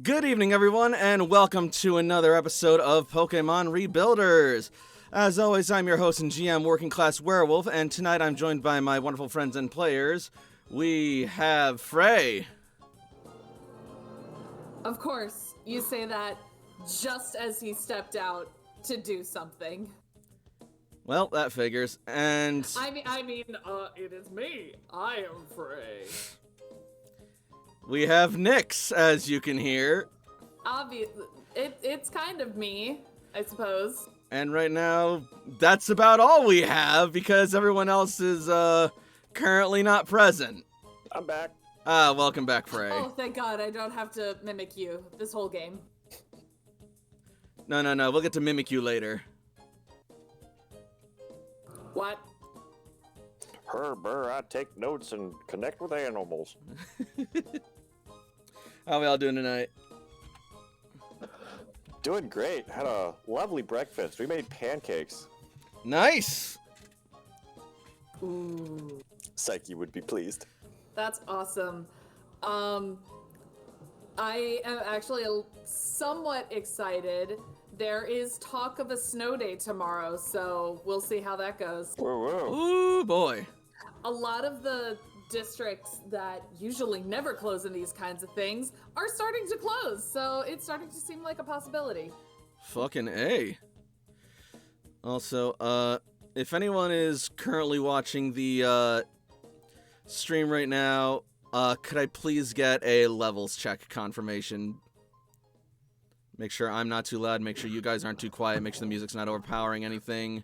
Good evening, everyone, and welcome to another episode of Pokemon Rebuilders. As always, I'm your host and GM, Working Class Werewolf, and tonight I'm joined by my wonderful friends and players. We have Frey. Of course, you say that just as he stepped out to do something. Well, that figures, and... I mean, it is me. I am Frey. We have Nyx, as you can hear. Obviously, it's kind of me, I suppose. And right now, that's about all we have, because everyone else is, currently not present. I'm back. Welcome back, Frey. Oh, thank God, I don't have to mimic you this whole game. No, we'll get to mimic you later. What? I take notes and connect with animals. How are we all doing tonight? Doing great. Had a lovely breakfast. We made pancakes. Nice! Ooh. Psyche would be pleased. That's awesome. I am actually somewhat excited. There is talk of a snow day tomorrow, so we'll see how that goes. Whoa. Ooh, boy. A lot of the districts that usually never close in these kinds of things are starting to close, so it's starting to seem like a possibility. Fucking A. Also, if anyone is currently watching the, stream right now, could I please get a levels check confirmation? Make sure I'm not too loud, make sure you guys aren't too quiet, make sure the music's not overpowering anything.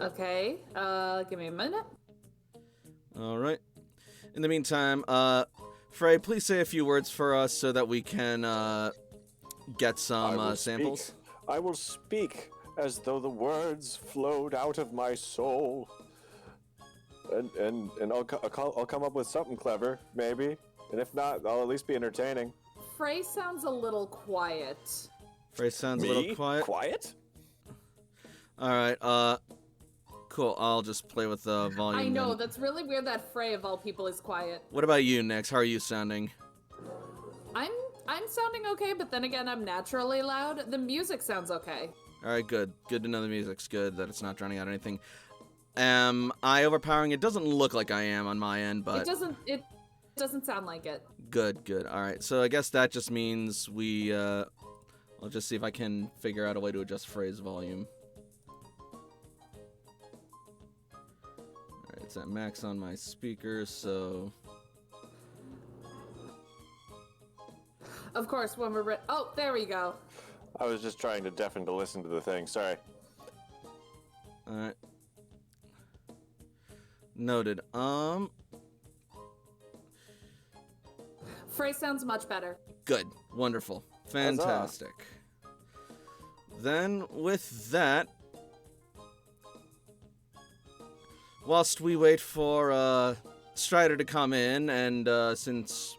Okay, give me a minute. Alright. In the meantime, Frey, please say a few words for us so that we can, get some, samples. I will speak as though the words flowed out of my soul. And I'll come up with something clever, maybe. And if not, I'll at least be entertaining. Frey sounds a little quiet. Frey sounds Me? a little quiet. Quiet? Alright, cool. I'll just play with the volume. I know, then. that's really weird that Frey of all people is quiet. What about you, Nyx? How are you sounding? I'm sounding okay, but then again, I'm naturally loud. The music sounds okay. Alright, good. Good to know the music's good, that it's not drowning out anything. Am I overpowering? It doesn't look like I am on my end, but... It doesn't sound like it. Good. Alright, so I guess that just means we, I'll just see if I can figure out a way to adjust Frey's volume. Alright, it's at max on my speakers, so... Of course, when we're oh, there we go. I was just trying to deafen to listen to the thing. Sorry. Alright. Noted. Frey sounds much better. Good. Wonderful. Fantastic. Then, with that, whilst we wait for, Strider to come in, and, since,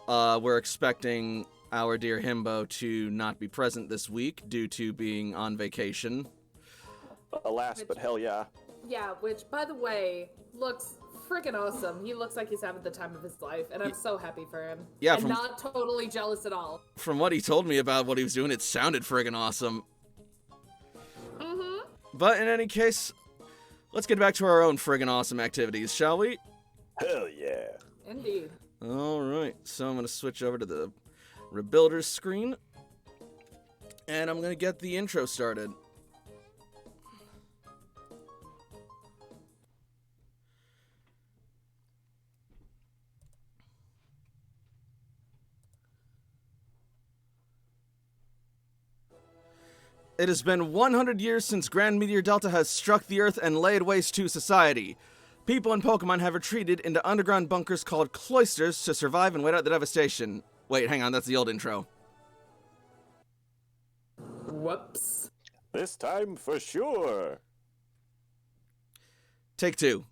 we're expecting our dear Himbo to not be present this week due to being on vacation. Alas, but hell yeah. Yeah, which, by the way, looks freaking awesome. He looks like he's having the time of his life, and I'm so happy for him. Yeah, and not totally jealous at all. From what he told me about what he was doing, it sounded friggin' awesome. Mm-hmm. But in any case, let's get back to our own friggin' awesome activities, shall we? Hell yeah. Indeed. Alright, so I'm going to switch over to the Rebuilders screen, and I'm going to get the intro started. It has been 100 years since Grand Meteor Delta has struck the Earth and laid waste to society. People and Pokemon have retreated into underground bunkers called cloisters to survive and wait out the devastation. Wait, hang on, that's the old intro. Whoops. This time for sure. Take two.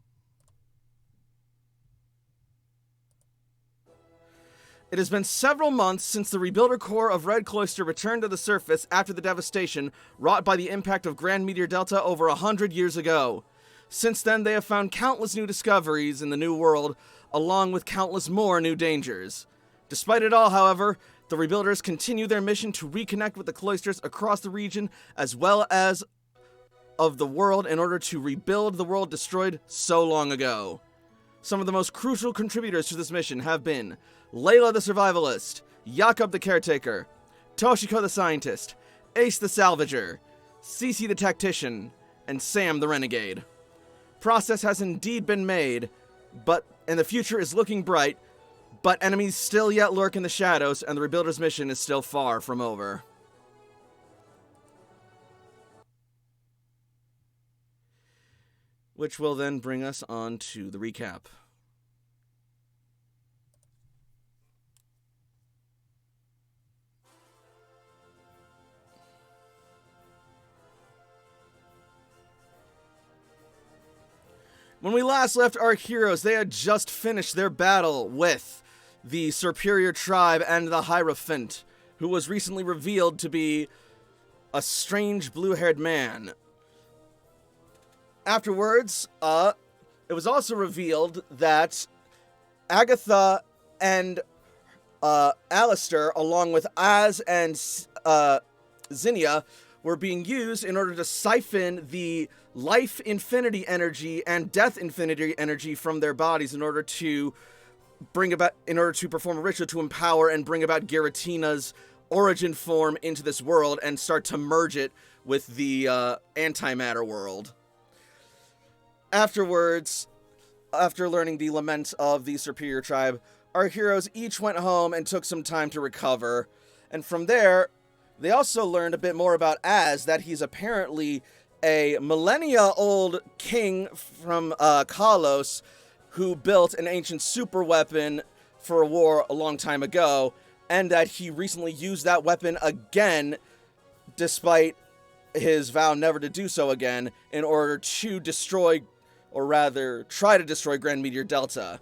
It has been several months since the Rebuilder Corps of Red Cloister returned to the surface after the devastation wrought by the impact of Grand Meteor Delta over 100 years ago. Since then, they have found countless new discoveries in the new world, along with countless more new dangers. Despite it all, however, the rebuilders continue their mission to reconnect with the cloisters across the region as well as of the world in order to rebuild the world destroyed so long ago. Some of the most crucial contributors to this mission have been Layla the Survivalist, Jakob the Caretaker, Toshiko the Scientist, Ace the Salvager, Cece the Tactician, and Sam the Renegade. Progress has indeed been made, and the future is looking bright, but enemies still yet lurk in the shadows, and the Rebuilders' mission is still far from over. Which will then bring us on to the recap. When we last left our heroes, they had just finished their battle with the Superior Tribe and the Hierophant, who was recently revealed to be a strange blue-haired man. Afterwards, it was also revealed that Agatha and Alistair, along with Az and Zinnia, were being used in order to siphon the life infinity energy and death infinity energy from their bodies in order to perform a ritual to empower and bring about Giratina's origin form into this world and start to merge it with the antimatter world. Afterwards, after learning the lament of the Superior Tribe, our heroes each went home and took some time to recover. And from there, they also learned a bit more about Az, that he's apparently a millennia-old king from Kalos who built an ancient super weapon for a war a long time ago, and that he recently used that weapon again, despite his vow never to do so again, in order to destroy, or rather, try to destroy Grand Meteor Delta.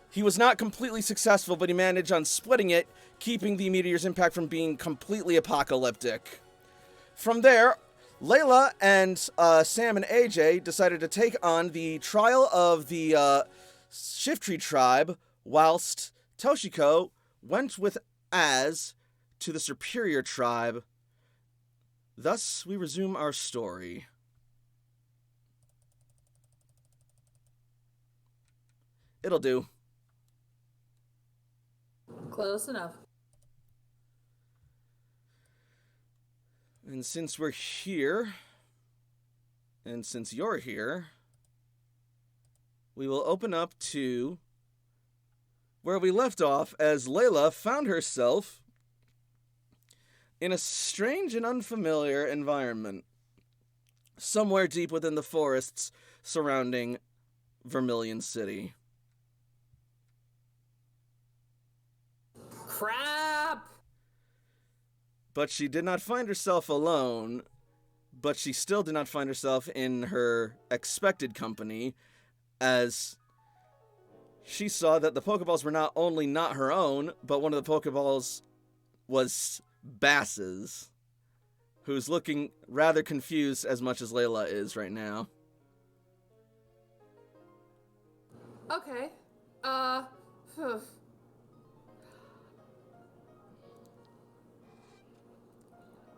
He was not completely successful, but he managed on splitting it, keeping the meteor's impact from being completely apocalyptic. From there, Layla and Sam and AJ decided to take on the trial of the Shiftry Tribe, whilst Toshiko went with Az to the Superior Tribe. Thus, we resume our story. It'll do. Close enough. And since we're here, and since you're here, we will open up to where we left off as Layla found herself in a strange and unfamiliar environment, somewhere deep within the forests surrounding Vermilion City. Crap! But she did not find herself alone, but she still did not find herself in her expected company, as she saw that the Pokeballs were not only not her own, but one of the Pokeballs was Bass's, who's looking rather confused as much as Layla is right now. Okay.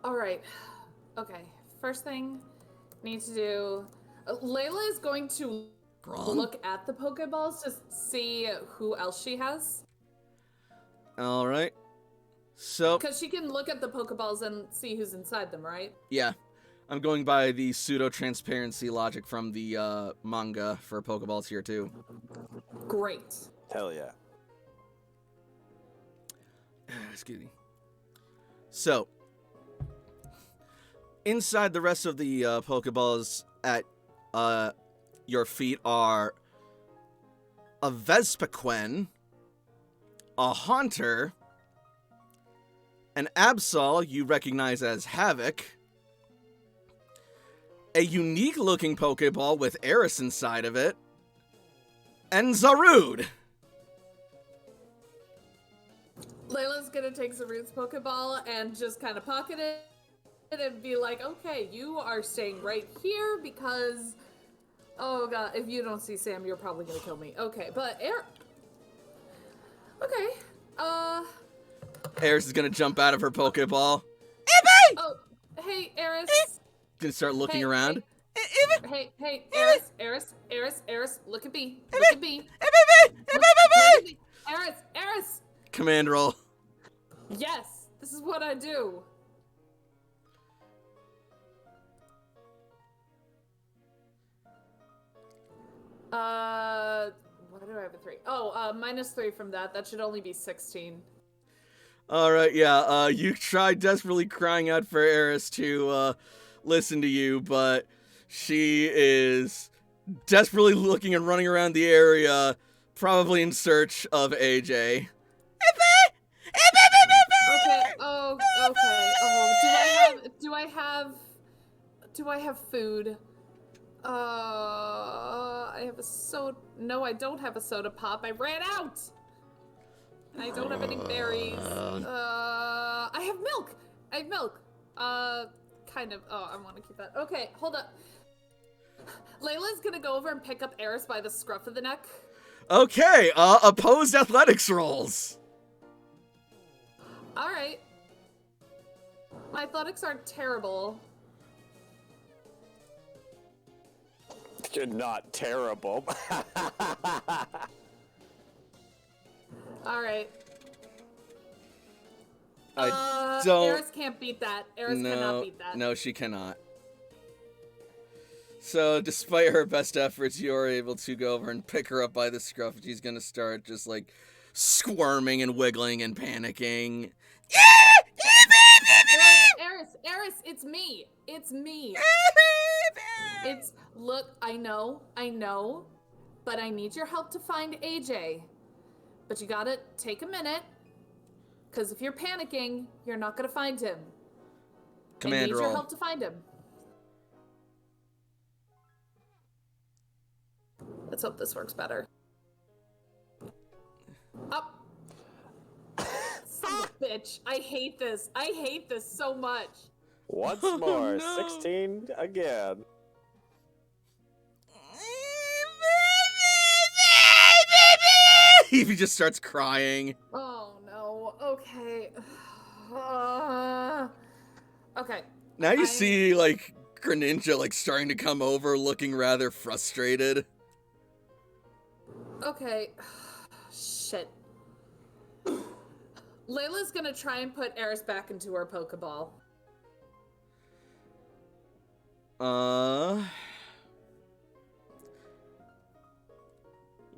Alright. Okay. First thing need to do... Layla is going to look at the Pokeballs to see who else she has. Alright. So... Because she can look at the Pokeballs and see who's inside them, right? Yeah. I'm going by the pseudo-transparency logic from the manga for Pokeballs here, too. Great. Hell yeah. Excuse me. So... inside the rest of the Pokeballs at your feet are a Vespiquen, a Haunter, an Absol you recognize as Havoc, a unique-looking Pokeball with Eris inside of it, and Zarude. Layla's gonna take Zarude's Pokeball and just kind of pocket it and be like, okay, you are staying right here because, oh god, if you don't see Sam, you're probably gonna kill me. Okay, but okay. Eris is gonna jump out of her Pokeball. Oh, hey, Eris. Gonna start looking Hey, around. Hey, Eris, look at me. Look at me. Look at me. Eris. Command roll. Yes, this is what I do. Why do I have a 3? Oh, -3 from that. That should only be 16. Alright, yeah, you tried desperately crying out for Eris to, listen to you, but she is desperately looking and running around the area, probably in search of AJ. Okay. Oh, okay. Oh, do I have food? I have a soda. No, I don't have a soda pop. I ran out. I don't have any berries. I have milk. Kind of. Oh, I want to keep that. Okay, hold up. Layla's gonna go over and pick up Eris by the scruff of the neck. Okay, opposed athletics rolls. All right. My athletics aren't terrible. You're not terrible. All right. I don't. Eris can't beat that. Eris cannot beat that. No, she cannot. So, despite her best efforts, you are able to go over and pick her up by the scruff. She's gonna start just like squirming and wiggling and panicking. Eris, it's me. Look, I know, but I need your help to find AJ. But you gotta take a minute, because if you're panicking, you're not gonna find him. Command I need roll. your help to find him. Let's hope this works better. Up. Son of a bitch. I hate this so much. Once Oh, more, no. 16 again. He just starts crying. Oh no. Okay. Okay. Now you see, like, Greninja, like, starting to come over, looking rather frustrated. Okay. Shit. Layla's gonna try and put Eris back into her Pokeball.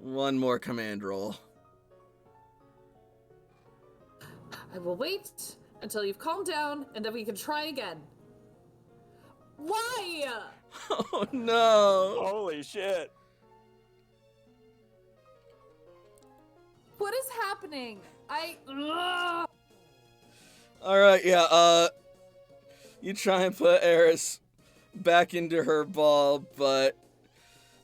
One more command roll. I will wait until you've calmed down, and then we can try again. Why? Oh no! Holy shit. What is happening? Ugh. Alright, yeah, you try and put Eris back into her ball, but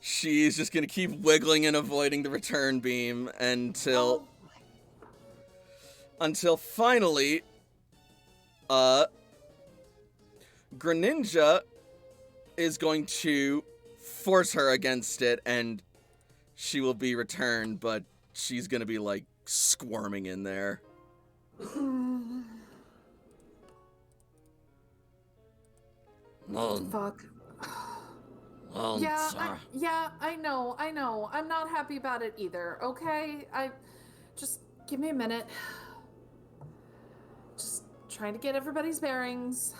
she's just gonna keep wiggling and avoiding the return beam until finally, Greninja is going to force her against it, and she will be returned, but she's gonna be, like, squirming in there. Fuck. Oh, Yeah, I know. I'm not happy about it either, okay? Just give me a minute. Just trying to get everybody's bearings.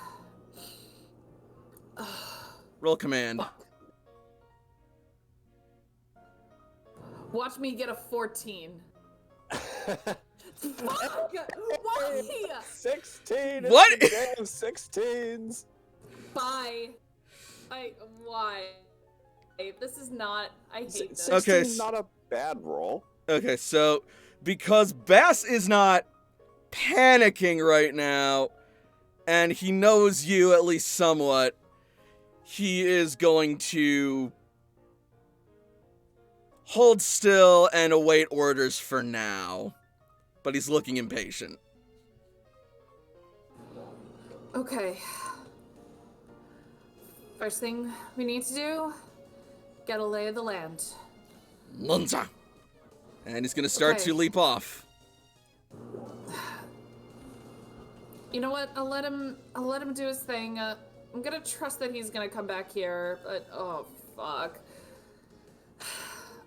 roll command. Fuck. Watch me get a 14. Fuck! Why? 16. What? It's a game of 16s. Bye. Why? This is not. I hate this. Okay. 16 not a bad roll. Okay, so because Bass is not panicking right now, and he knows you at least somewhat, he is going to hold still and await orders for now. But he's looking impatient. Okay. First thing we need to do, get a lay of the land. Lunza! And he's gonna start Okay. to leap off. You know what? I'll let him do his thing. I'm gonna trust that he's gonna come back here, but oh fuck.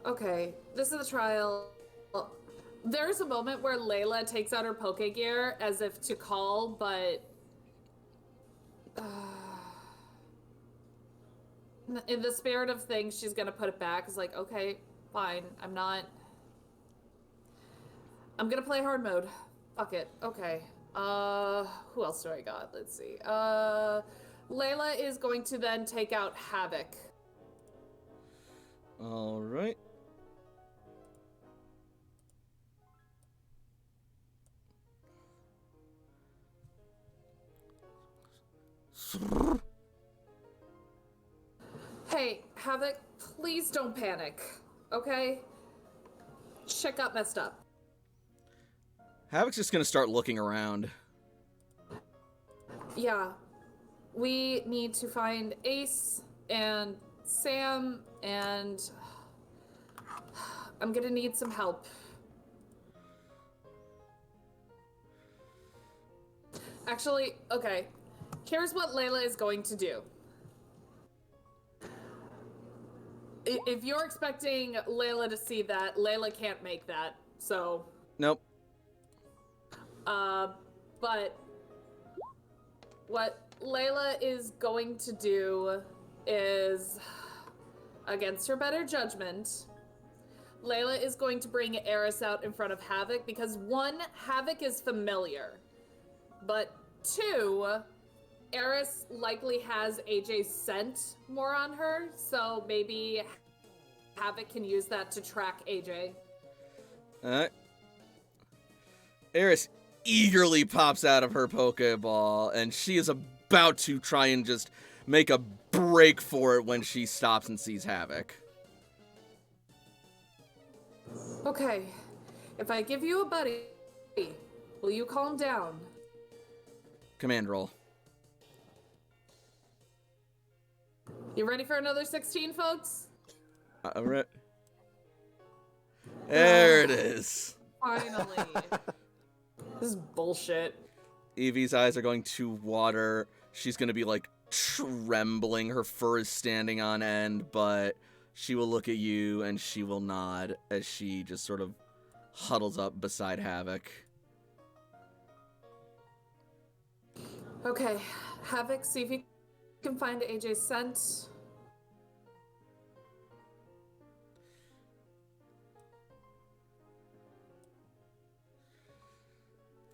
Okay, this is the trial. There's a moment where Layla takes out her poke gear as if to call, but in the spirit of things, she's gonna put it back. It's like, okay, fine. I'm gonna play hard mode. Fuck it. Okay. Who else do I got? Let's see. Layla is going to then take out Havoc. All right. Hey, Havoc, please don't panic, okay? Shit got messed up. Havoc's just gonna start looking around. Yeah, we need to find Ace and Sam, and I'm gonna need some help. Actually, okay, here's what Layla is going to do. If you're expecting Layla to see that, Layla can't make that, so... Nope. But what Layla is going to do is, against her better judgment, Layla is going to bring Eris out in front of Havoc because 1, Havoc is familiar, but 2, Eris likely has AJ's scent more on her, so maybe Havoc can use that to track AJ. Alright. Eris eagerly pops out of her Pokeball, and she is about to try and just make a break for it when she stops and sees Havoc. Okay, if I give you a buddy, will you calm down? Command roll. You ready for another 16, folks? Alright. There it is. Finally. This is bullshit. Evie's eyes are going to water. She's going to be like trembling. Her fur is standing on end, but she will look at you and she will nod as she just sort of huddles up beside Havoc. Okay, Havoc, see if you can find AJ's scent.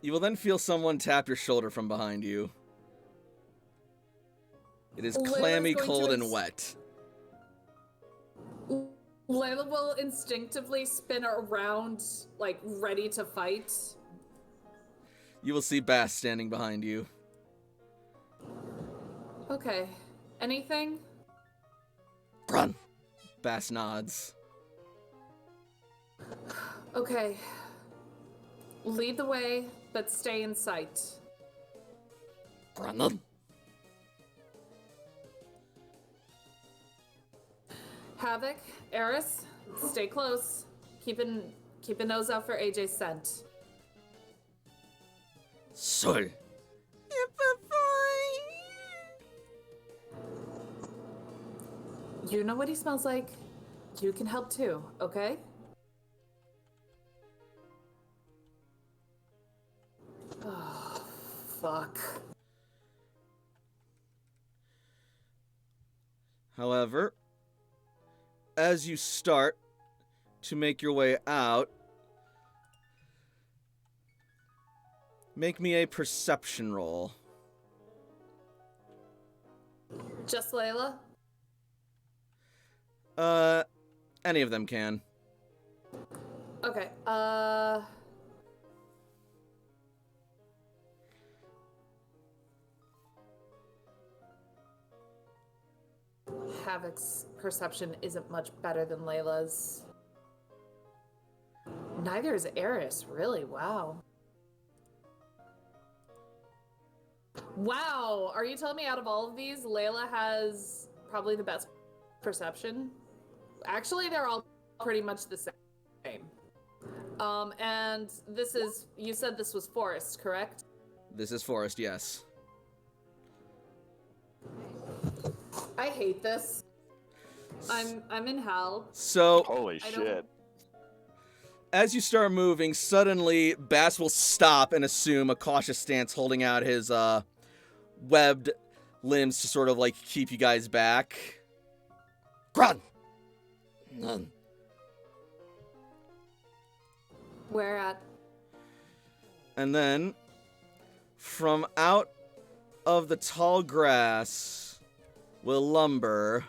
You will then feel someone tap your shoulder from behind you. It is Layla's clammy, going cold, to and wet. Layla will instinctively spin around, like, ready to fight. You will see Bass standing behind you. Okay. Anything? Run! Bass nods. Okay. Lead the way, but stay in sight. Run! Havoc, Eris, stay close. Keep a nose out for AJ's scent. Soy. You know what he smells like. You can help too, okay? Oh, fuck. However, as you start to make your way out, make me a perception roll. Just Layla? Any of them can. Okay, Havoc's perception isn't much better than Layla's. Neither is Eris, really, wow. Wow, are you telling me out of all of these, Layla has probably the best perception? Actually, they're all pretty much the same. And this is, you said this was forest, correct? This is forest, yes. I hate this. I'm in hell. So, Holy I don't- shit. as you start moving, suddenly Bass will stop and assume a cautious stance, holding out his webbed limbs to sort of like keep you guys back. Grun! None. Where at? And then, from out of the tall grass will lumber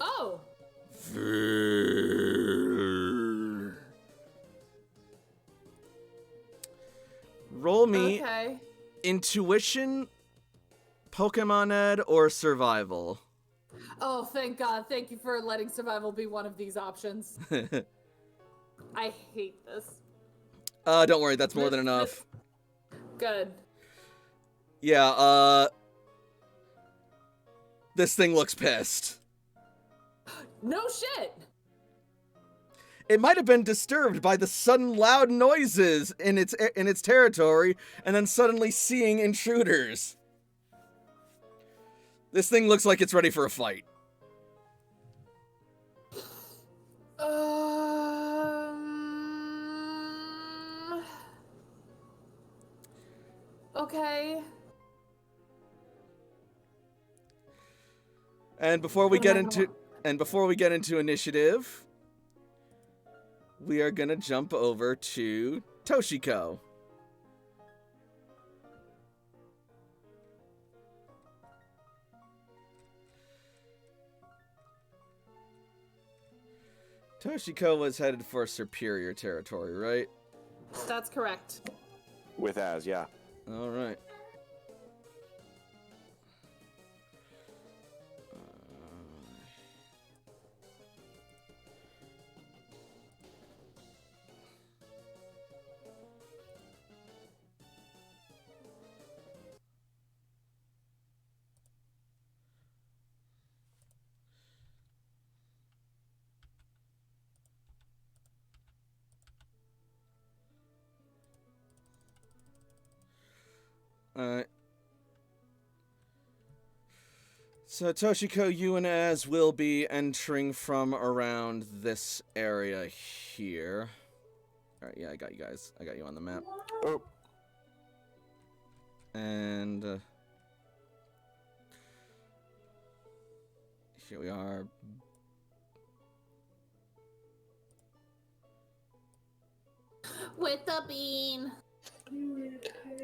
Oh! Roll me Okay. intuition, Pokemon Ed, or survival. Oh, thank God. Thank you for letting survival be one of these options. I hate this. Don't worry, that's more than enough. Good. Yeah, this thing looks pissed. No shit! It might have been disturbed by the sudden loud noises in its territory, and then suddenly seeing intruders. This thing looks like it's ready for a fight. Okay. And before we get into initiative, we are gonna jump over to Toshiko. Toshiko was headed for superior territory, right? That's correct. With Az, yeah. All right. Alright. So, Toshiko, you and Az will be entering from around this area here. Alright, yeah, I got you guys. I got you on the map. Oh. And, here we are. With the bean.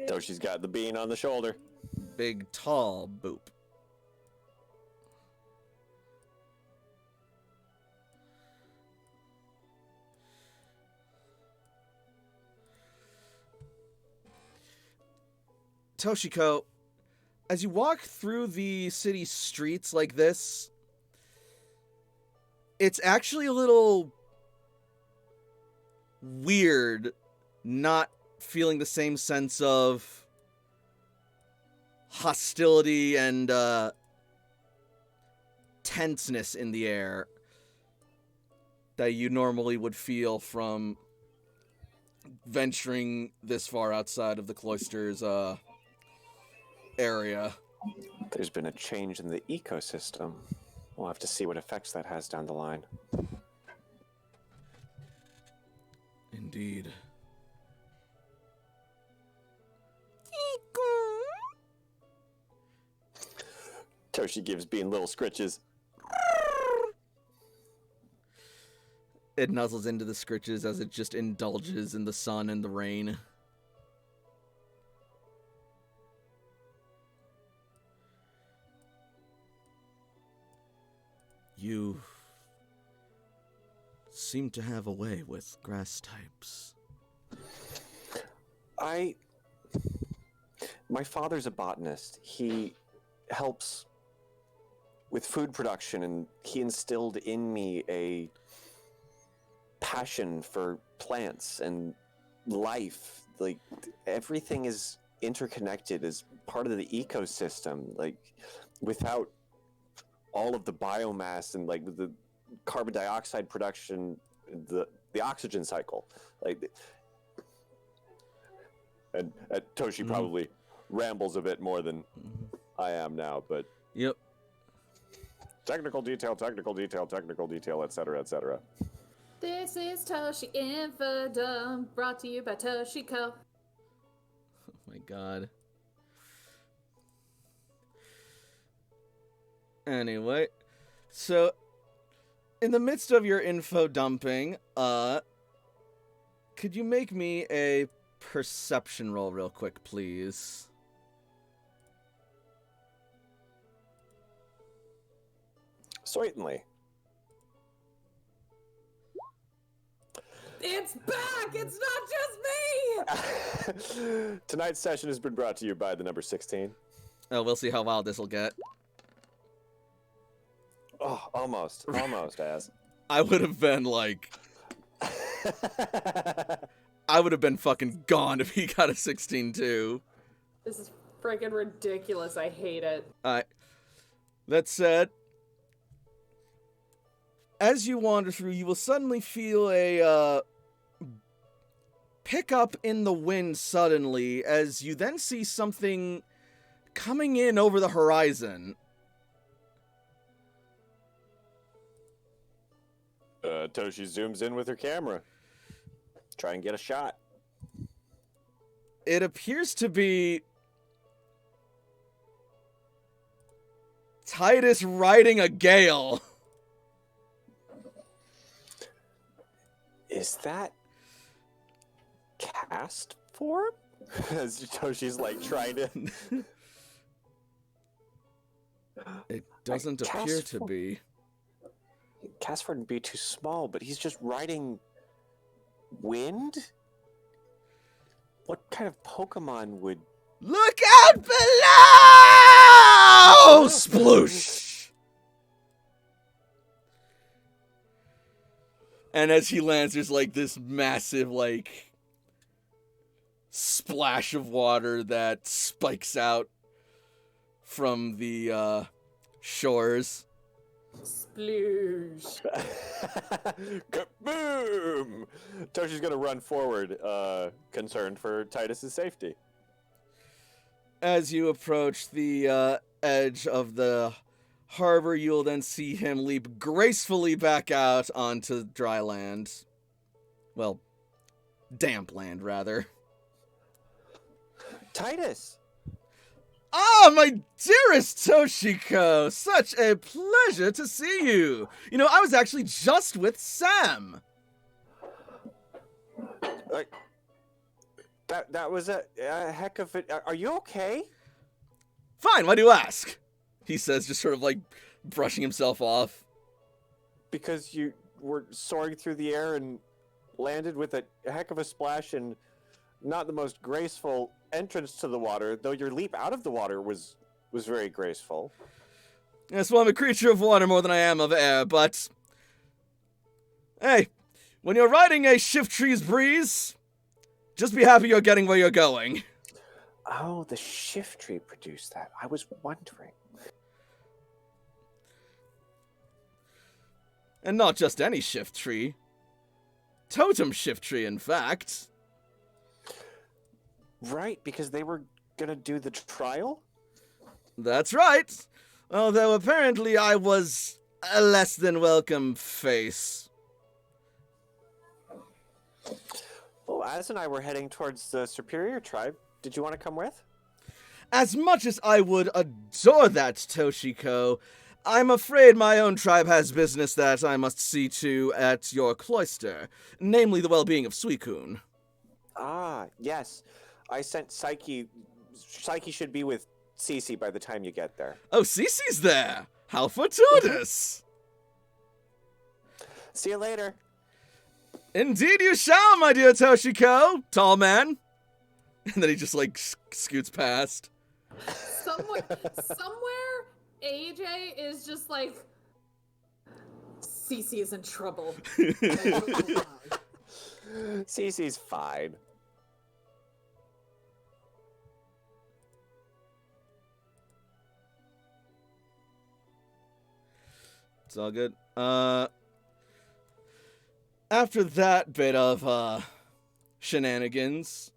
Toshi's got the bean on the shoulder. Big, tall boop. Toshiko, as you walk through the city streets like this, it's actually a little weird not feeling the same sense of hostility and tenseness in the air that you normally would feel from venturing this far outside of the cloisters area. There's been a change in the ecosystem. We'll have to see what effects that has down the line. Indeed. Toshi gives Bean little scritches. It nuzzles into the scritches as it just indulges in the sun and the rain. You seem to have a way with grass types. My father's a botanist. He helps with food production, and he instilled in me a passion for plants and life. Like, everything is interconnected as part of the ecosystem. Like, without all of the biomass and like the carbon dioxide production, the the oxygen cycle. Like, and Toshi probably rambles a bit more than I am now, but Yep. technical detail, etc., etc. This is Toshi Infodome, brought to you by Toshiko. Oh my god. Anyway, so in the midst of your info dumping, could you make me a perception roll real quick, please? Certainly. It's back! It's not just me! Tonight's session has been brought to you by the number 16. Oh, we'll see how wild this will get. Oh, almost, Az. I would have been like... I would have been fucking gone if he got a 16 too. This is freaking ridiculous. I hate it. Alright. That said, as you wander through, you will suddenly feel a pickup in the wind suddenly, as you then see something coming in over the horizon. Toshi zooms in with her camera. Try and get a shot. It appears to be Titus riding a gale. Is that cast form? As Toshi's like trying to... It doesn't appear to be. Cast form would be too small, but he's just riding wind? What kind of Pokemon would... Look out below! Sploosh! And as he lands, there's like this massive, like, splash of water that spikes out from the shores. Sploosh. Kaboom! Toshi's gonna run forward, concerned for Titus's safety. As you approach the edge of the harbor, you'll then see him leap gracefully back out onto dry land. Well, damp land, rather. Titus! Ah, my dearest Toshiko! Such a pleasure to see you! You know, I was actually just with Sam! That was a heck of it. Are you okay? Fine, why do you ask? He says, just sort of like brushing himself off. Because you were soaring through the air and landed with a heck of a splash and not the most graceful entrance to the water, though your leap out of the water was very graceful. Yes, well, I'm a creature of water more than I am of air, but... Hey, when you're riding a Shiftry's breeze, just be happy you're getting where you're going. Oh, the Shiftry produced that. I was wondering. And not just any Shiftry. Totem Shiftry, in fact. Right, because they were gonna do the trial? That's right. Although apparently I was a less than welcome face. Well, Az and I were heading towards the Superior Tribe. Did you want to come with? As much as I would adore that, Toshiko, I'm afraid my own tribe has business that I must see to at your cloister, namely the well-being of Suicune. Ah, yes. I sent Psyche. Psyche should be with Cece by the time you get there. Oh, Cece's there! How fortuitous! See you later. Indeed you shall, my dear Toshiko, tall man. And then he just, like, scoots past. Somewhere, AJ is just like, Cece is in trouble. Cece's fine. It's all good. After that bit of shenanigans,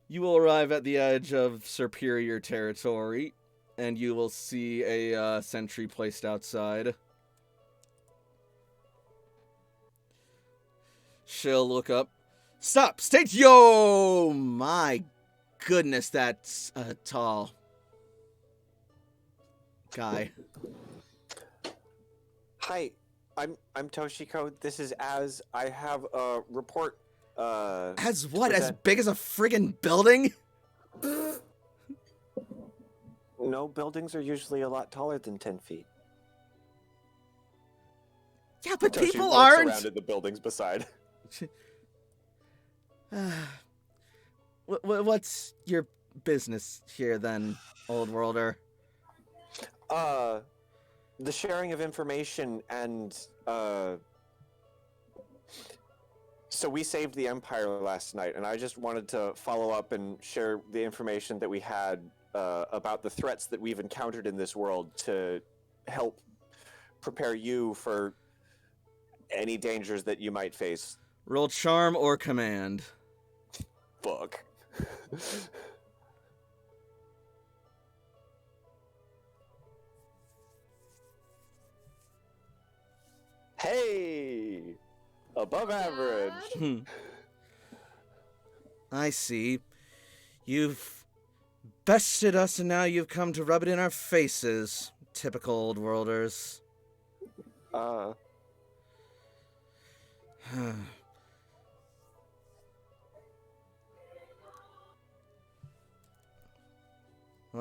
you will arrive at the edge of superior territory, and you will see a sentry placed outside. She'll look up. Stop! State! Yo! My goodness, that's a tall guy. Hi, I'm Toshiko. This is Az. I have a report. As what? As present- big as a friggin' building? No, buildings are usually a lot taller than 10 feet. Yeah, but Toshi people looks aren't. around at the buildings beside. What's your business here then, old worlder? The sharing of information and so we saved the Empire last night, and I just wanted to follow up and share the information that we had about the threats that we've encountered in this world to help prepare you for any dangers that you might face. Roll charm or command. Fuck. Hey! Above average. I see. You've bested us and now you've come to rub it in our faces. Typical old worlders. Well,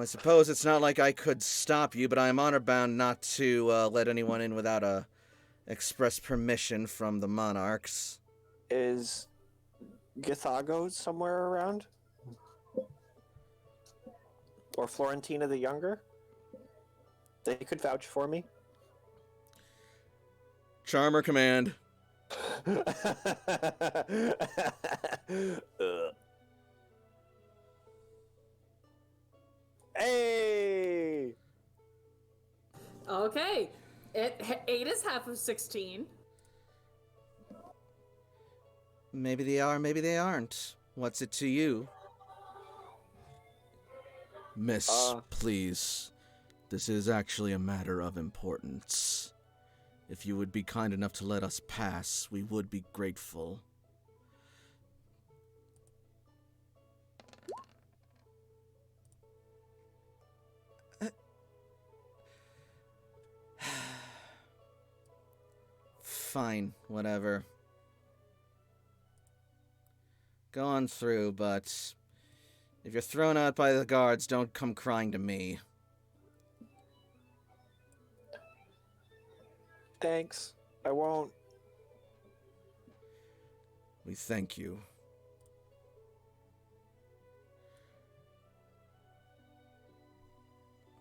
I suppose it's not like I could stop you, but I am honor-bound not to let anyone in without a express permission from the monarchs. Is Githago somewhere around? Or Florentina the Younger? They could vouch for me. Charm or command. Hey! Okay. 8 is half of 16. Maybe they are, maybe they aren't. What's it to you? Miss, please. This is actually a matter of importance. If you would be kind enough to let us pass, we would be grateful. Fine, whatever. Go on through, but if you're thrown out by the guards, don't come crying to me. Thanks. I won't. We thank you.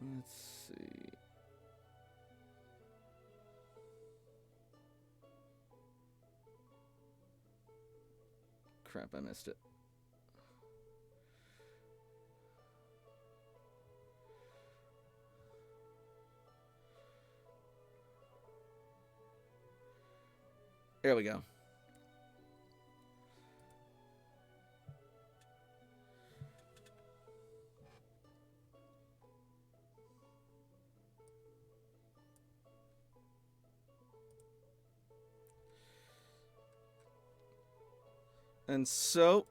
Let's see. Crap, I missed it. There we go. And so,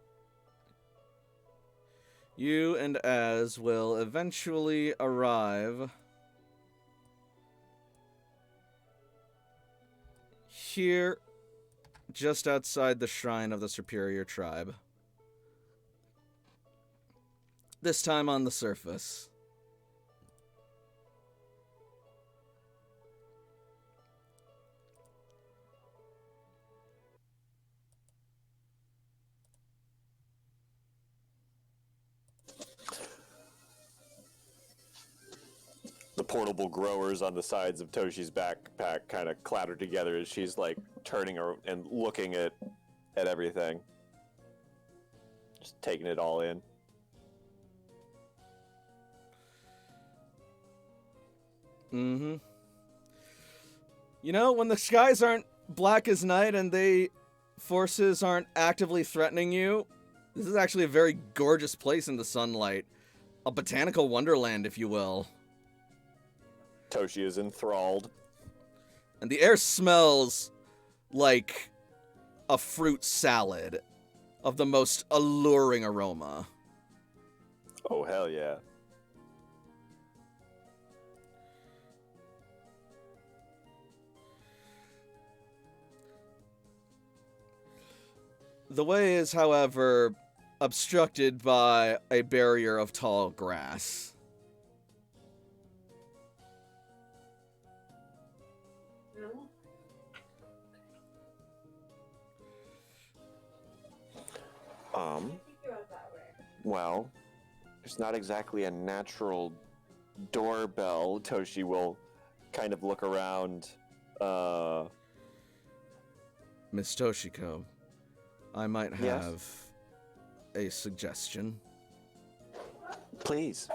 you and Az will eventually arrive here, just outside the shrine of the Superior Tribe. This time on the surface. The portable growers on the sides of Toshi's backpack kind of clatter together as she's like turning her and looking at everything. Just taking it all in. Mm-hmm. You know, when the skies aren't black as night and forces aren't actively threatening you, this is actually a very gorgeous place in the sunlight. A botanical wonderland, if you will. Toshi is enthralled. And the air smells like a fruit salad of the most alluring aroma. Oh, hell yeah. The way is, however, obstructed by a barrier of tall grass. Well, it's not exactly a natural doorbell. Toshi will kind of look around. Miss Toshiko, I might Yes? have a suggestion. Please.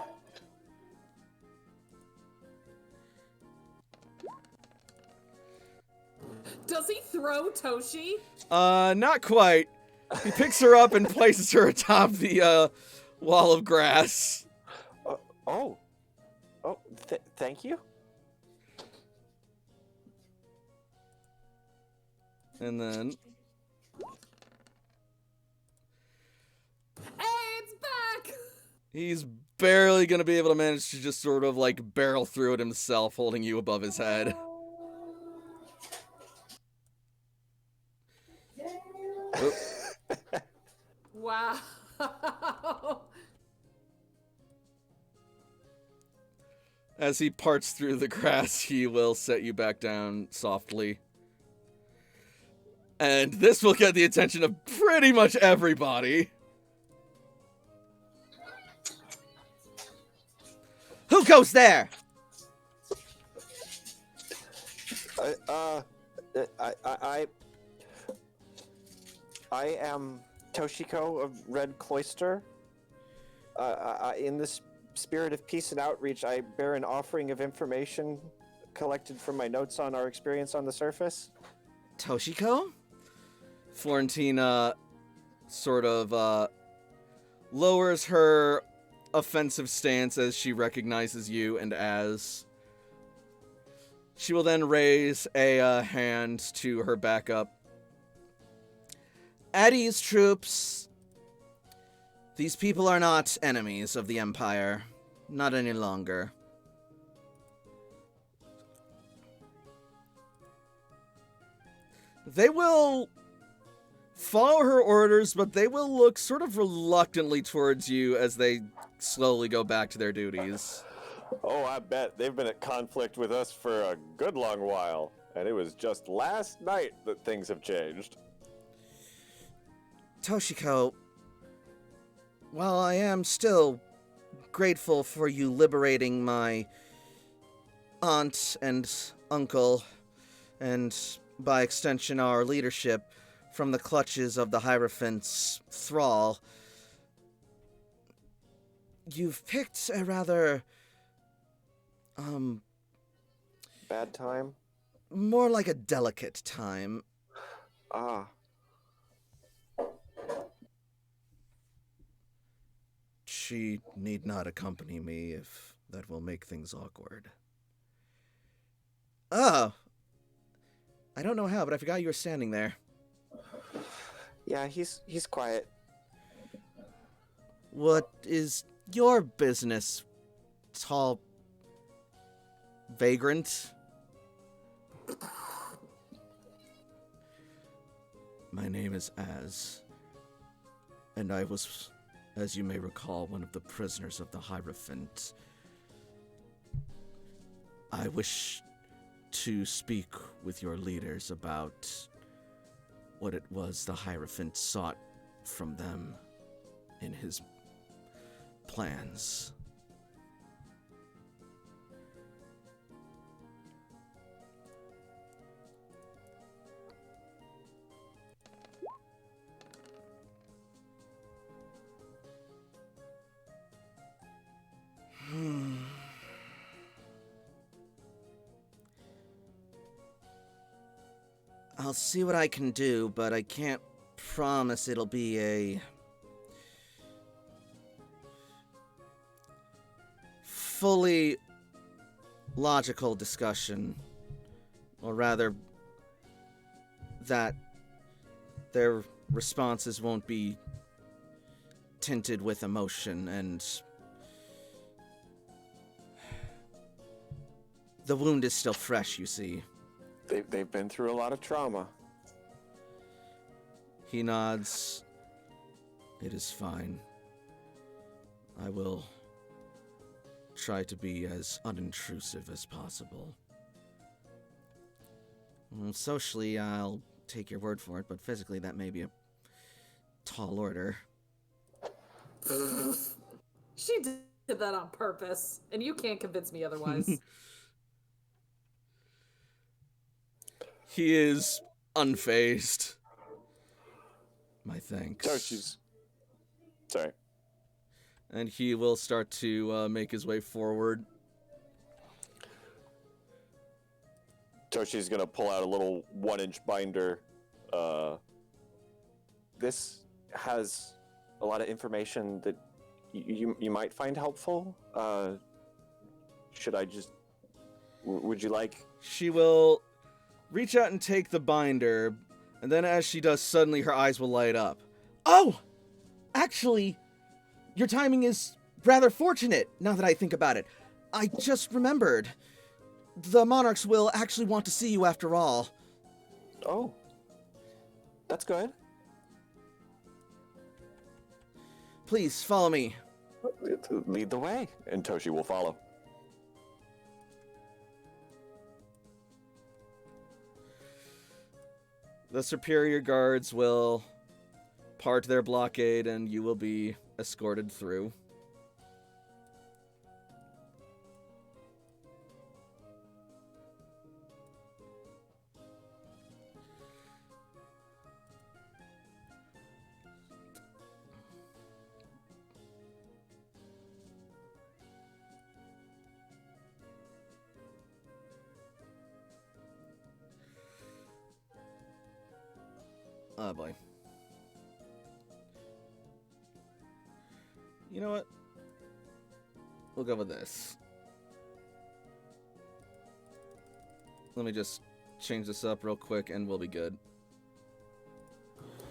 Does he throw Toshi? Not quite. He picks her up and places her atop the, wall of grass. Thank you. And then... Hey, it's back! he's barely gonna be able to manage to just sort of, like, barrel through it himself, holding you above his head. Wow. As he parts through the grass, he will set you back down softly. And this will get the attention of pretty much everybody. Who goes there? I am Toshiko of Red Cloister. In this spirit of peace and outreach, I bear an offering of information collected from my notes on our experience on the surface. Toshiko? Florentina sort of lowers her offensive stance as she recognizes you, and as she will then raise a hand to her backup. Addie's troops, these people are not enemies of the Empire. Not any longer. They will follow her orders, but they will look sort of reluctantly towards you as they slowly go back to their duties. Oh, I bet. They've been at conflict with us for a good long while. And it was just last night that things have changed. Toshiko, while I am still grateful for you liberating my aunt and uncle, and by extension our leadership, from the clutches of the Hierophant's thrall, you've picked a rather, Bad time? more like a delicate time. Ah. She need not accompany me if that will make things awkward. Oh. I don't know how, but I forgot you were standing there. Yeah, he's quiet. What is your business, tall vagrant? My name is Az, and I was, as you may recall, one of the prisoners of the Hierophant. I wish to speak with your leaders about what it was the Hierophant sought from them in his plans. I'll see what I can do, but I can't promise it'll be a fully logical discussion. Or rather, that their responses won't be tinted with emotion, and the wound is still fresh, you see. They've been through a lot of trauma. He nods. It is fine. I will try to be as unintrusive as possible. Socially, I'll take your word for it, but physically that may be a tall order. She did that on purpose, and you can't convince me otherwise. He is unfazed. My thanks. Toshi's... Sorry. And he will start to make his way forward. Toshi's gonna pull out a little 1-inch binder. This has a lot of information that you might find helpful. Should I just... would you like... She will reach out and take the binder, and then as she does, suddenly her eyes will light up. Oh! Actually, your timing is rather fortunate, now that I think about it. I just remembered. The Monarchs will actually want to see you after all. Oh. That's good. Please, follow me. Lead the way, and Toshi will follow. The superior guards will part their blockade, and you will be escorted through. Oh boy. You know what? We'll go with this. Let me just change this up real quick and we'll be good.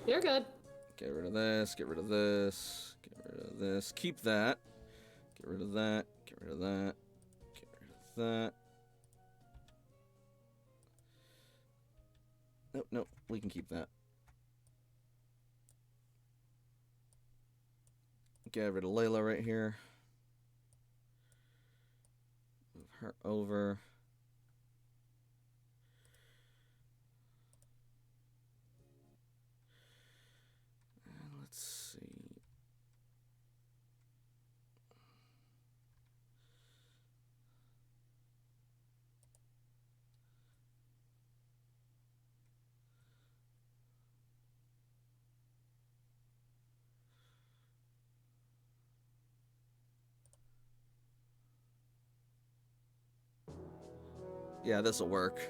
You're good. Get rid of this, get rid of this, get rid of this. Keep that. Get rid of that, get rid of that, get rid of that. Nope, nope, we can keep that. Get rid of Layla right here. Move her over. And let's see. Yeah, this'll work.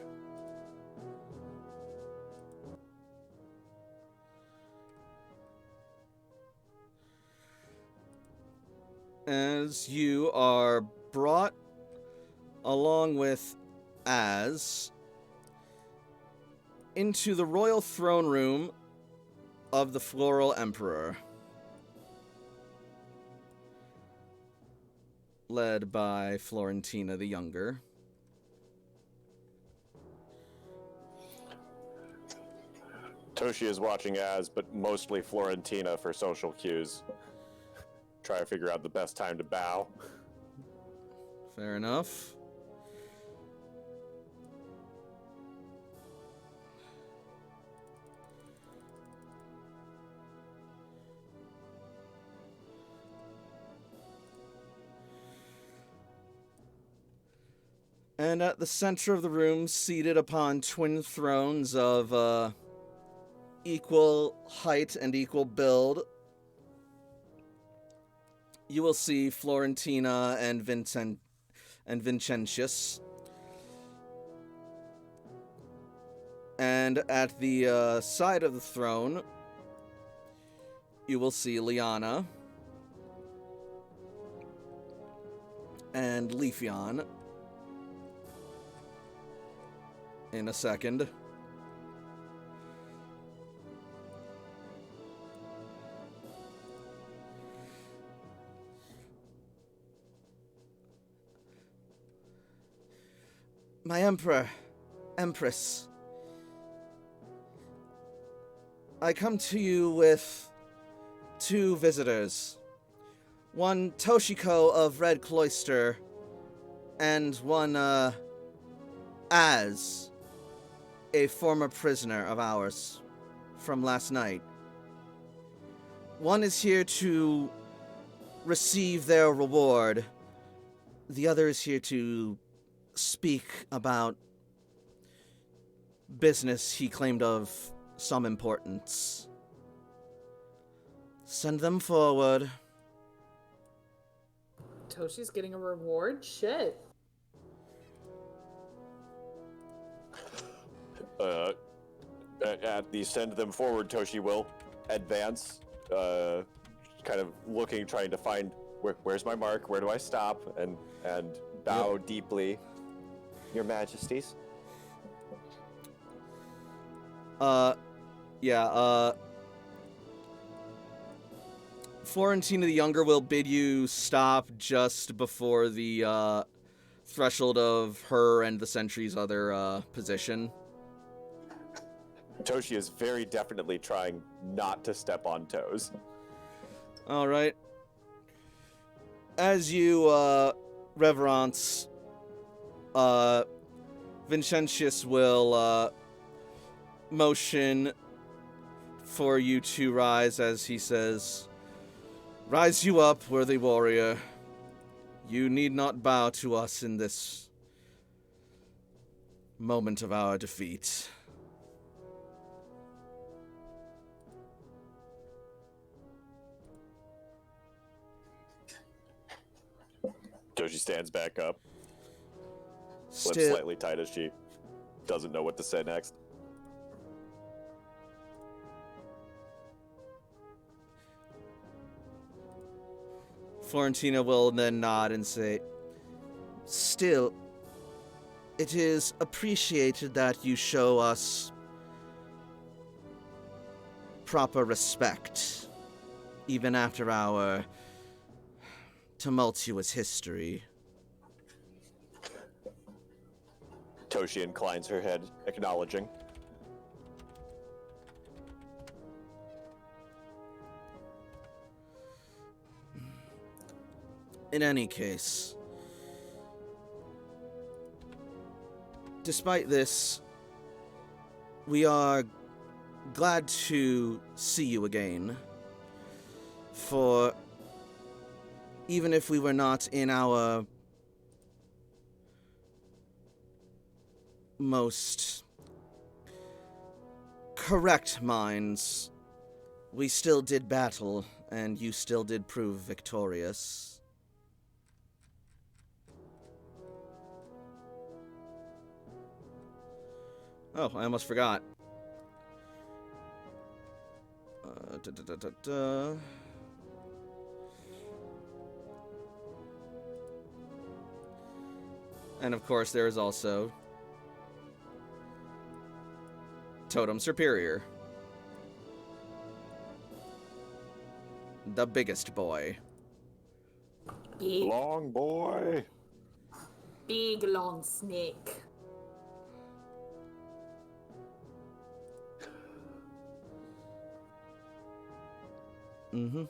As you are brought along with Az into the royal throne room of the Floral Emperor, led by Florentina the Younger. Toshi is watching Az, but mostly Florentina for social cues. Try to figure out the best time to bow. Fair enough. And at the center of the room, seated upon twin thrones of equal height and equal build, you will see Florentina and Vincentius. And at the side of the throne, you will see Liana and Leafeon in a second. My Empress, I come to you with 2 visitors. One Toshiko of Red Cloister, and one, Az, a former prisoner of ours from last night. One is here to receive their reward. The other is here to speak about business he claimed of some importance. Send them forward. Toshi's getting a reward? Shit. At the send them forward, Toshi will advance, kind of looking, trying to find where's my mark, where do I stop, and bow deeply. Your Majesties. Florentina the Younger will bid you stop just before the threshold of her and the sentry's other position. Toshi is very definitely trying not to step on toes. All right. As you reverence, Vincentius will motion for you to rise as he says, "Rise you up, worthy warrior. You need not bow to us in this moment of our defeat." Toshi stands back up, lips Still, slightly tight as she doesn't know what to say next. Florentina will then nod and say, "Still, it is appreciated that you show us proper respect, even after our tumultuous history." Toshi inclines her head, acknowledging. In any case, despite this, we are glad to see you again. For even if we were not in our most correct minds, we still did battle, and you still did prove victorious. Oh, I almost forgot. And of course, there is also Totem Superior. The biggest boy. Big, Long boy. big long snake. Mm-hmm.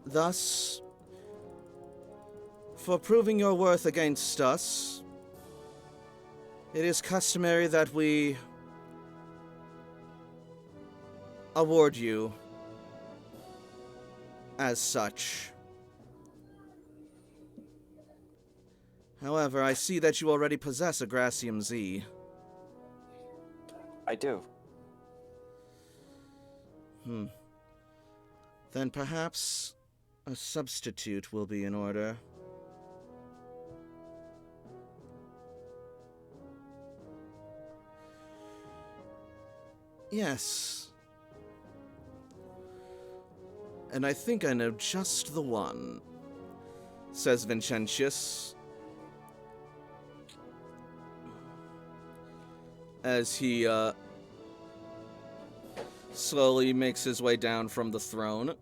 Thus, for proving your worth against us, it is customary that we award you as such. However, I see that you already possess a Gracium Z. I do. Then perhaps a substitute will be in order. Yes. And I think I know just the one, says Vincentius, as he slowly makes his way down from the throne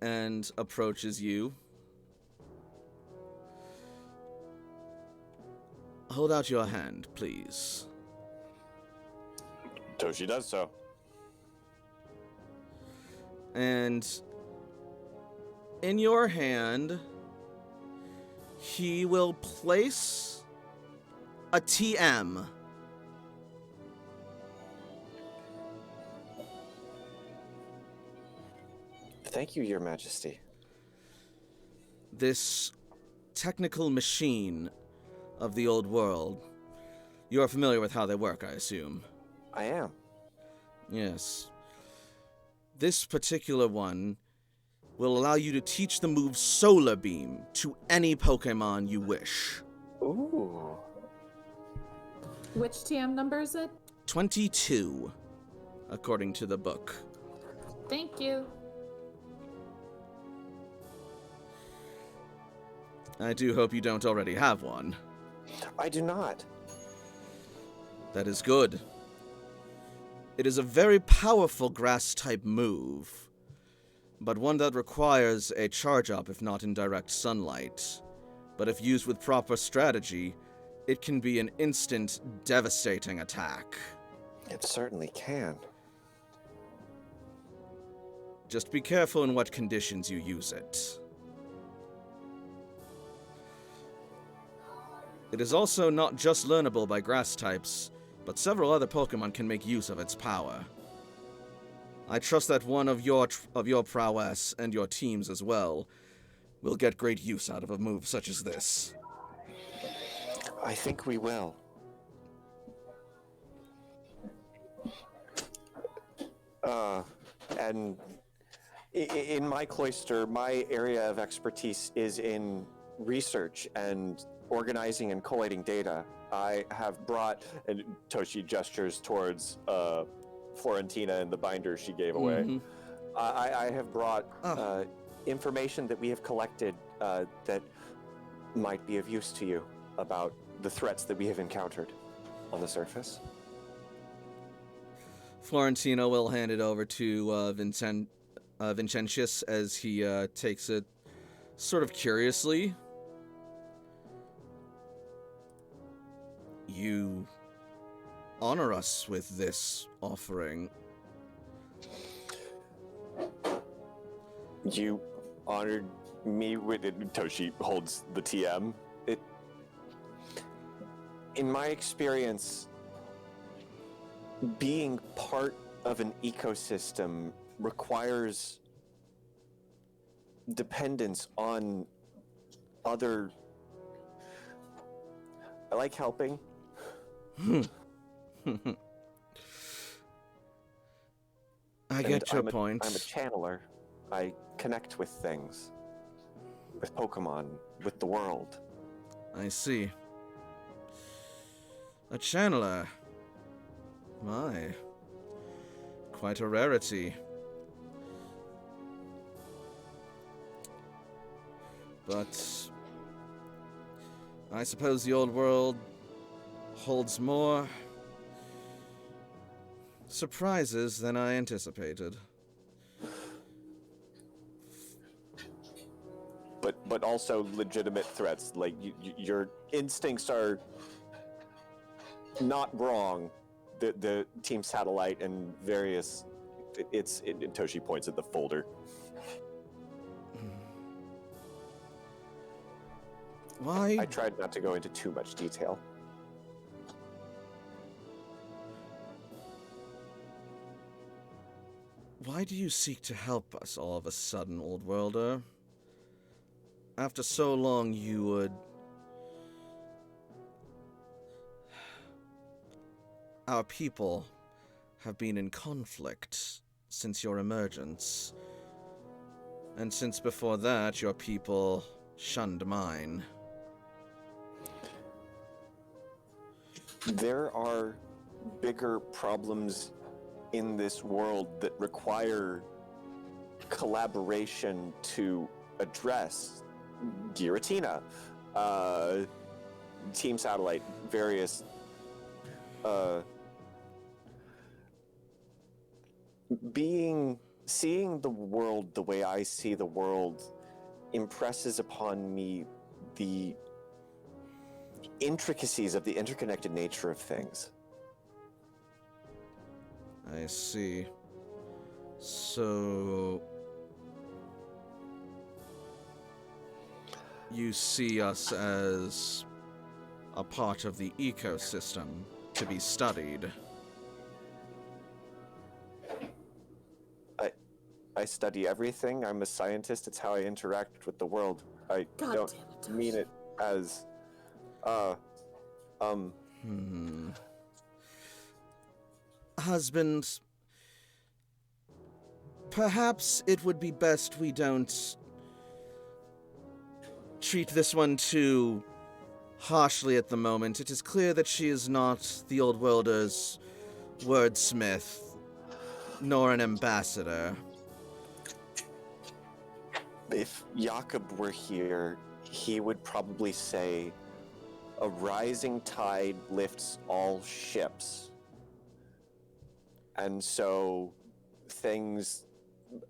and approaches you. Hold out your hand, please. Toshi does so. And in your hand, he will place a TM. Thank you, Your Majesty. This technical machine of the old world. You are familiar with how they work, I assume. I am. Yes. This particular one will allow you to teach the move Solar Beam to any Pokemon you wish. Ooh. Which TM number is it? 22, according to the book. Thank you. I do hope you don't already have one. I do not. That is good. It is a very powerful grass-type move, but one that requires a charge-up if not in direct sunlight. But if used with proper strategy, it can be an instant, devastating attack. It certainly can. Just be careful in what conditions you use it. It is also not just learnable by grass types, but several other Pokemon can make use of its power. I trust that one of your prowess, and your team's as well, will get great use out of a move such as this. I think we will. And in my cloister, my area of expertise is in research and organizing and collating data. I have brought, and Toshi gestures towards Florentina and the binder she gave away. Mhm. I have brought information that we have collected that might be of use to you about the threats that we have encountered on the surface. Florentino will hand it over to Vincentius as he takes it sort of curiously. You honor us with this offering. You honored me with it. Toshi holds the TM. In my experience, being part of an ecosystem requires dependence on other. I like helping. I get your point. I'm a channeler. I connect with things. With Pokemon, with the world. I see. A channeler. My. Quite a rarity. But I suppose the old world holds more surprises than I anticipated. But also legitimate threats. Like your instincts are not wrong. The Team Satellite and various. Toshi points at the folder. Why? I tried not to go into too much detail. Why do you seek to help us all of a sudden, Old Worlder? After so long, you would... Our people have been in conflict since your emergence. And since before that, your people shunned mine. There are bigger problems in this world that require collaboration to address. Giratina, Team Satellite, various seeing the world the way I see the world impresses upon me the intricacies of the interconnected nature of things. I see. So you see us as a part of the ecosystem to be studied. I study everything. I'm a scientist. It's how I interact with the world. I God don't damn it, mean it as Husband, perhaps it would be best we don't treat this one too harshly at the moment. It is clear that she is not the Old Worlder's wordsmith, nor an ambassador. If Jakob were here, he would probably say, a rising tide lifts all ships. And so things,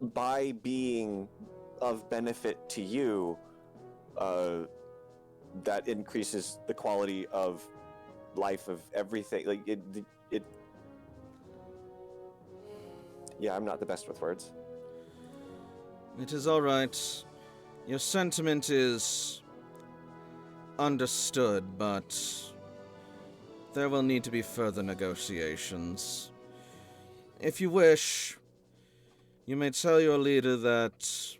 by being of benefit to you, that increases the quality of life of everything. Like it. Yeah, I'm not the best with words. It is all right. Your sentiment is understood, but there will need to be further negotiations. If you wish, you may tell your leader that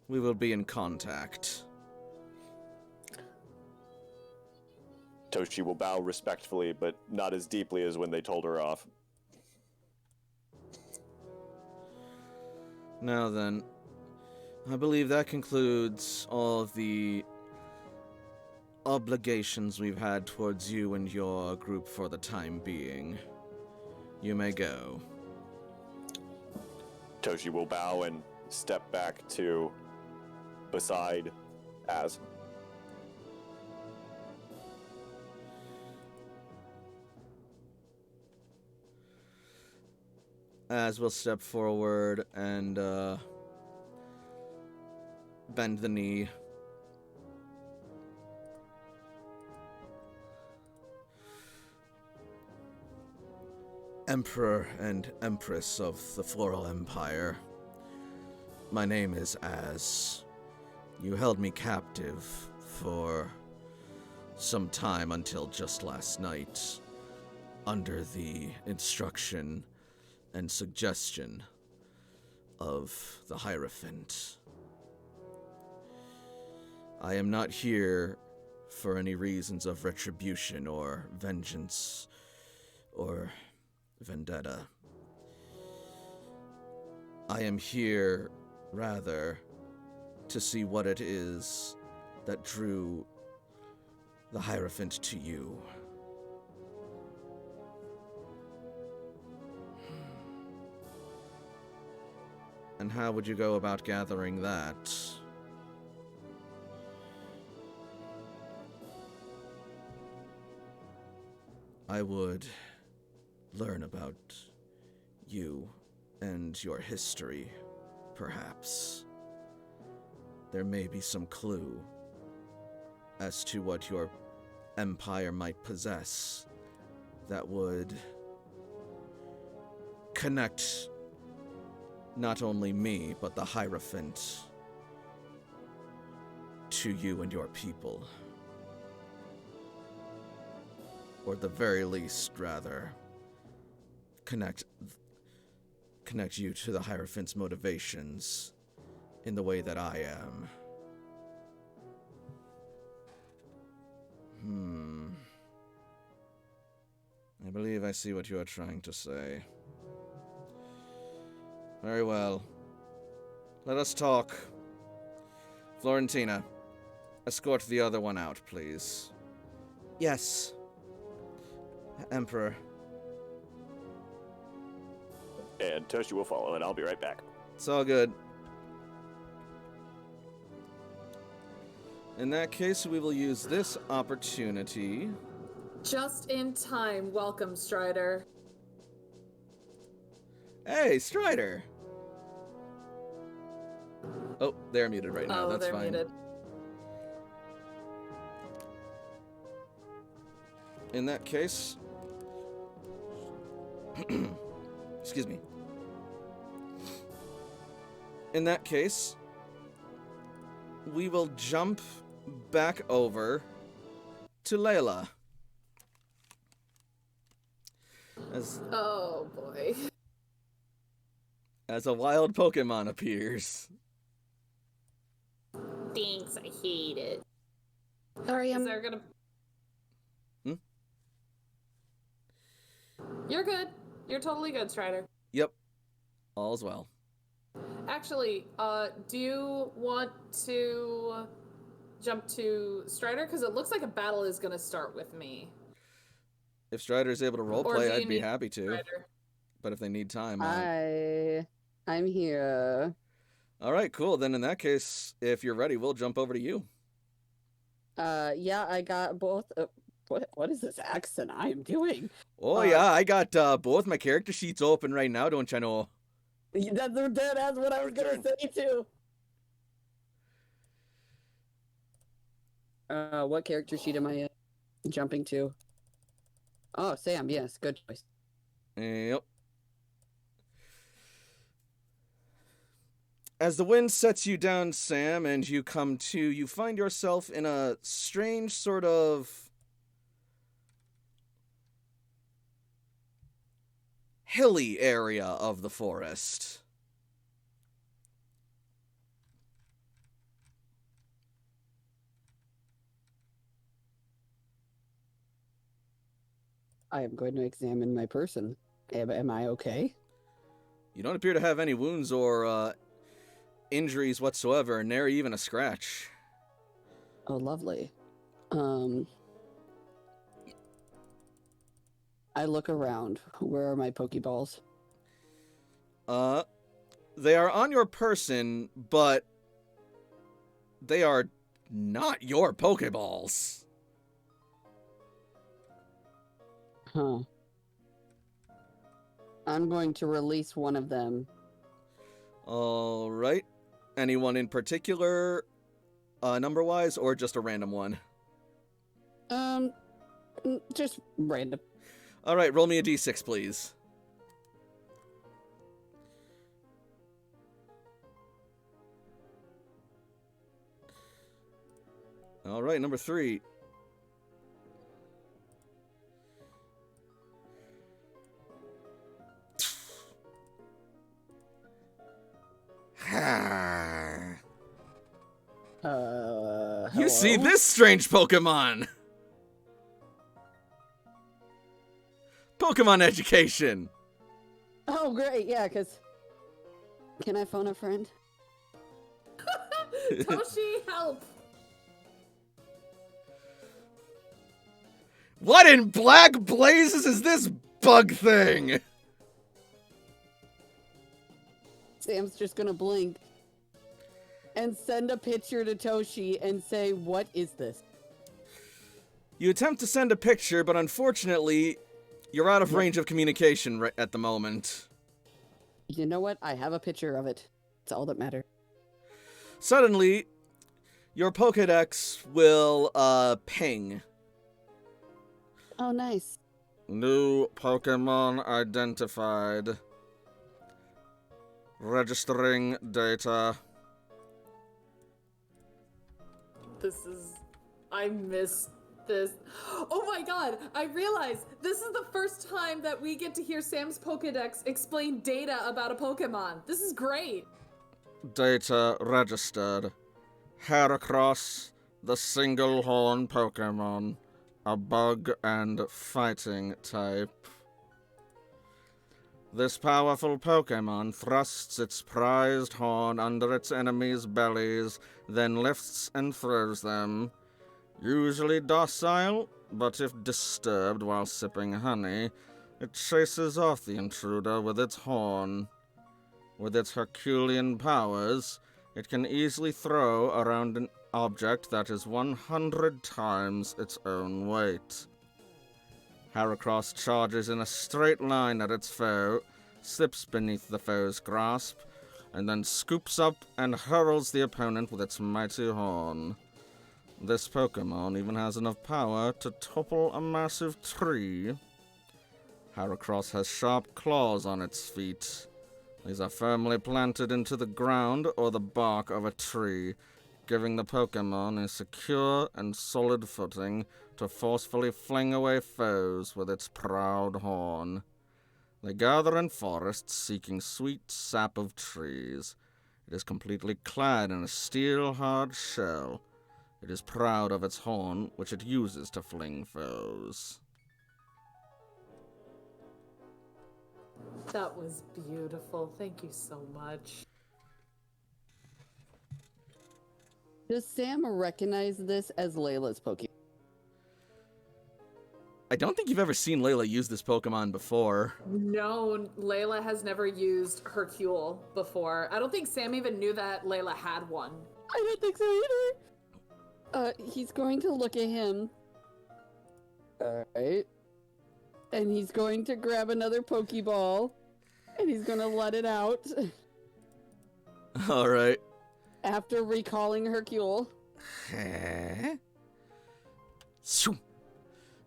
we will be in contact. Toshi will bow respectfully, but not as deeply as when they told her off. Now then, I believe that concludes all of the obligations we've had towards you and your group for the time being. You may go. Toshi will bow and step back to beside Az. Az will step forward and bend the knee. Emperor and Empress of the Floral Empire, my name is Az. You held me captive for some time until just last night, under the instruction and suggestion of the Hierophant. I am not here for any reasons of retribution or vengeance or vendetta. I am here, rather, to see what it is that drew the Hierophant to you. And how would you go about gathering that? I would learn about you and your history, perhaps. There may be some clue as to what your empire might possess that would connect not only me, but the Hierophant to you and your people. Or at the very least, rather, connect you to the Hierophant's motivations in the way that I am. I believe I see what you are trying to say. Very well. Let us talk. Florentina, escort the other one out, please. Yes. Emperor. And Toshi will follow, and I'll be right back. It's all good. In that case, we will use this opportunity. Just in time. Welcome, Strider. Hey, Strider! Oh, they're muted right now. Oh, That's they're fine. muted. In that case... Excuse me. In that case, we will jump back over to Layla. Oh, boy. As a wild Pokemon appears. Thanks, I hate it. Sorry, Is there gonna... Hmm? You're good. You're totally good, Strider. Yep. All's well. Actually, do you want to jump to Strider? Because it looks like a battle is going to start with me. If Strider's able to Or roleplay, do you I'd be need happy to. Strider? But if they need time, I'm here. all right, cool. Then in that case, if you're ready, we'll jump over to you. Yeah, I got both. What is this accent I am doing? Oh yeah, I got both my character sheets open right now, don't you know? That's what I was gonna say too. What character sheet am I jumping to? Oh, Sam. Yes, good choice. Yep. As the wind sets you down, Sam, and you come to, you find yourself in a strange sort of hilly area of the forest. I am going to examine my person. Am I okay? You don't appear to have any wounds or injuries whatsoever, nary even a scratch. Oh, lovely. I look around. Where are my Pokeballs? They are on your person, but they are not your Pokeballs. Huh. I'm going to release one of them. All right. Anyone in particular, number-wise, or just a random one? Just random. All right, roll me a d6, please. All right, number 3. You see Hello? this strange Pokemon! Pokemon education! Oh, great, yeah, because... Can I phone a friend? Toshi, help! What in black blazes is this bug thing? Sam's just gonna blink and send a picture to Toshi and say, what is this? You attempt to send a picture, but unfortunately, you're out of range of communication right at the moment. You know what? I have a picture of it. It's all that matters. Suddenly, your Pokedex will, ping. Oh, nice. New Pokemon identified. Registering data. I missed this. Oh my god, I realized this is the first time that we get to hear Sam's Pokedex explain data about a Pokemon. This is great. Data registered. Heracross, the single horn Pokemon. A bug and fighting type. This powerful Pokemon thrusts its prized horn under its enemies' bellies, then lifts and throws them. Usually docile, but if disturbed while sipping honey, it chases off the intruder with its horn. With its Herculean powers, it can easily throw around an object that is 100 times its own weight. Heracross charges in a straight line at its foe, slips beneath the foe's grasp, and then scoops up and hurls the opponent with its mighty horn. This Pokemon even has enough power to topple a massive tree. Heracross has sharp claws on its feet. These are firmly planted into the ground or the bark of a tree, giving the Pokemon a secure and solid footing to forcefully fling away foes with its proud horn. They gather in forests seeking sweet sap of trees. It is completely clad in a steel-hard shell. It is proud of its horn, which it uses to fling foes. That was beautiful. Thank you so much. Does Sam recognize this as Layla's Pokemon? I don't think you've ever seen Layla use this Pokemon before. No, Layla has never used Hercule before. I don't think Sam even knew that Layla had one. I don't think so either. He's going to look at him. Alright. And he's going to grab another Pokeball. And he's going to let it out. Alright. After recalling Hercule.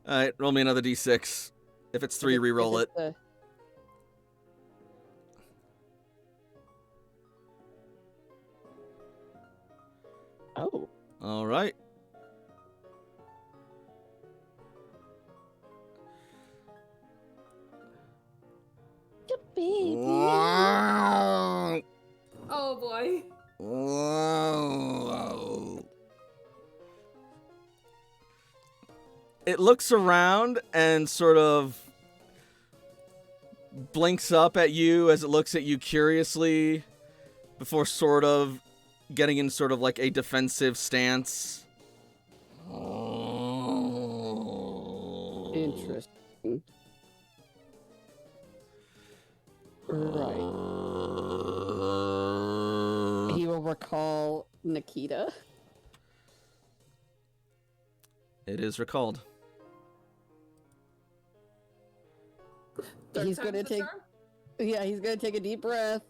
Alright, roll me another d6. If it's 3, re-roll it. Oh. Alright. Baby. Oh boy. Whoa. It looks around and sort of blinks up at you as it looks at you curiously before sort of getting in sort of like a defensive stance. Interesting. Right. He will recall Nikita. It is recalled. He's going to take... Yeah, he's going to take a deep breath.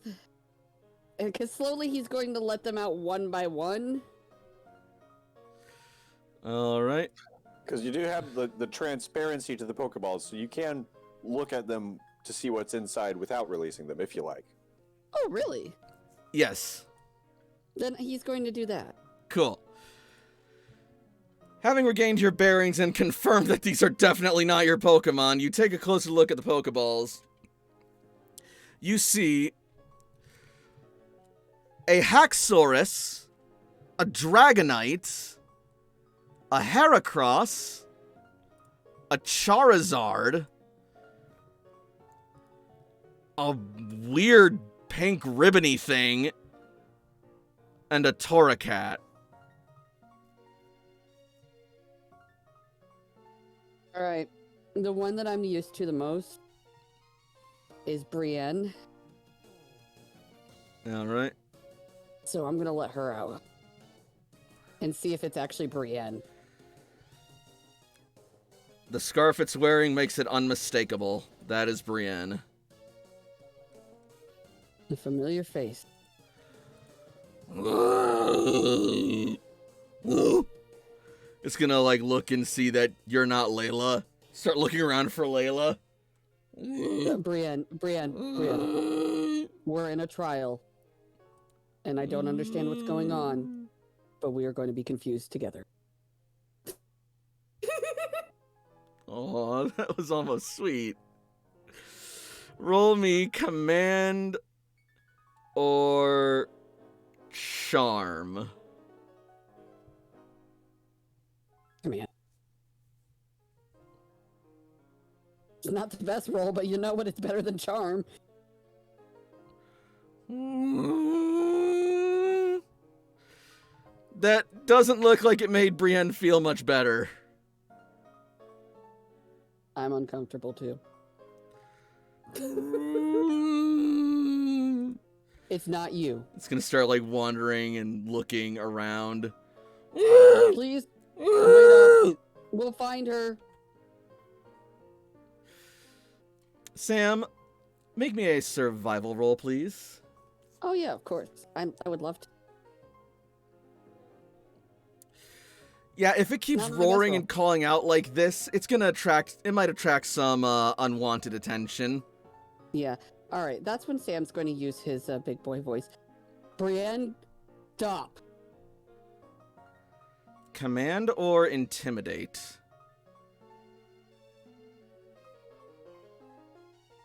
Because slowly he's going to let them out one by one. Alright. Because you do have the transparency to the Pokeballs, so you can look at them to see what's inside without releasing them, if you like. Oh, really? Yes. Then he's going to do that. Cool. Having regained your bearings and confirmed that these are definitely not your Pokemon, you take a closer look at the Pokeballs. You see a Haxorus, a Dragonite, a Heracross, a Charizard, a weird pink ribbony thing, and a Torracat. Alright. The one that I'm used to the most is Brienne. Alright. So I'm going to let her out. And see if it's actually Brienne. The scarf it's wearing makes it unmistakable. That is Brienne. A familiar face. It's gonna, like, look and see that you're not Layla. Start looking around for Layla. Brienne. We're in a trial. And I don't understand what's going on. But we are going to be confused together. Oh, that was almost sweet. Roll me command or charm. Command. It's not the best roll, but you know what? It's better than charm. That doesn't look like it made Brienne feel much better. I'm uncomfortable too. It's not you. It's gonna start like wandering and looking around. Please, wait up. We'll find her. Sam, make me a survival roll, please. Oh yeah, of course. I would love to. Yeah, if it keeps Not my roaring best and calling out like this, it might attract some unwanted attention. Yeah. All right. That's when Sam's going to use his big boy voice. Brienne, stop. Command or intimidate?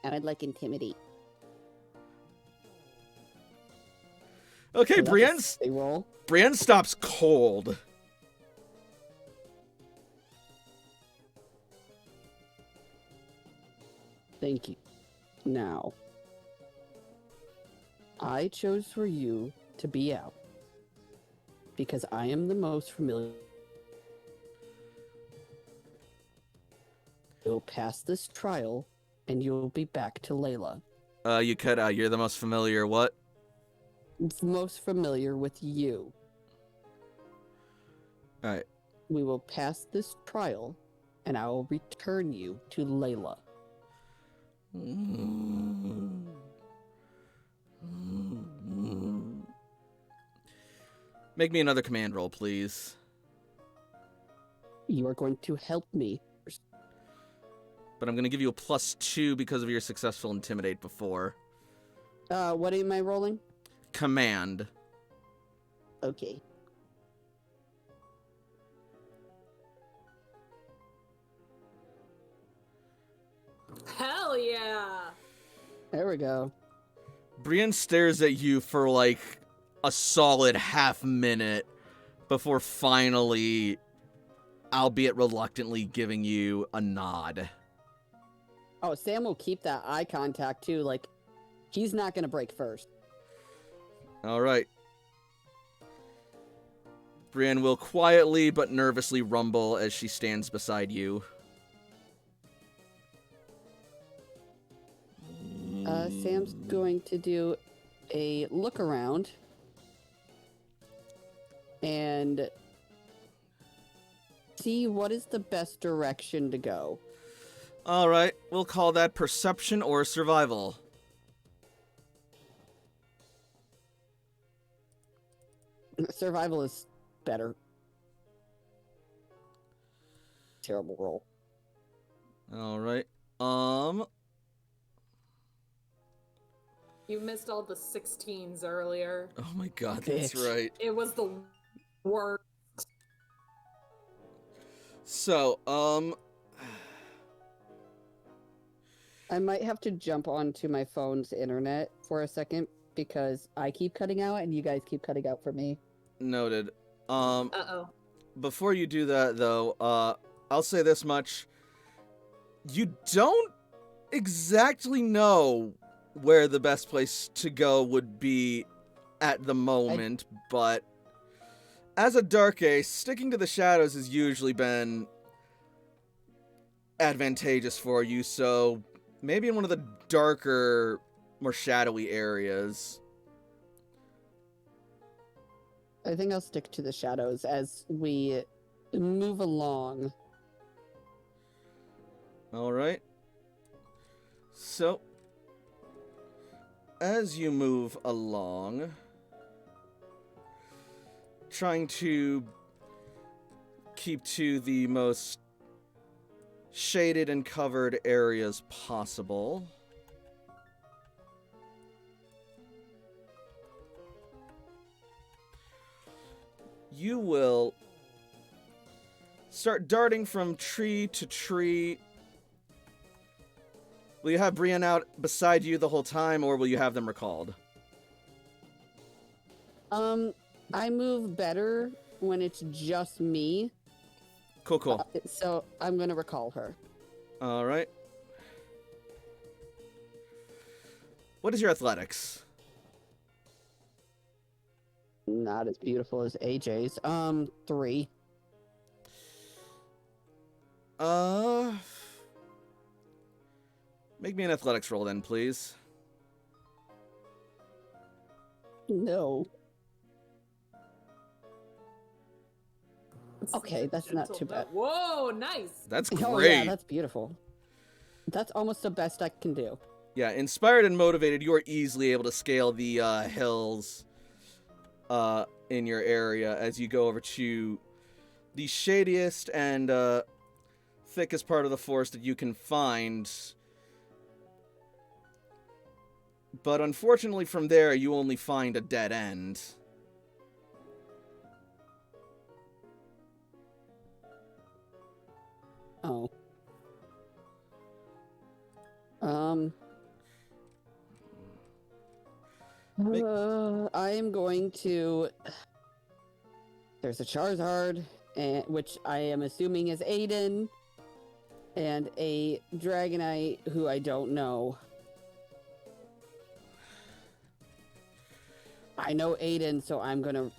And I'd like intimidate. Okay, So that's a roll. Brienne stops cold. Thank you. Now, I chose for you to be out because I am the most familiar. You'll pass this trial and you'll be back to Layla. You cut out. You're the most familiar. What? Most familiar with you. All right. We will pass this trial and I will return you to Layla. Make me another command roll, please. You are going to help me. But I'm going to give you a +2 because of your successful intimidate before. What am I rolling? Command. Okay. Hell yeah! There we go. Brienne stares at you for like a solid half minute before finally, albeit reluctantly, giving you a nod. Oh, Sam will keep that eye contact too. Like, he's not going to break first. All right. Brienne will quietly but nervously rumble as she stands beside you. Sam's going to do a look around and see what is the best direction to go. All right, we'll call that perception or survival. Survival is better. Terrible roll. All right. You missed all the 16s earlier. Oh my god, that's Bitch. right. It was the worst. So, I might have to jump onto my phone's internet for a second because I keep cutting out and you guys keep cutting out for me. noted. Uh-oh. Before you do that, though, I'll say this much. You don't exactly know where the best place to go would be at the moment, but as a Dark Ace, sticking to the shadows has usually been advantageous for you, so maybe in one of the darker, more shadowy areas. I think I'll stick to the shadows as we move along. All right. So, as you move along, trying to keep to the most shaded and covered areas possible. You will start darting from tree to tree. Will you have Brienne out beside you the whole time, or will you have them recalled? I move better when it's just me. Cool. So I'm gonna recall her. All right. What is your athletics? Not as beautiful as AJ's. 3. Make me an athletics roll then, please. No. Okay, that's not too bad. Whoa, nice. That's great. Oh yeah, that's beautiful. That's almost the best I can do. Yeah, inspired and motivated, you are easily able to scale the hills in your area as you go over to the shadiest and thickest part of the forest that you can find. But unfortunately from there, you only find a dead end. Oh. I am going to... There's a Charizard, which I am assuming is Aiden, and a Dragonite who I don't know. I know Aiden, so I'm gonna...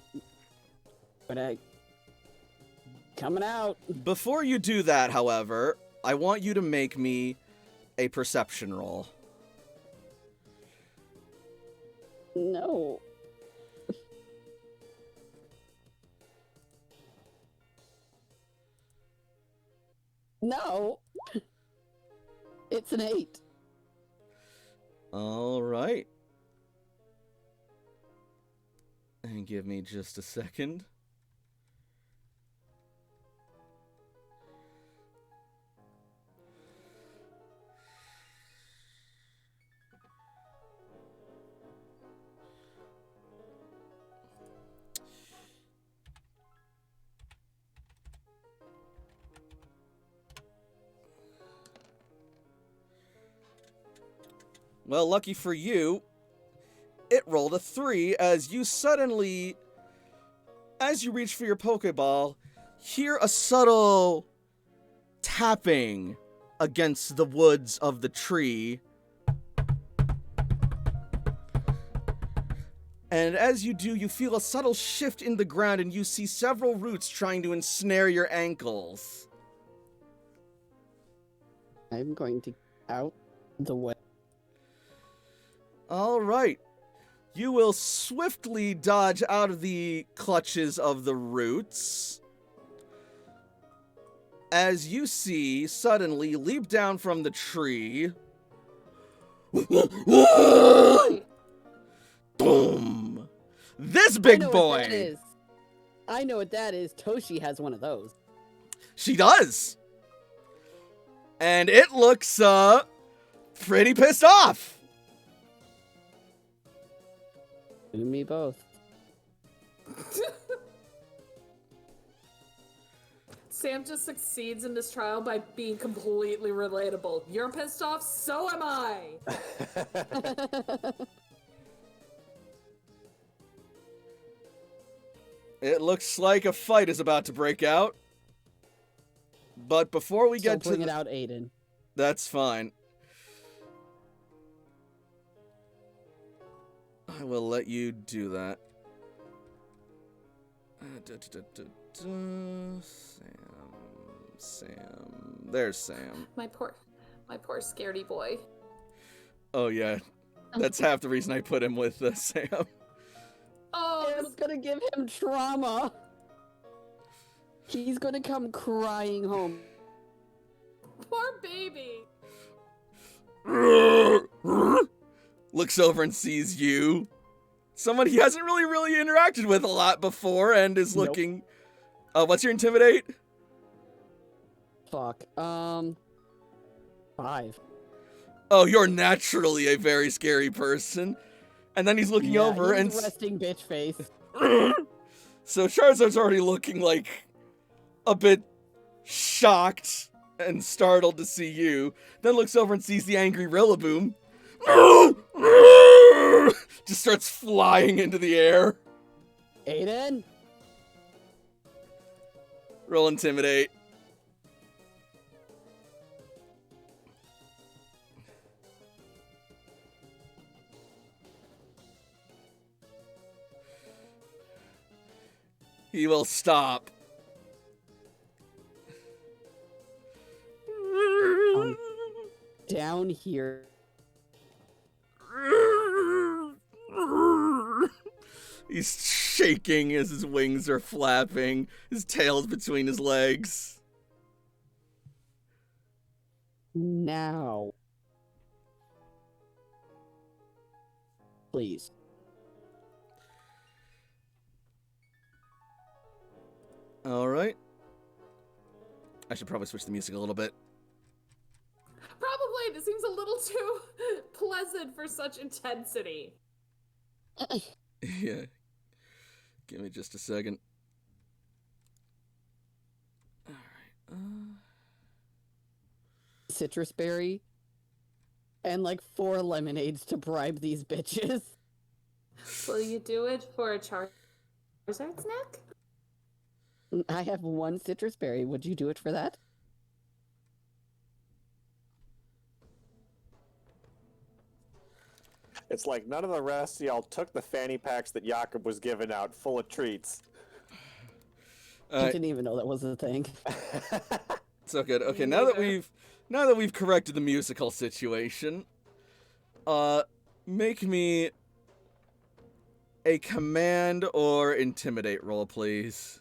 Coming out. Before you do that, however, I want you to make me a perception roll. No. No. It's an 8. All right. And give me just a second. Well, lucky for you, it rolled a 3 as you suddenly, as you reach for your Pokeball, hear a subtle tapping against the woods of the tree. And as you do, you feel a subtle shift in the ground and you see several roots trying to ensnare your ankles. I'm going to out the way. All right. You will swiftly dodge out of the clutches of the roots as you see suddenly leap down from the tree. Boom! This big boy! I know what that is. Toshi has one of those. She does! And it looks, pretty pissed off. You and me both. Sam just succeeds in this trial by being completely relatable. You're pissed off, so am I! It looks like a fight is about to break out. But before we get to... bring it out, Aiden. That's fine. I will let you do that. Sam. There's Sam. My poor scaredy boy. Oh, yeah. That's half the reason I put him with Sam. Oh, It's gonna give him trauma. He's gonna come crying home. poor baby. Looks over and sees you. Someone he hasn't really interacted with a lot before and is looking... what's your intimidate? Fuck. 5. Oh, you're naturally a very scary person. And then he's looking over and... resting bitch face. So Charizard's already looking like a bit shocked and startled to see you. Then looks over and sees the angry Rillaboom. Just starts flying into the air. Aiden? Roll intimidate. He will stop. down here. He's shaking as his wings are flapping, his tail's between his legs. Now. Please. Alright. I should probably switch the music a little bit. Probably. This seems a little too pleasant for such intensity. Yeah. Give me just a second. Alright. Citrus berry. And like 4 lemonades to bribe these bitches. Will you do it for a Charizard snack? I have 1 citrus berry. Would you do it for that? It's like none of the rest of y'all took the fanny packs that Jakob was giving out, full of treats. I didn't even know that was a thing. So good. Okay, now that we've corrected the musical situation, make me a command or intimidate roll, please.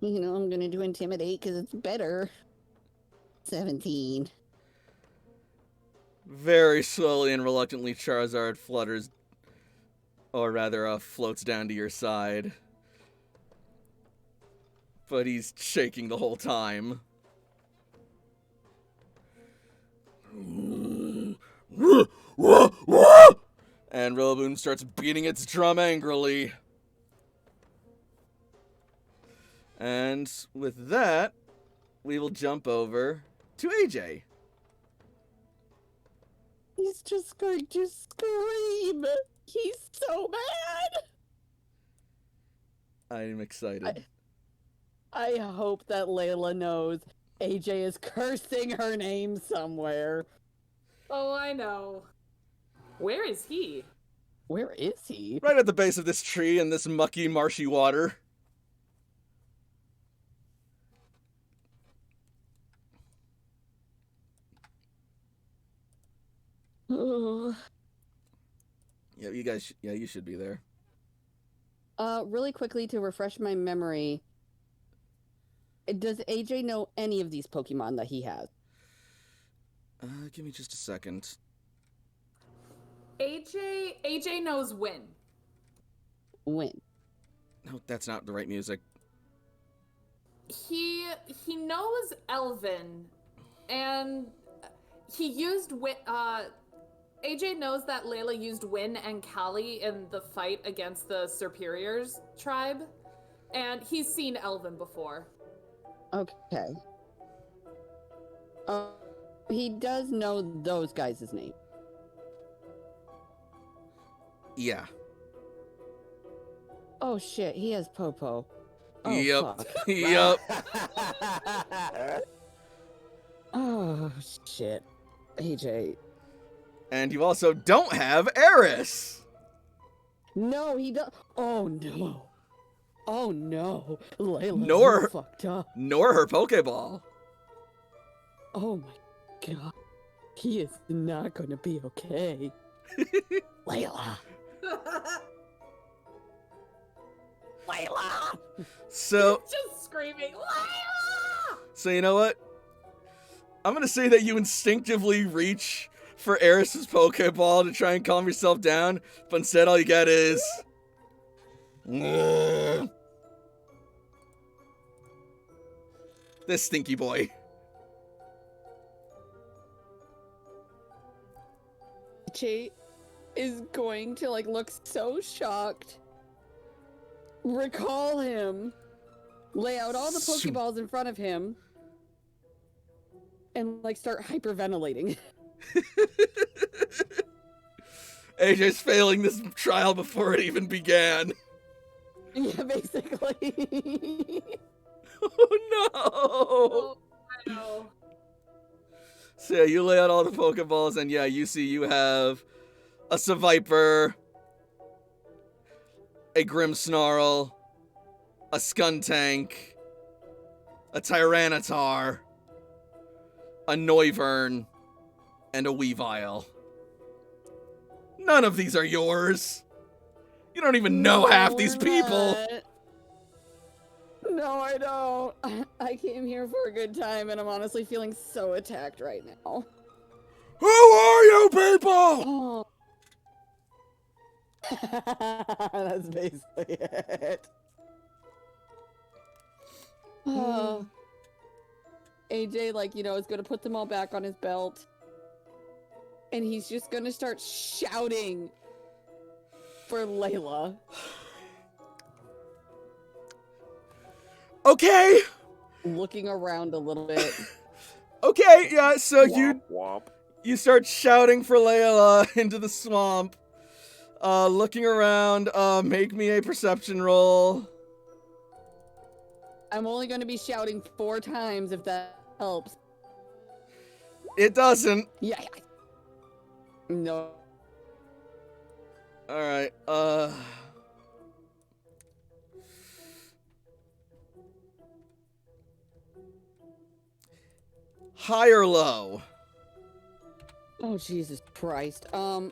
You know, I'm gonna do intimidate because it's better. 17. Very slowly and reluctantly, Charizard flutters, or rather, floats down to your side. But he's shaking the whole time. And Rillaboom starts beating its drum angrily. And with that, we will jump over to AJ. He's just going to scream. He's so mad. I'm excited. I hope that Layla knows AJ is cursing her name somewhere. Oh, I know. Where is he? Where is he? Right at the base of this tree in this mucky, marshy water. Oh. Yeah, you guys. Yeah, you should be there. Really quickly to refresh my memory. Does AJ know any of these Pokemon that he has? Give me just a second. AJ knows when. When? No, that's not the right music. He knows Elvin, and he used AJ knows that Layla used Win and Callie in the fight against the Superiors tribe, and he's seen Elvin before. Okay. He does know those guys' name. Yeah. Oh shit, he has Popo. Oh, Yep. fuck. Yep. Oh shit. AJ. And you also don't have Eris. No, he does. Oh no. Oh no. Layla, Nor- you fucked up. Nor her Pokeball. Oh my god. He is not gonna be okay. Layla. Layla. So, Just screaming, Layla! so you know what? I'm gonna say that you instinctively reach for Eris's Pokeball to try and calm yourself down, but instead all you get is... this stinky boy. Che is going to like look so shocked, recall him, lay out all the Pokeballs in front of him, and like start hyperventilating. AJ's failing this trial before it even began. Yeah, basically. Oh no! Oh, I know. So yeah, you lay out all the Pokeballs, and yeah, you see you have a Seviper, a Grimmsnarl, a Skuntank, a Tyranitar, a Noivern, and a Weavile. None of these are yours. You don't even know half these people. No, I don't. I came here for a good time, and I'm honestly feeling so attacked right now. Who are you people? Oh. That's basically it. AJ, like, you know, is going to put them all back on his belt. And he's just going to start shouting for Layla. Okay. Looking around a little bit. Okay, yeah, so Womp womp. you start shouting for Layla into the swamp. Looking around, make me a perception roll. I'm only going to be shouting 4 times if that helps. It doesn't. Yeah. No. Alright, high or low? Oh, Jesus Christ. Low,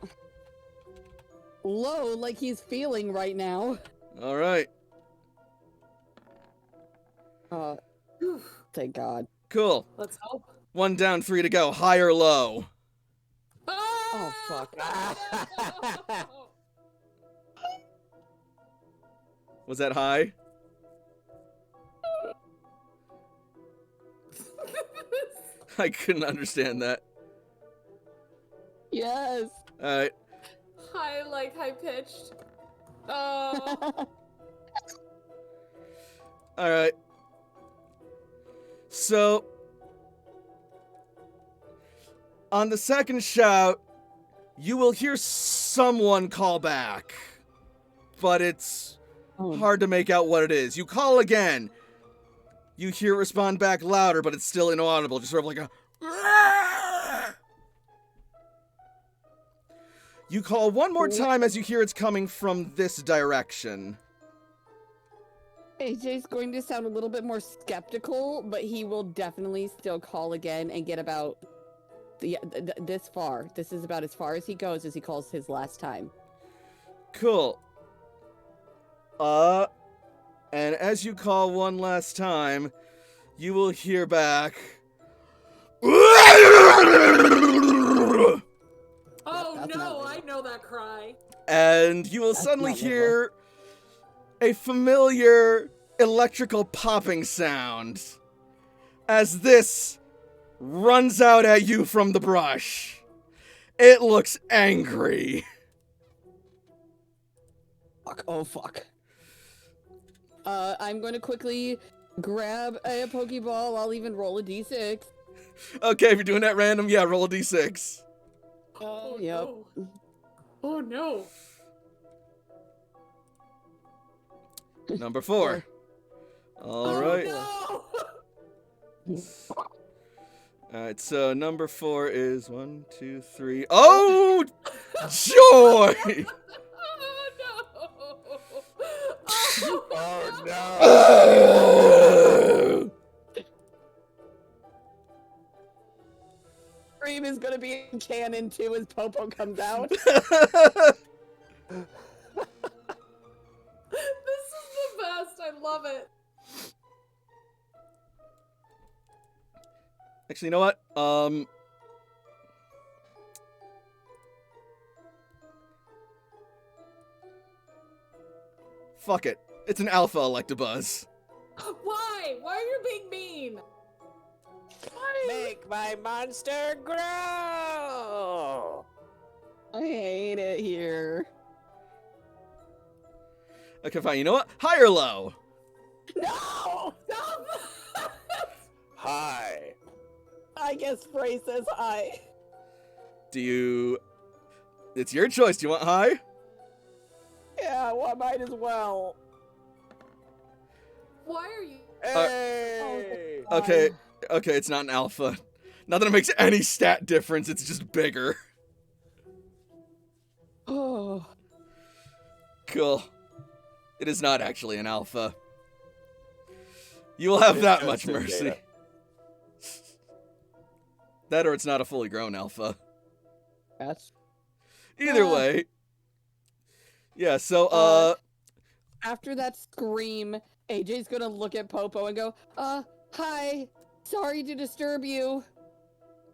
like he's feeling right now. Alright, Thank God. cool. Let's hope. 1 down, 3 to go. High or low? Oh, fuck. Was that high? I couldn't understand that. Yes. Alright. High, like high pitched. Oh. Alright. So, on the second shout, you will hear someone call back. But it's hard to make out what it is. You call again. You hear it respond back louder, but it's still inaudible. Just sort of like a... You call one more time as you hear it's coming from this direction. AJ's going to sound a little bit more skeptical, but he will definitely still call again and get about this far. This is about as far as he goes as he calls his last time. Cool. And as you call one last time, you will hear back. Oh That's no, not I know that cry. And you will suddenly not hear a familiar electrical popping sound as this runs out at you from the brush. It looks angry. Fuck. Oh, fuck. I'm going to quickly grab a Pokeball. I'll even roll a D6. Okay, if you're doing that random, yeah, roll a d6. Oh Yep. no. Oh no. Number 4. All right. Oh, no. Alright, so number 4 is 1, 2, 3. Oh, joy! Oh no. Oh no! Scream is going to be in canon too as Popo comes out. This is the best. I love it. Actually, you know what? Fuck it. It's an alpha Electabuzz. Why? Why are you being mean? Make my monster grow! I hate it here. Okay, fine. You know what? High or low? No! Stop! Hi. I guess Frey says hi. Do you... It's your choice. Do you want high? Yeah, well, I might as well. Why are you? Hey! Okay, okay, it's not an alpha. Not that it makes any stat difference, it's just bigger. Oh. Cool. It is not actually an alpha. You will have that much mercy. That or it's not a fully grown alpha. That's Either way. Yeah, so, after that scream, AJ's gonna look at Popo and go, hi, sorry to disturb you.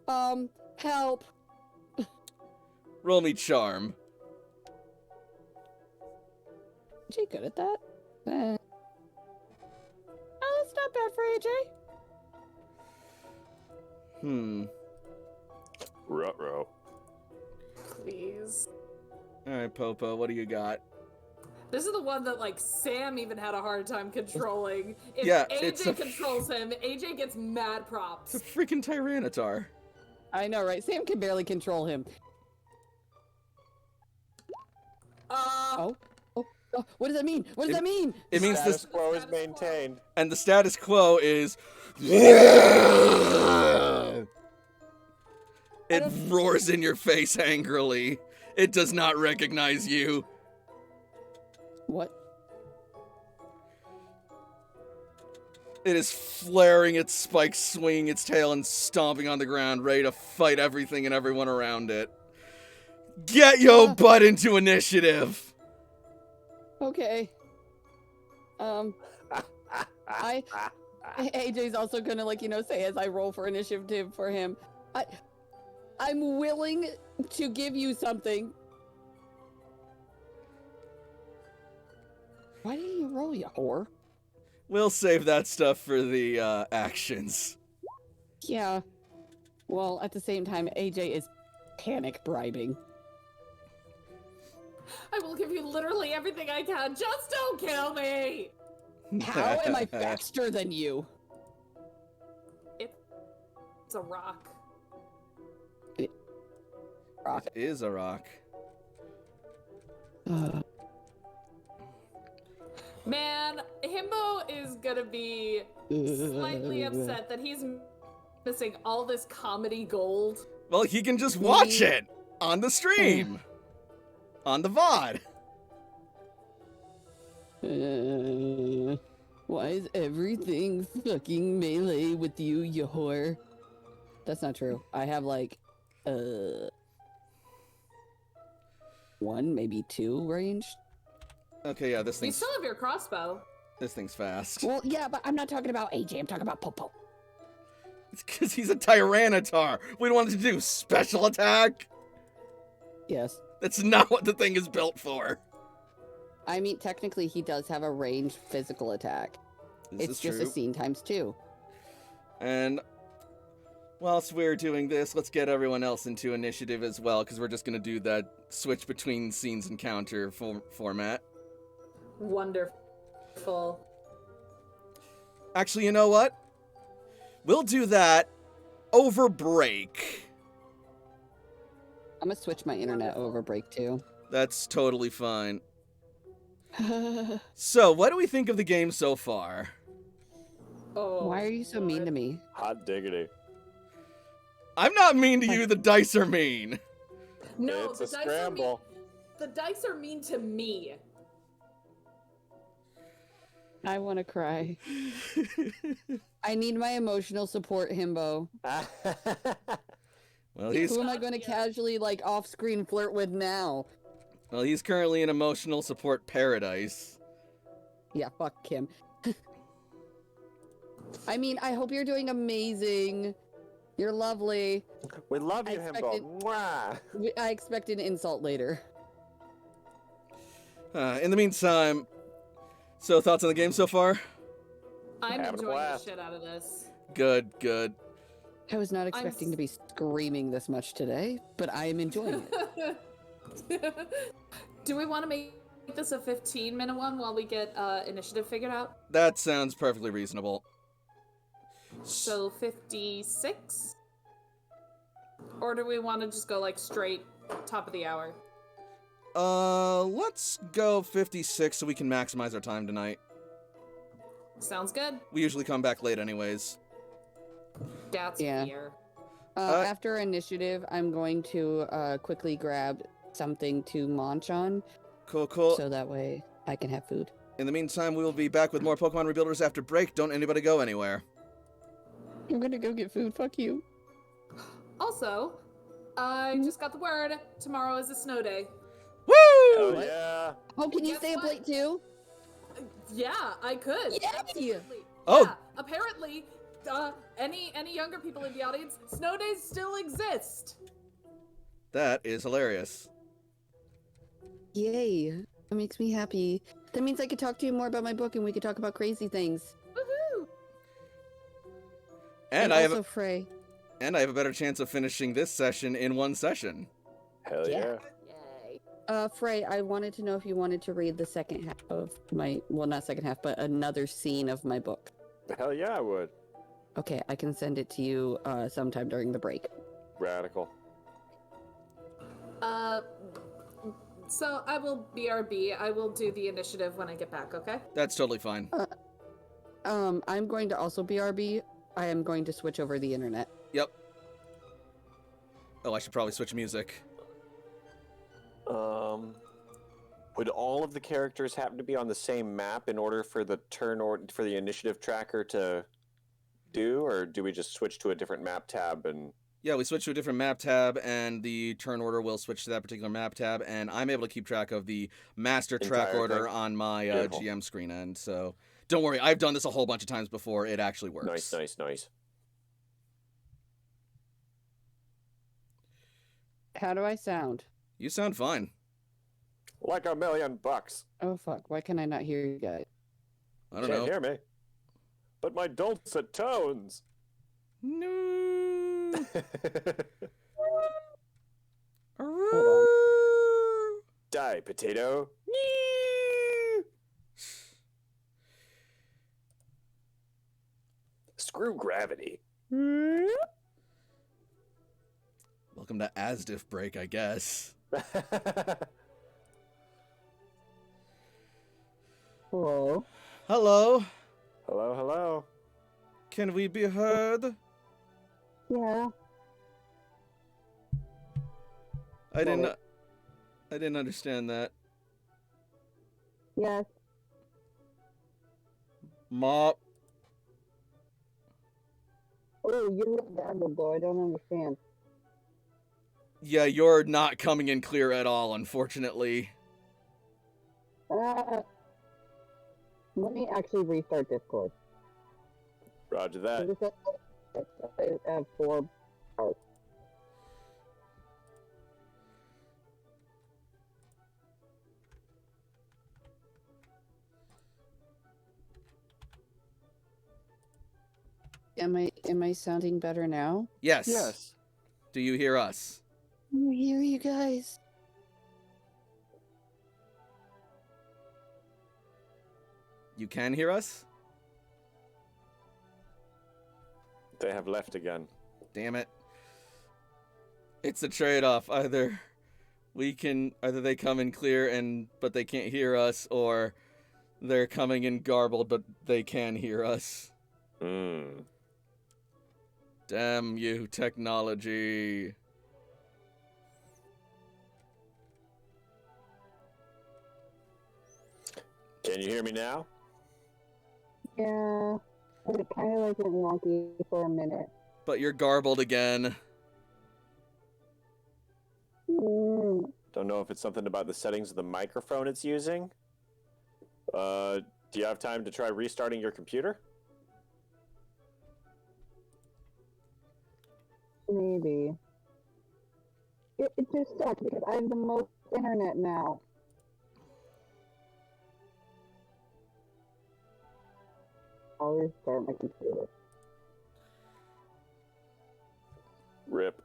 Help. roll me charm. AJ good at that? Oh, that's not bad for AJ. Ruh-roh. Please. Alright, Popo, what do you got? This is the one that, like, Sam even had a hard time controlling. If Yeah, AJ it's a- controls him, AJ gets mad It's a props. freaking Tyranitar. I know, right? Sam can barely control him. Oh, what does that mean? What does that mean? It means Status this, quo is maintained. and the status quo is... It roars in your face angrily. It does not recognize you. What? It is flaring its spikes, swinging its tail, and stomping on the ground, ready to fight everything and everyone around it. Get your butt into initiative! Okay. AJ's also gonna, like, say as I roll for initiative for him, I'm willing to give you something. Why didn't you roll, you whore? We'll save that stuff for the actions. Yeah. Well, at the same time, AJ is panic bribing. I will give you literally everything I can. Just don't kill me. How am I faster than you? It's a rock. Rock. It is a rock. Man, Himbo is gonna be slightly upset that he's missing all this comedy gold. Well, he can just watch it on the stream. On the VOD. Why is everything fucking melee with you, you whore? That's not true. I have like, 1, maybe 2 ranged. Okay, yeah, this You thing's still have your crossbow. fast. Well, yeah, but I'm not talking about AJ. I'm talking about Popo. It's because he's a Tyranitar. We don't want it to do special attack. Yes. That's not what the thing is built for. I mean, technically, he does have a ranged physical attack. This It's is just true. a scene times 2. And whilst we're doing this, let's get everyone else into initiative as well, because we're just going to do that switch between scenes and counter format. Wonderful. Actually, you know what? We'll do that over break. I'm gonna switch my internet over break too. That's totally fine. So, what do we think of the game so far? Oh, Why are you so mean to me? Hot diggity. I'm not mean to you, the dice are mean. No, It's the a dice scramble. the dice are mean to me. I want to cry. I need my emotional support, Himbo. Well, he's Who am I going to casually, like, off-screen flirt with now? he's currently in emotional support paradise. Yeah, fuck Kim. I mean, I hope you're doing amazing. You're lovely. We love I you, expected- Himbo. Mwah. I expect an insult later. In the meantime, so thoughts on the game so far? I'm Having a enjoying the blast. shit out of this. Good, good. I was not expecting to be screaming this much today, but I am enjoying it. Do we want to make this a 15-minute one while we get initiative figured out? That sounds perfectly reasonable. So 56? Or do we want to just go like straight top of the hour? Let's go 56 so we can maximize our time tonight. Sounds good. We usually come back late anyways. That's Yeah. fair. After initiative, I'm going to quickly grab something to munch on, Cool, cool. so that way I can have food. In the meantime, we will be back with more Pokemon Rebuilders after break. Don't anybody go anywhere. I'm gonna go get food. Fuck you. Also, I just got the word. Tomorrow is a snow day. Woo! Hell What? yeah! Oh, can you Guess stay up what? late too? Yeah, I could. Yay! Absolutely. Oh. Yeah, apparently, any younger people in the audience, snow days still exist. That is hilarious. Yay. That makes me happy. That means I could talk to you more about my book and we could talk about crazy things. Woohoo! And I also have Frey. a better chance of finishing this session in one session. Hell yeah! Yay. Frey, I wanted to know if you wanted to read the second half of my, well, not second half, but another scene of my book. Hell yeah, I would. Okay, I can send it to you sometime during the break. Radical. So I will BRB. I will do the initiative when I get back, okay? That's totally fine. I'm going to also BRB. I am going to switch over the internet. Yep. Oh, I should probably switch music. Would all of the characters happen to be on the same map in order for the for the initiative tracker to do, or do we just switch to a different map tab and? Yeah, we switch to a different map tab, and the turn order will switch to that particular map tab, and I'm able to keep track of the master track Entire order thing? on my Beautiful. GM screen end. So don't worry, I've done this a whole bunch of times before. It actually works. Nice, nice, nice. How do I sound? You sound fine. Like $1,000,000. Oh, fuck. Why can I not hear you guys? I don't Can't know. hear me. But my dulcet tones. No. Hold Die, potato. Screw gravity. Welcome to Asdiff break, I guess. Hello. Hello. Hello, hello. Can we be heard? Yeah. I didn't understand that. Yes. Mop. Oh, you're garbled though. I don't understand. Yeah, you're not coming in clear at all, unfortunately. Let me actually restart Discord. Roger that. I have 4 parts. Am I sounding better now? Yes. Yes. Do you hear us? I hear you guys. You can hear us? They have left again. Damn it. It's a trade-off. Either they come in clear but they can't hear us, or they're coming in garbled but they can hear us. Damn you, technology. Can you hear me now? Yeah. It kind of like went wonky for a minute. But you're garbled again. Don't know if it's something about the settings of the microphone it's using. Do you have time to try restarting your computer? Maybe. It just sucks because I have the most internet now. I'll restart my computer. Rip.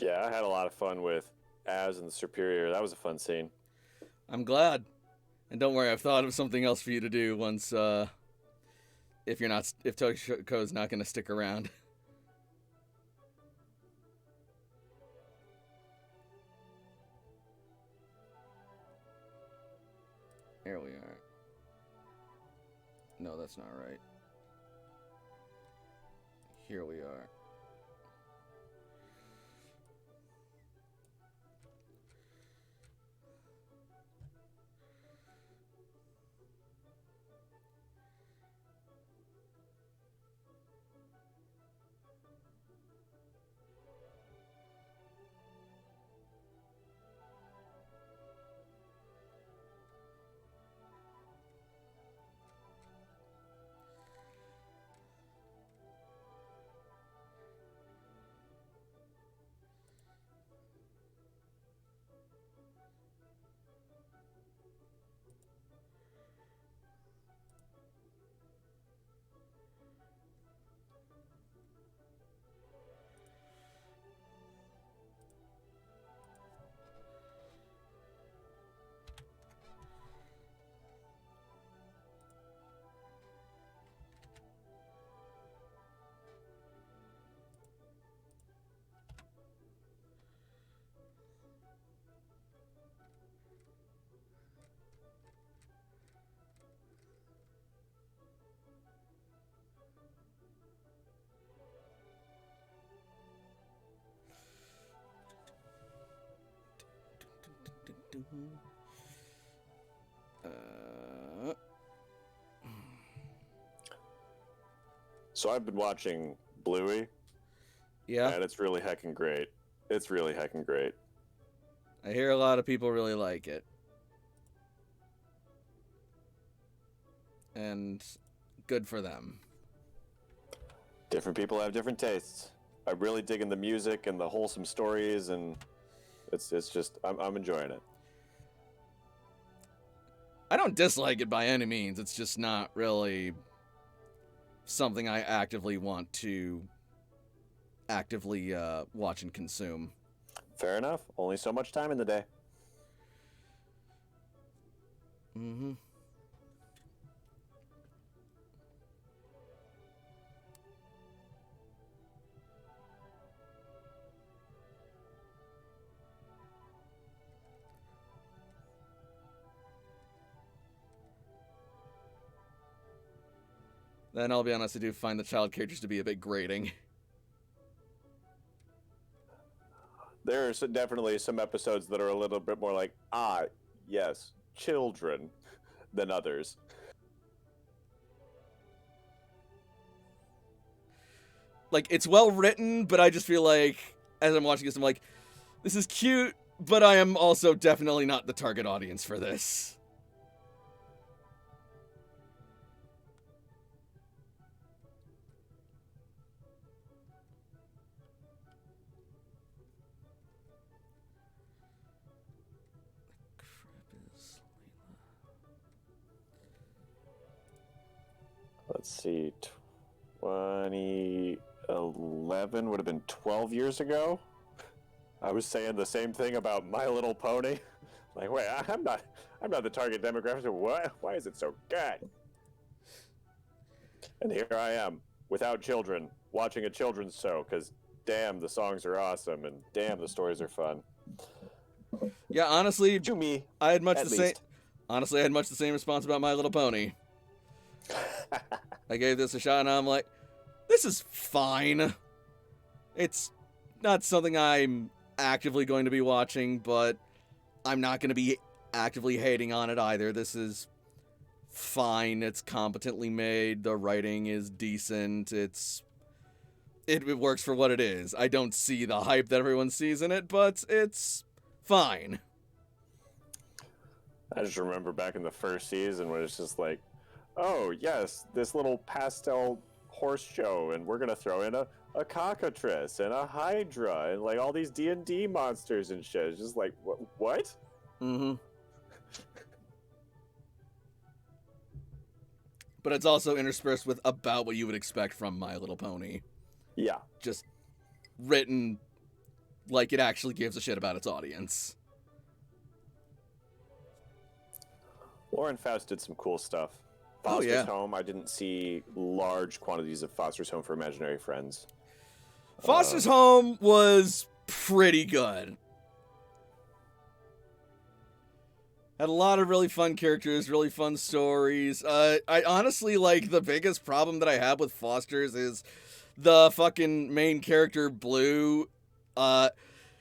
Yeah, I had a lot of fun with Az and the Superior. That was a fun scene. I'm glad. And don't worry, I've thought of something else for you to do once, if Toshiko's not going to stick around. Here we are. No, that's not right. Here we are. So I've been watching Bluey, Yeah, and it's really heckin' great. It's really heckin' great. I hear a lot of people really like it. And good for them. Different people have different tastes. I'm really digging the music and the wholesome stories, and it's just I'm enjoying it. I don't dislike it by any means. It's just not really something I actively want to actively watch and consume. Fair enough. Only so much time in the day. Mm-hmm. Then I'll be honest, I do find the child characters to be a bit grating. There are definitely some episodes that are a little bit more like, yes, children, than others. Like, it's well written, but I just feel like, as I'm watching this, I'm like, this is cute, but I am also definitely not the target audience for this. Let's see, 2011 would have been 12 years ago. I was saying the same thing about My Little Pony. Like, wait, I'm not the target demographic. What? Why is it so good? And here I am, without children, watching a children's show, because damn, the songs are awesome, and damn, the stories are fun. Yeah, honestly, To me, I had much at the same. least. Honestly, I had much the same response about My Little Pony. I gave this a shot, and I'm like, this is fine. It's not something I'm actively going to be watching, but I'm not going to be actively hating on it either. This is fine. It's competently made. The writing is decent. It works for what it is. I don't see the hype that everyone sees in it, but it's fine. I just remember back in the first season when it's just like, oh, yes, this little pastel horse show, and we're going to throw in a cockatrice and a hydra and like all these D&D monsters and shit. It's just like, what? Mm-hmm. But it's also interspersed with about what you would expect from My Little Pony. Yeah. Just written like it actually gives a shit about its audience. Lauren Faust did some cool stuff. Oh, Foster's yeah. Home, I didn't see large quantities of Foster's Home for Imaginary Friends. Foster's Home was pretty good. Had a lot of really fun characters, really fun stories. I honestly, like, the biggest problem that I have with Foster's is the fucking main character, Blue.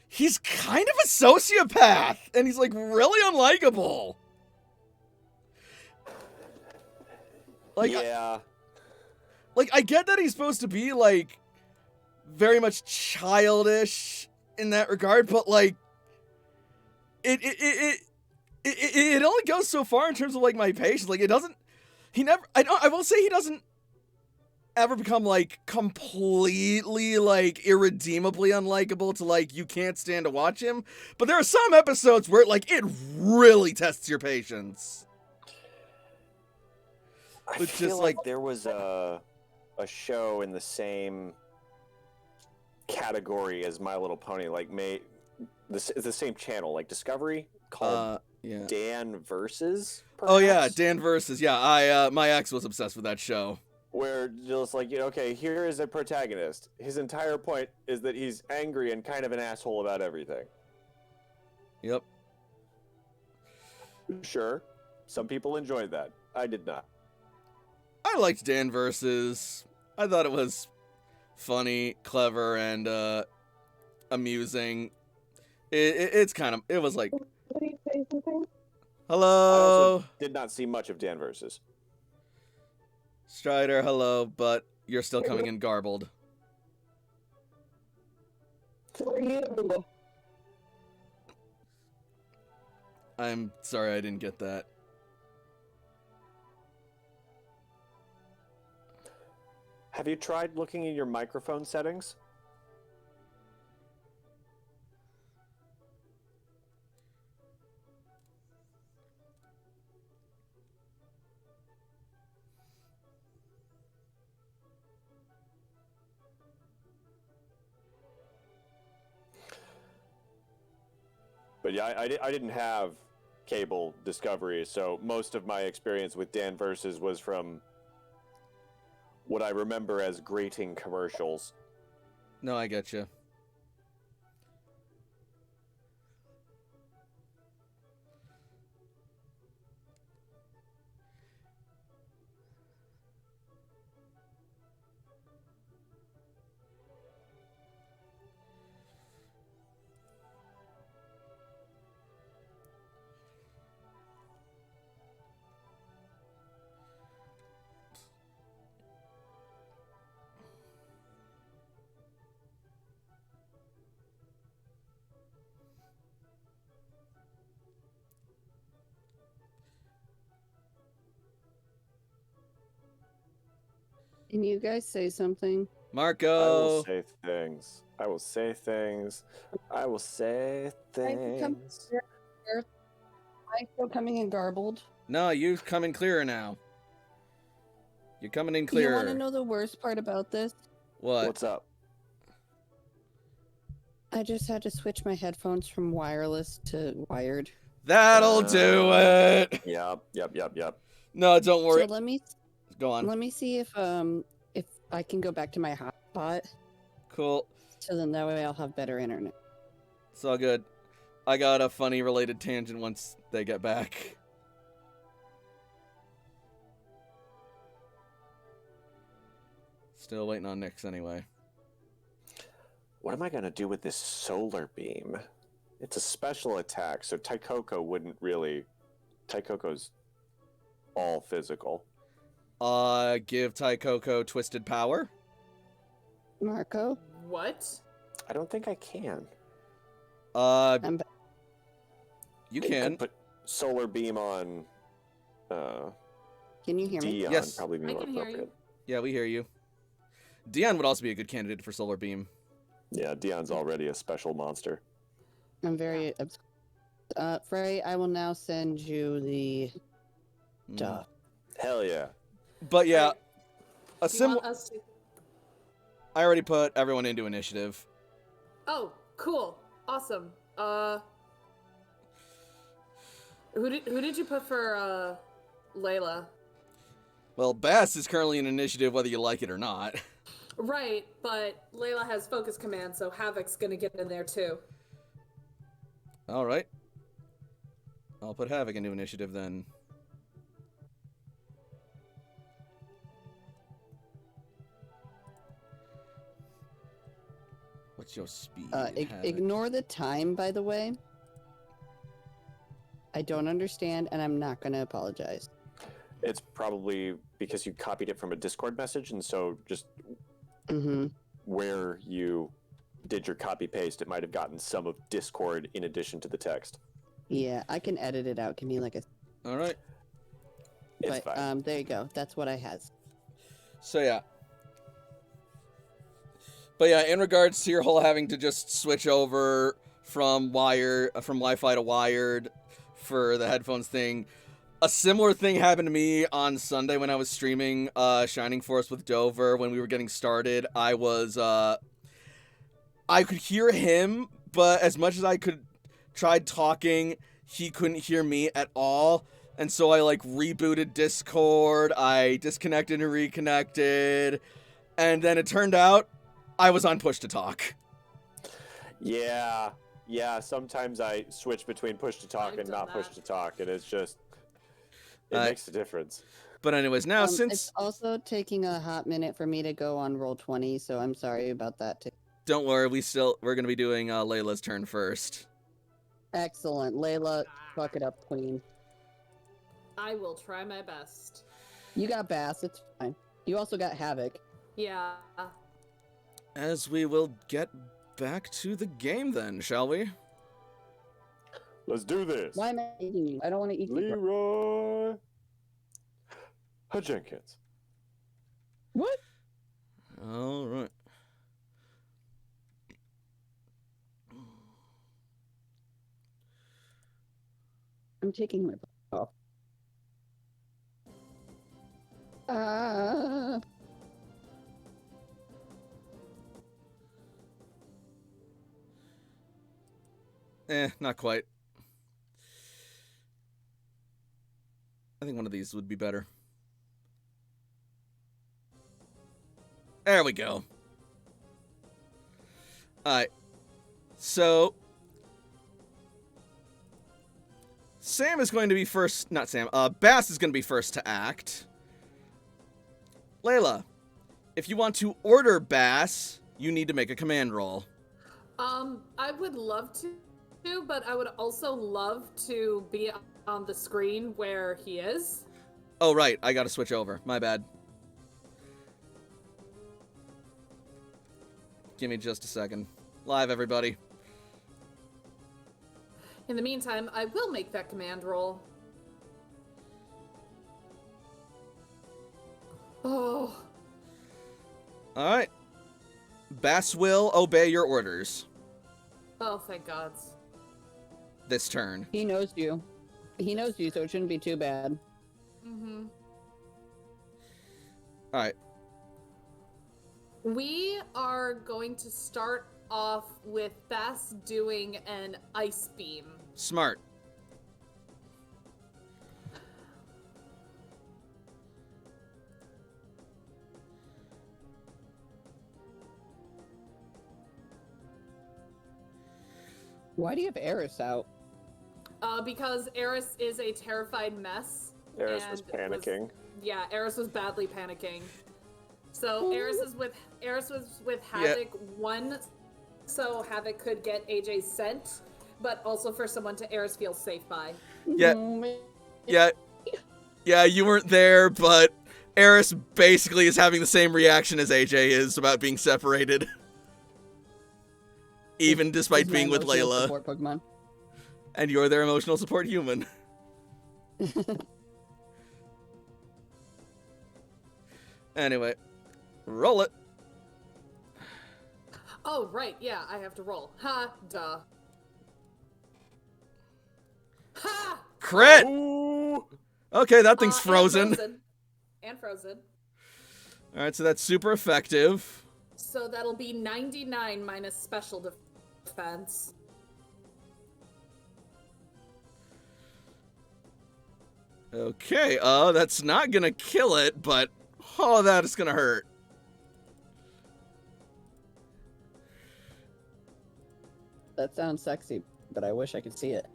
He's kind of a sociopath, and he's, like, really unlikable. Like, yeah. I get that he's supposed to be, like, very much childish in that regard, but, like, it only goes so far in terms of, like, my patience. Like, I will say he doesn't ever become, like, completely, like, irredeemably unlikable to, like, you can't stand to watch him. But there are some episodes where, like, it really tests your patience. I It's feel just, like like- there was a show in the same category as My Little Pony, like the same channel, like Discovery, called Yeah. Dan Versus. Oh, yeah, perhaps? Dan Versus. Yeah, my ex was obsessed with that show. Where just like, okay, here is a protagonist. His entire point is that he's angry and kind of an asshole about everything. Yep. Sure, some people enjoyed that. I did not. I liked Dan Versus. I thought it was funny, clever, and amusing. It was like, I hello, also did not see much of Dan Versus. Strider, hello, but you're still coming in garbled. I'm sorry I didn't get that. Have you tried looking in your microphone settings? But yeah, I didn't have cable Discovery, so most of my experience with Dan Versus was from what I remember as grating commercials. No, I get you. Can you guys say something? I Marco. will say things. I will say things. I will say things. Am I still coming in garbled? No, you come in clearer now. You're coming in You clearer. want to know the worst part about this? What? What's up? I just had to switch my headphones from wireless to wired. That'll do it. Yep. No, don't worry. So Go on. let me see if I can go back to my hotspot. Cool. So then that way I'll have better internet. It's all good. I got a funny related tangent once they get back. Still waiting on Nyx anyway. What am I gonna do with this solar beam? It's a special attack, so Taikoko wouldn't really. Taikoko's all physical. Give Taikoko Twisted Power. Marco, What? I don't think I can. I'm back. You I could can. put solar beam on. Can you hear me? Dion Yes. probably be I more can hear appropriate. you. Yeah, we hear you. Dion would also be a good candidate for Solar Beam. Yeah, Dion's already a special monster. I'm very Frey, I will now send you the stuff. Hell yeah. But yeah, Right. a Do you similar. want us to... I already put everyone into initiative. Oh, Cool. Awesome. Who did you put for Layla? Well, Bass is currently in initiative whether you like it or not. Right, but Layla has focus command, so Havoc's gonna get in there too. All right. I'll put Havoc into initiative then. What's your speed? Havoc? Ignore the time, by the way. I don't understand, and I'm not going to apologize. It's probably because you copied it from a Discord message, and so just where you did your copy paste, it might have gotten some of Discord in addition to the text. Yeah, I can edit it out. Give me like a... All right. It's but, fine. there you go. That's what I has. So yeah. But yeah, in regards to your whole having to just switch over from Wi-Fi to wired for the headphones thing, a similar thing happened to me on Sunday when I was streaming Shining Force with Dover when we were getting started. I could hear him, but as much as I tried talking, he couldn't hear me at all. And so I rebooted Discord, I disconnected and reconnected, and then it turned out I was on push to talk. Yeah, sometimes I switch between push to talk and not push to talk, and it's just, it makes a difference. But anyways, now since... It's also taking a hot minute for me to go on Roll20, so I'm sorry about that too. Don't worry, we're going to be doing Layla's turn first. Excellent. Layla, fuck it up, queen. I will try my best. You got Bass, it's fine. You also got Havoc. Yeah. As we will get back to the game then, shall we? Let's do this. Why am I eating you? I don't want to eat you. Leroy Jenkins. What? All right. I'm taking my butt off. Not quite. I think one of these would be better. There we go. Alright. So... Sam is going to be first... Not Sam. Bass is going to be first to act. Layla, if you want to order Bass, you need to make a command roll. I would love to, but I would also love to be on the screen where he is. Oh, right. I gotta switch over. My bad. Give me just a second. Live, everybody. In the meantime, I will make that command roll. Oh. Alright. Bass will obey your orders. Oh, thank God. This turn. He knows you. He knows you, so it shouldn't be too bad. Mm-hmm. Alright. We are going to start off with Bass doing an ice beam. Smart. Why do you have Eris out? Because Eris is a terrified mess. Eris was panicking. Eris was badly panicking. So Eris was with Havoc, one, so Havoc could get AJ's scent, but also for someone to Eris feel safe by. Yeah, you weren't there, but Eris basically is having the same reaction as AJ is about being separated. Even despite being with Layla. Support Pokemon. And you're their emotional support human. Anyway, roll it. Oh, right, yeah, I have to roll. Ha, duh. Ha! Crit! Ooh. Okay, that thing's frozen. And frozen. Alright, so that's super effective. So that'll be 99 minus special defense. Okay, that's not gonna kill it, but oh, that is gonna hurt. That sounds sexy, but I wish I could see it.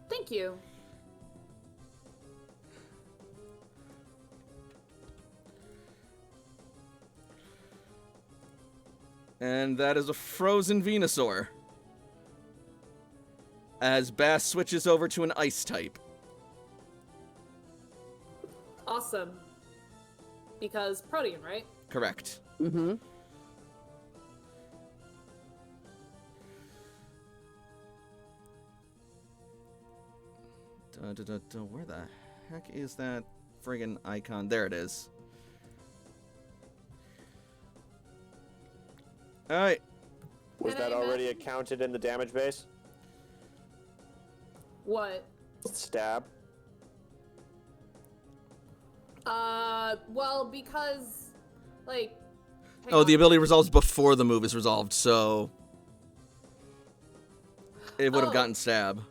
Thank you. And that is a frozen Venusaur. As Bass switches over to an ice type. Awesome. Because Protean, right? Correct. Mm-hmm. Where the heck is that friggin' icon? There it is. Alright. Was Can I that already imagine- accounted in the damage base? What? Stab. Well, because, like... hang Oh, the on. ability resolves before the move is resolved, so... It would have Oh. gotten stab.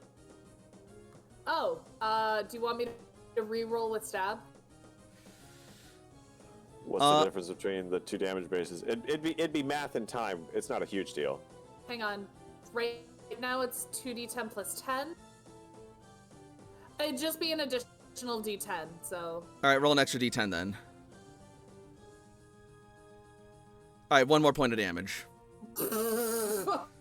Oh, do you want me to re-roll with stab? What's the difference between the two damage bases? It'd be math and time. It's not a huge deal. Hang on. Right now it's 2d10 plus 10. It'd just be an additional d10, so... Alright, roll an extra d10 then. Alright, one more point of damage.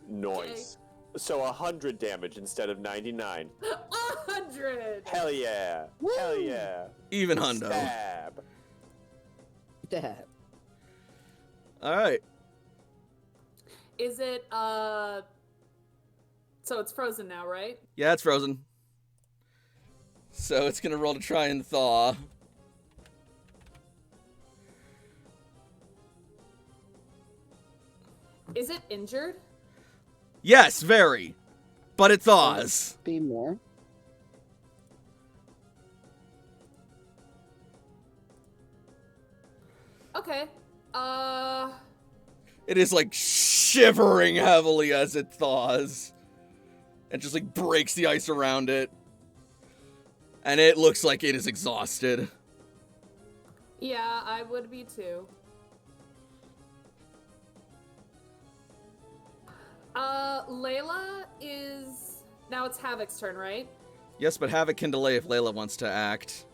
Noise. So 100 damage instead of 99. 100! Hell yeah. Hell yeah. Even hundo. Stab. Dad. Alright. Is it, so it's frozen now, right? Yeah, it's frozen. So it's gonna roll to try and thaw. Is it injured? Yes, very. But it thaws. Be more. Okay. It is like shivering heavily as it thaws. And just like breaks the ice around it. And it looks like it is exhausted. Yeah, I would be too. Layla is... Now it's Havoc's turn, right? Yes, but Havoc can delay if Layla wants to act.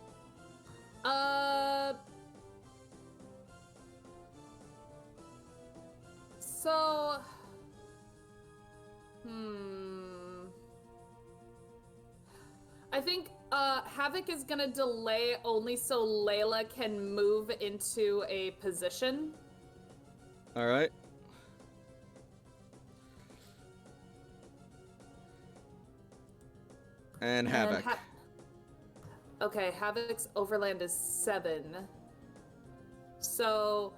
So... I think, Havoc is gonna delay only so Layla can move into a position. Alright. And Havoc. Okay, Havoc's overland is 7. So,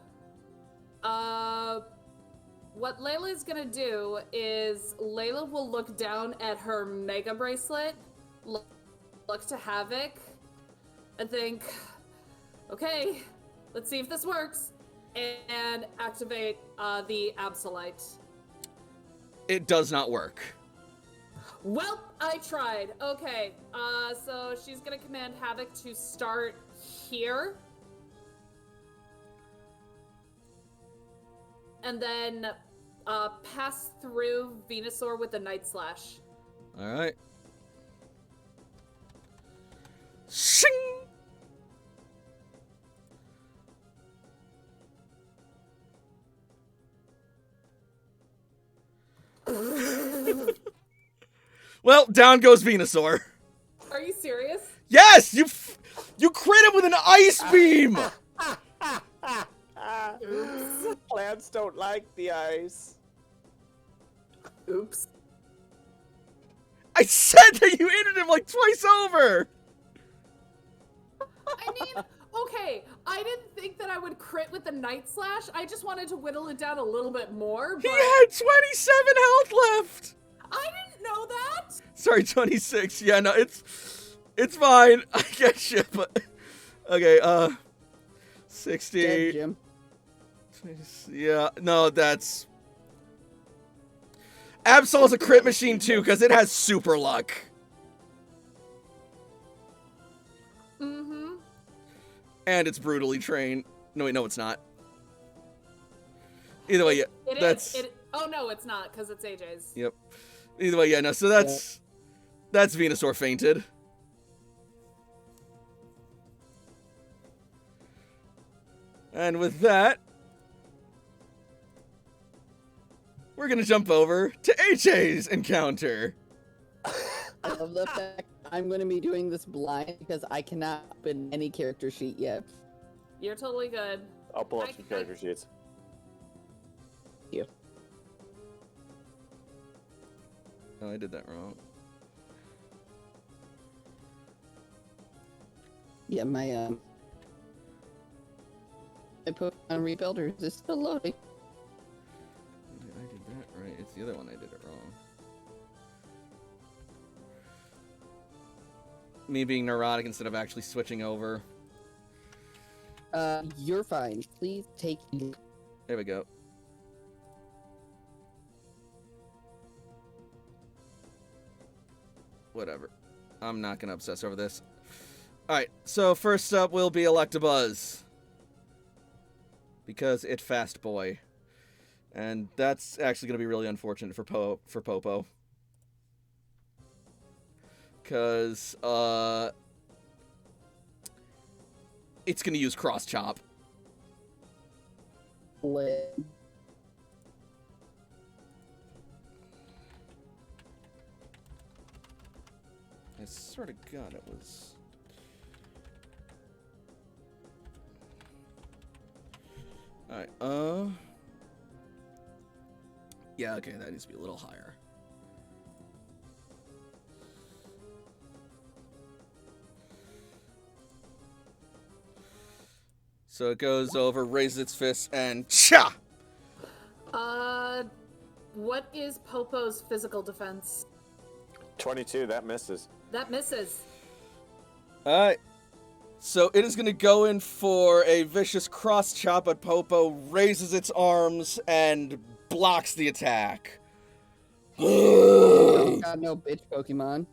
what Layla is gonna do is Layla will look down at her Mega Bracelet, look to Havoc, and think, okay, let's see if this works, and activate the Absolite. It does not work. Well, I tried. Okay, so she's gonna command Havoc to start here. And then, pass through Venusaur with a Night Slash. Alright. Shing! Well, down goes Venusaur. Are you serious? Yes! You crit him with an ice beam! Plants don't like the ice. Oops. I said that you injured him like twice over! I mean, okay, I didn't think that I would crit with the Night Slash. I just wanted to whittle it down a little bit more, but He had 27 health left! I didn't know that! Sorry, 26. Yeah, no, it's fine. I get you, but... Okay, 60... Dead, Jim. Yeah, no, that's... Absol's a crit machine too, because it has super luck. Mm-hmm. And it's brutally trained. No, wait, no, it's not. Either way, yeah, It that's... is. Oh, no, it's not, because it's AJ's. Yep. Either way, yeah, no, so that's Venusaur fainted. And with that, we're gonna jump over to AJ's encounter. I love the fact I'm going to be doing this blind because I cannot open any character sheet yet. You're totally good. I'll pull up some character sheets. You. Oh, I did that wrong. Yeah, my Pokemon Rebuilders is still loading. I did that right. It's the other one I did it wrong. Me being neurotic instead of actually switching over. You're fine. Please take. There we go. Whatever. I'm not gonna obsess over this. Alright, so first up will be Electabuzz. Because it fast boy. And that's actually gonna be really unfortunate for Popo. Because, it's gonna use Cross Chop. Lit. I sort of got it was... Alright, yeah, okay, that needs to be a little higher. So it goes over, raises its fist, and cha! What is Popo's physical defense? 22, that misses. That misses. Alright. So it is going to go in for a vicious cross chop, but Popo raises its arms and blocks the attack. Got no bitch Pokemon.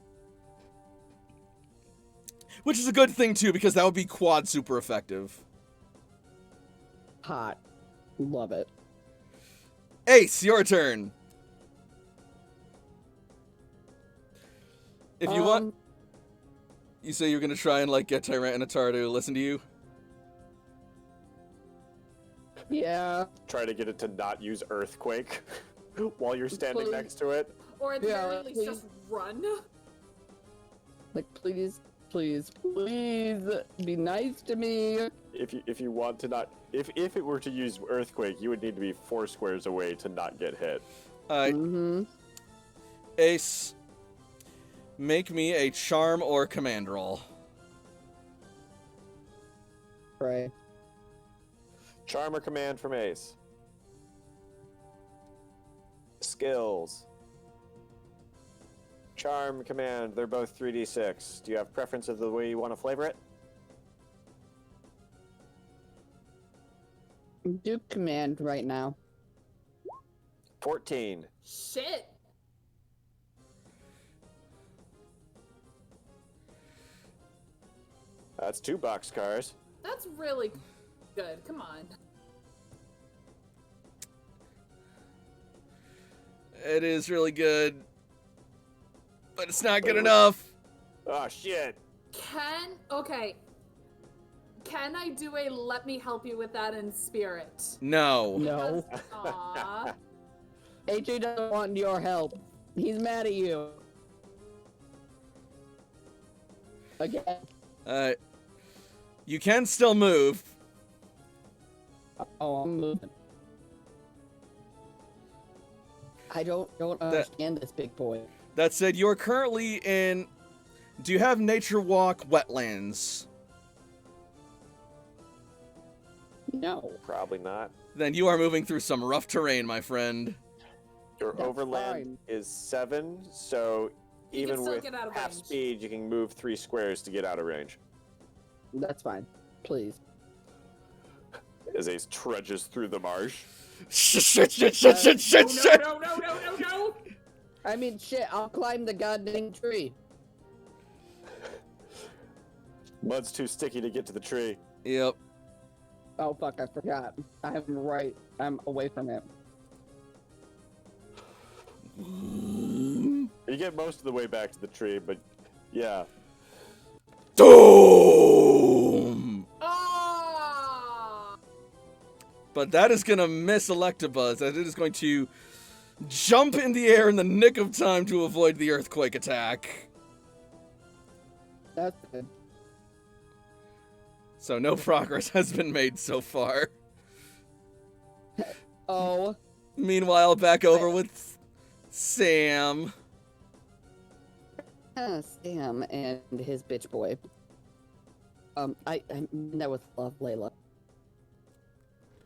Which is a good thing, too, because that would be quad super effective. Hot. Love it. Ace, your turn. If you want... You say you're going to try and, like, get Tyranitar to listen to you? Yeah. Try to get it to not use Earthquake while you're standing Please. next to it. Or at the Yeah, very least, please. just run. Like, please, please, please be nice to me. If you want to not... If it were to use Earthquake, you would need to be 4 squares away to not get hit. Mm-hmm. Ace, make me a charm or command roll. Right. Charm or command from Ace. Skills. Charm, command, they're both 3d6. Do you have preference of the way you want to flavor it? Do command right now. 14. Shit. That's 2 boxcars. That's really good. Come on. It is really good, but it's not good enough. Oh, shit. Okay. Can I do a let me help you with that in spirit? No. No. Aww. AJ doesn't want your help. He's mad at you. Again. You can still move. Oh, I'm moving. I don't understand this big boy. That said, you're currently in... Do you have Nature Walk Wetlands? No. Probably not. Then you are moving through some rough terrain, my friend. Your That's overland fine. is 7, so You can even still with get out of half range. speed, you can move 3 squares to get out of range. That's fine. Please. As Ace trudges through the marsh. Shit. No. I mean, shit, I'll climb the goddamn tree. Mud's too sticky to get to the tree. Yep. Oh, fuck, I forgot. I'm away from it. You get most of the way back to the tree, but yeah. Doom! Ah! But that is going to miss Electabuzz, as it is going to jump in the air in the nick of time to avoid the earthquake attack. That's good. So no progress has been made so far. Oh. Meanwhile, back over with Sam. Sam and his bitch boy. I mean that with love, Layla.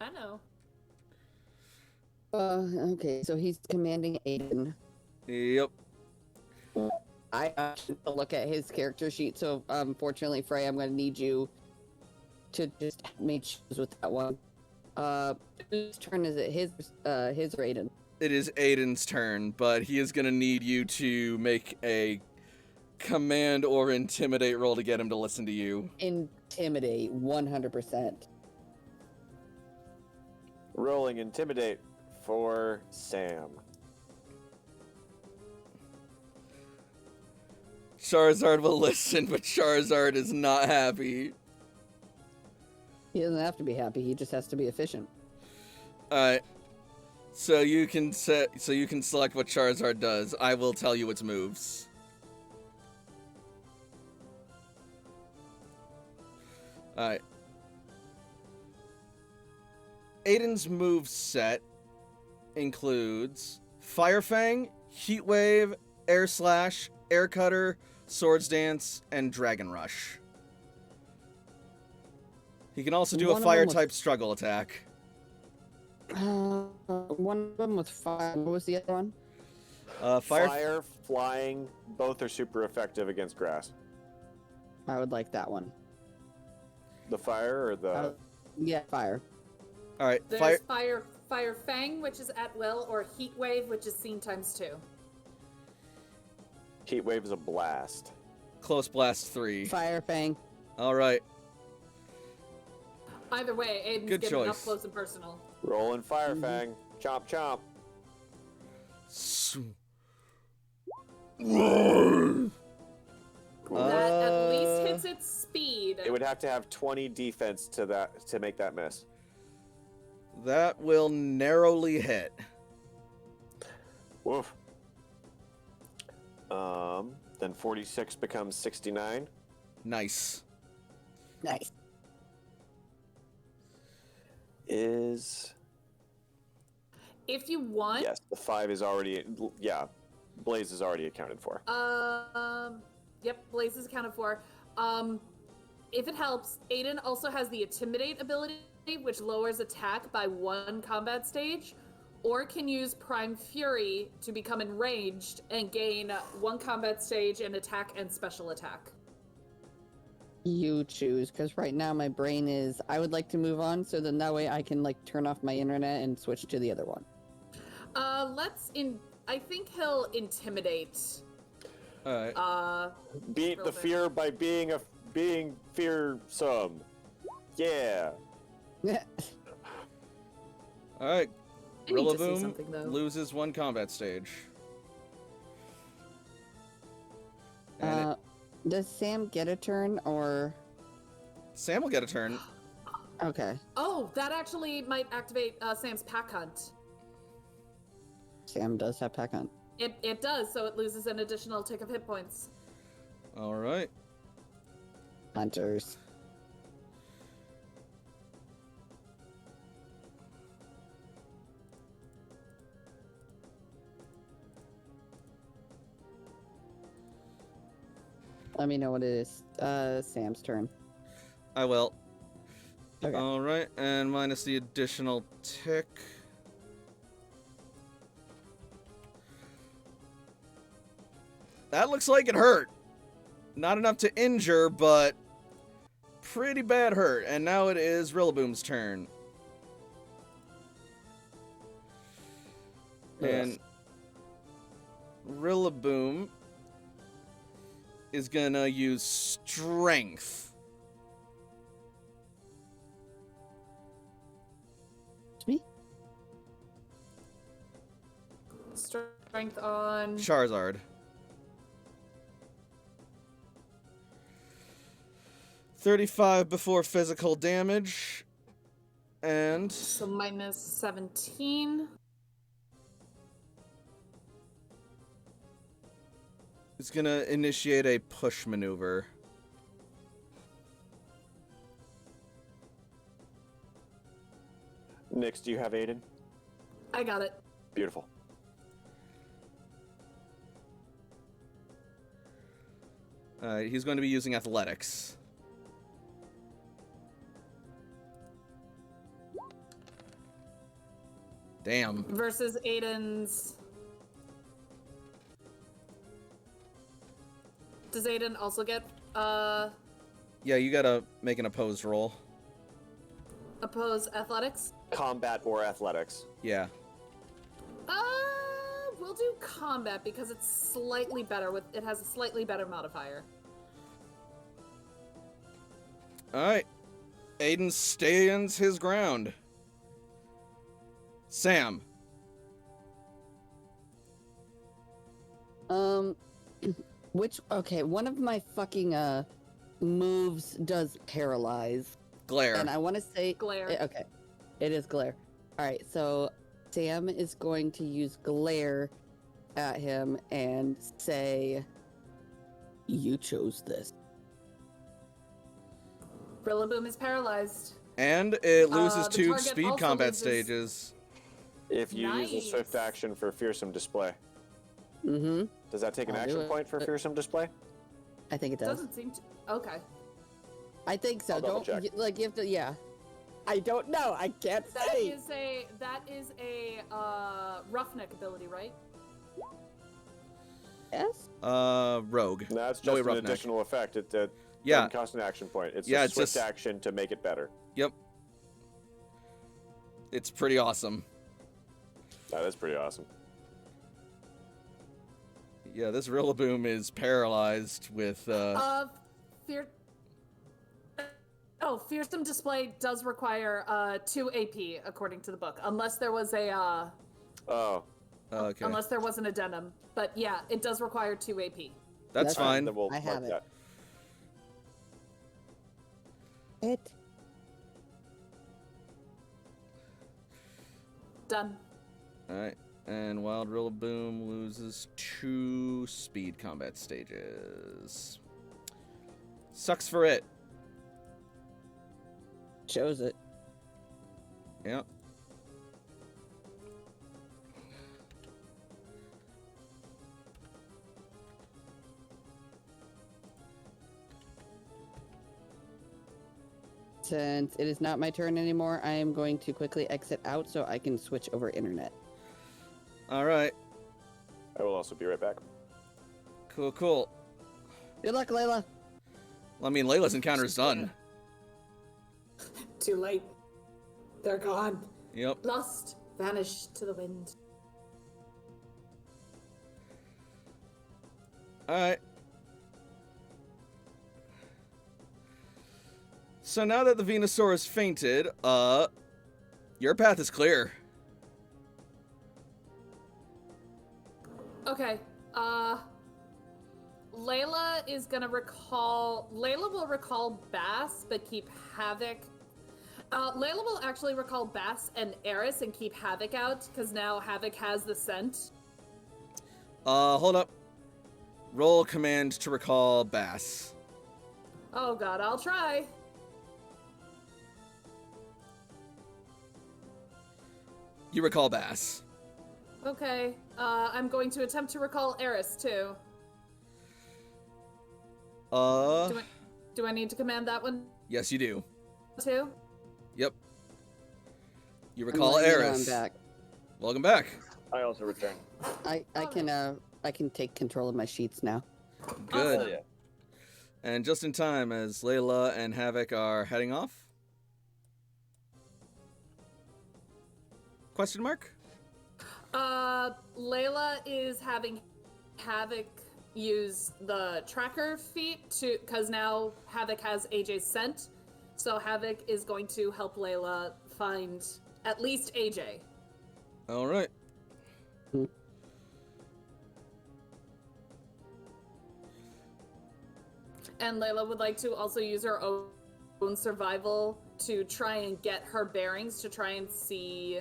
I know. Okay, so he's commanding Aiden. Yep. I actually look at his character sheet, so unfortunately, Frey, I'm gonna need you to just help me choose with that one. Whose turn is it? His or Aiden? It is Aiden's turn, but he is going to need you to make a command or intimidate roll to get him to listen to you. Intimidate, 100%. Rolling intimidate for Sam. Charizard will listen, but Charizard is not happy. He doesn't have to be happy. He just has to be efficient. Alright. So you can select what Charizard does. I will tell you its moves. Alright. Aiden's move set includes Fire Fang, Heat Wave, Air Slash, Air Cutter, Swords Dance, and Dragon Rush. He can also do One a of fire them was- type struggle attack. One of them was fire. What was the other one? Fire, flying, both are super effective against grass. I would like that one. The fire or the... Yeah, fire. All right, There's Fire Fang, which is at will, or Heat Wave, which is seen ×2. Heat wave is a blast. Close Blast 3. Fire Fang. All right. Either way, Aiden's Good getting up choice. close and personal. Rolling Fire Fang. Chomp, chomp. That at least hits its speed. It would have to have 20 defense to make that miss. That will narrowly hit. Woof. Then 46 becomes 69. Nice. Nice. Is... If you want, Yes, the 5 is already... Yeah, Blaze is already accounted for. Yep, Blaze is accounted for. If it helps, Aiden also has the Intimidate ability, which lowers attack by 1 combat stage, or can use Prime Fury to become enraged and gain 1 combat stage and attack and special attack. You choose, because right now my brain is, I would like to move on, so then that way I can, like, turn off my internet and switch to the other one. I think he'll Intimidate. All right. Beat the fear by being fearsome. Yeah. All right. I need to see Rillaboom something, though. loses 1 combat stage. And Does Sam get a turn, or... Sam will get a turn. Okay. Oh, that actually might activate Sam's Pack Hunt. Sam does have Pack Hunt. It does, so it loses an additional tick of hit points. All right. Hunters. Let me know what it is. Sam's turn. I will. Okay. All right, and minus the additional tick. That looks like it hurt. Not enough to injure, but pretty bad hurt. And now it is Rillaboom's turn. And Rillaboom is gonna use Strength. Me? Strength on. Charizard. 35 before physical damage. And So minus 17. it's gonna initiate a push maneuver. Nix, do you have Aiden? I got it. Beautiful. He's going to be using athletics. Damn. Versus Aiden's. Does Aiden also get Yeah, you gotta make an opposed roll. oppose athletics? Combat or athletics? Yeah. We'll do combat because it's slightly better it has a slightly better modifier. Alright. Aiden stands his ground. Sam. One of my fucking moves does paralyze. Glare. And I want to say Glare. Okay. It is glare. All right, so Sam is going to use glare at him and say, "You chose this." Rillaboom is paralyzed. And it loses the 2 target speed also combat loses- stages. If you use a Nice. swift action for fearsome display, Mm-hmm. does that take an I'll do action it. point for fearsome display? I think it does. Doesn't seem to. Okay. I think so. I'll double Don't check. you have to. Yeah. I don't know. I can't say. That is a roughneck ability, right? Yes. Rogue. No, it's No, just an roughneck. additional effect. It Yeah. doesn't cost an action point. It's Yeah, a it's swift just- action to make it better. Yep. It's pretty awesome. That is pretty awesome. Yeah, this Rillaboom is paralyzed with, Fear. Oh, fearsome display does require 2 AP according to the book, unless there was a Oh, okay. unless there was an addendum. But yeah, it does require 2 AP. That's That's fine. then we'll I have mark it. that. It. Done. Alright. And Wild Rillaboom loses 2 speed combat stages. Sucks for it. Chose it. Yep. Since it is not my turn anymore, I am going to quickly exit out so I can switch over internet. Alright. I will also be right back. Cool, cool. Good luck, Layla. Well, I mean, Layla's encounter's done. Too late. They're gone. Yep. Lost. Vanished to the wind. Alright. So now that the Venusaur has fainted, your path is clear. Okay. Layla is gonna recall. Layla will recall Bass, but keep Havoc. Layla will actually recall Bass and Eris and keep Havoc out, because now Havoc has the scent. Hold up. Roll command to recall Bass. Oh god, I'll try. You recall Bass. Okay. I'm going to attempt to recall Eris too. Do I need to command that one Yes, you do. too? Yep. You I'm recall letting you know Eris. I'm back. Welcome back. I also return. I can take control of my sheets now. Good. Awesome. Yeah. And just in time as Layla and Havoc are heading off. Question mark? Layla is having Havoc use the tracker feat because now Havoc has AJ's scent. So Havoc is going to help Layla find at least AJ. All right. And Layla would like to also use her own survival to try and get her bearings to try and see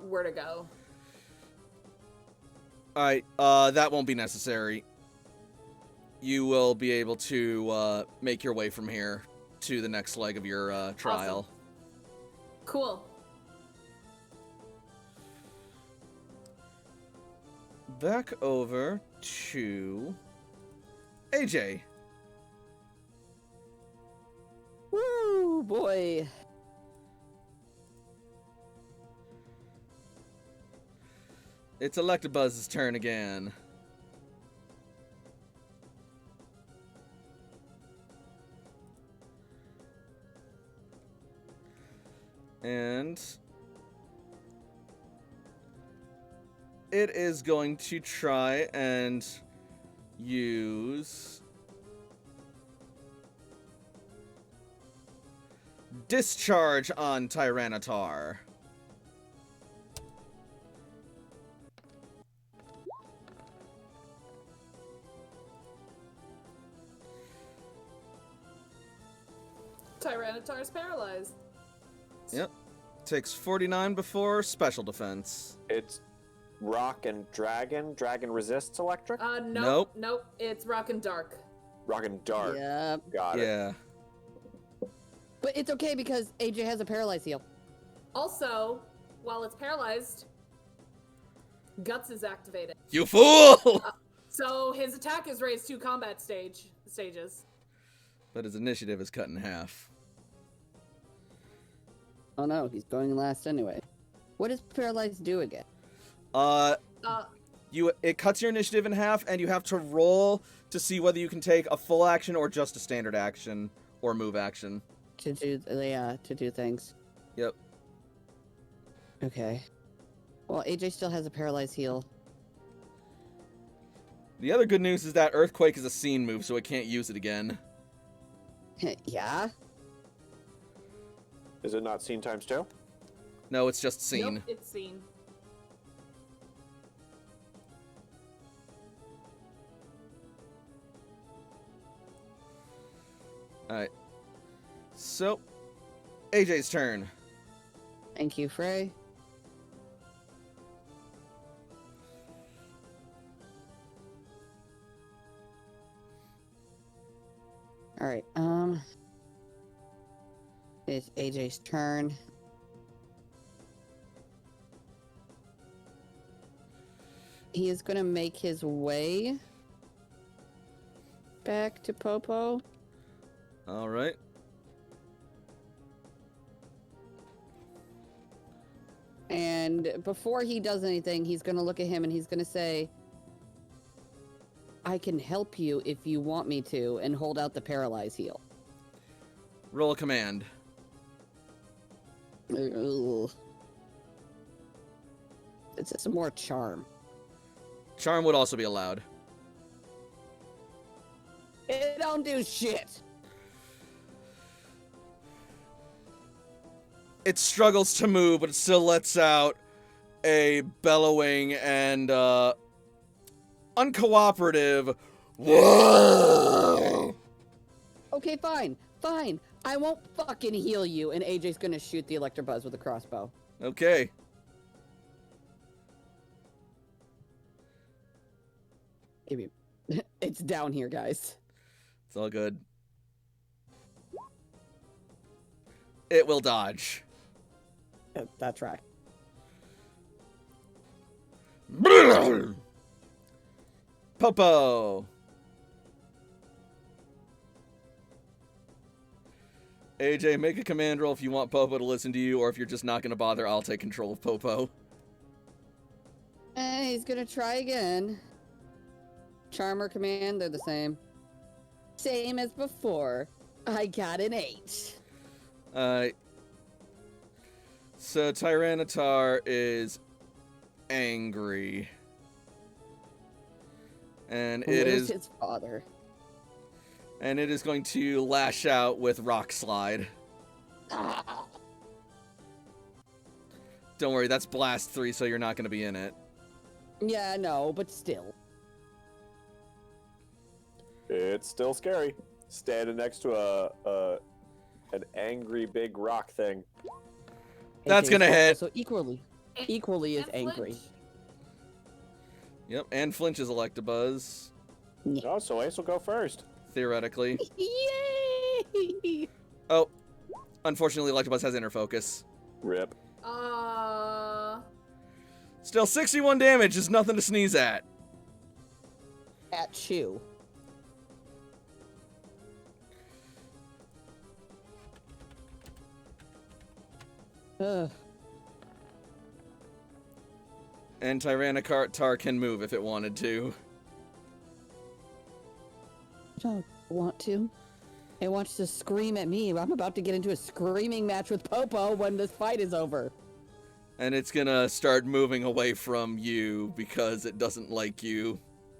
where to go. Alright, that won't be necessary. You will be able to make your way from here to the next leg of your trial. Awesome. Cool. Back over to AJ. Woo, boy. It's Electabuzz's turn again. And it is going to try and use Discharge on Tyranitar. Tyranitar is paralyzed. Yep. Takes 49 before special defense. It's rock and dragon. Dragon resists electric. Nope. It's rock and dark. Rock and dark. Yep. Got it. Yeah. But it's okay because AJ has a paralyzed heal. Also, while it's paralyzed, Guts is activated. You fool! So his attack is raised 2 combat stages. But his initiative is cut in half. Oh no, he's going last anyway. What does paralyzed do again? It cuts your initiative in half, and you have to roll to see whether you can take a full action or just a standard action or move action. To do things. Yep. Okay. Well, AJ still has a paralyzed heal. The other good news is that Earthquake is a scene move, so it can't use it again. Yeah? Is it not seen times 2? No, it's just scene. Nope, it's seen. Alright. So, AJ's turn. Thank you, Frey. Alright, it's AJ's turn. He is gonna make his way back to Popo. Alright. And before he does anything, he's gonna look at him and he's gonna say, I can help you if you want me to, and hold out the paralyze heal. Roll a command. Ugh. It's just more charm. Charm would also be allowed. It don't do shit. It struggles to move, but it still lets out a bellowing and uncooperative whoa. Okay, fine. I won't fucking heal you. And AJ's gonna shoot the Electabuzz with a crossbow. Okay. Maybe. It's down here, guys. It's all good. It will dodge. That's right. Popo. AJ, make a command roll if you want Popo to listen to you, or if you're just not going to bother, I'll take control of Popo. He's gonna try again. Charm or command, they're the same. Same as before. I got an 8. So Tyranitar is angry. And Where's his father? And it is going to lash out with Rock Slide. Ah. Don't worry, that's Blast 3, so you're not going to be in it. Yeah, no, but still. It's still scary. Standing next to an angry big rock thing. That's gonna hit. So equally as And angry. flinch. Yep, and Flinch is Electabuzz, Oh, so Ace will go first. theoretically. Yay! Oh, unfortunately, Electabuzz has Inner Focus. Rip. Still, 61 damage is nothing to sneeze at. At you. Ugh. And Tyranitar can move if it wanted to. I don't want to. It wants to scream at me. I'm about to get into a screaming match with Popo when this fight is over. And it's gonna start moving away from you because it doesn't like you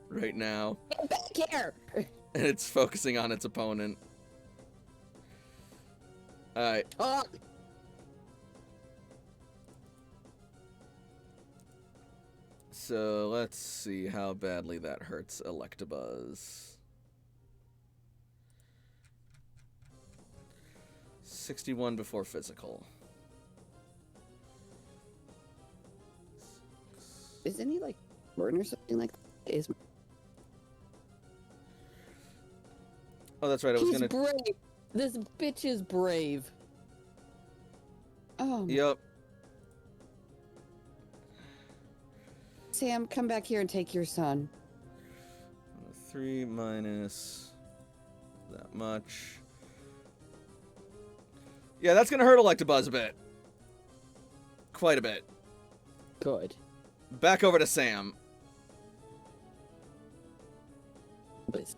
right now. Get back here! And it's focusing on its opponent. Alright. Talk! So let's see how badly that hurts Electabuzz. 61 before physical. Isn't he like burn or something like that? Is Oh, that's right. I was He's gonna. brave. This bitch is brave. Oh, Yep. Sam, come back here and take your son. 3 minus that much. Yeah, that's gonna hurt Electabuzz a bit. Quite a bit. Good. Back over to Sam. Please.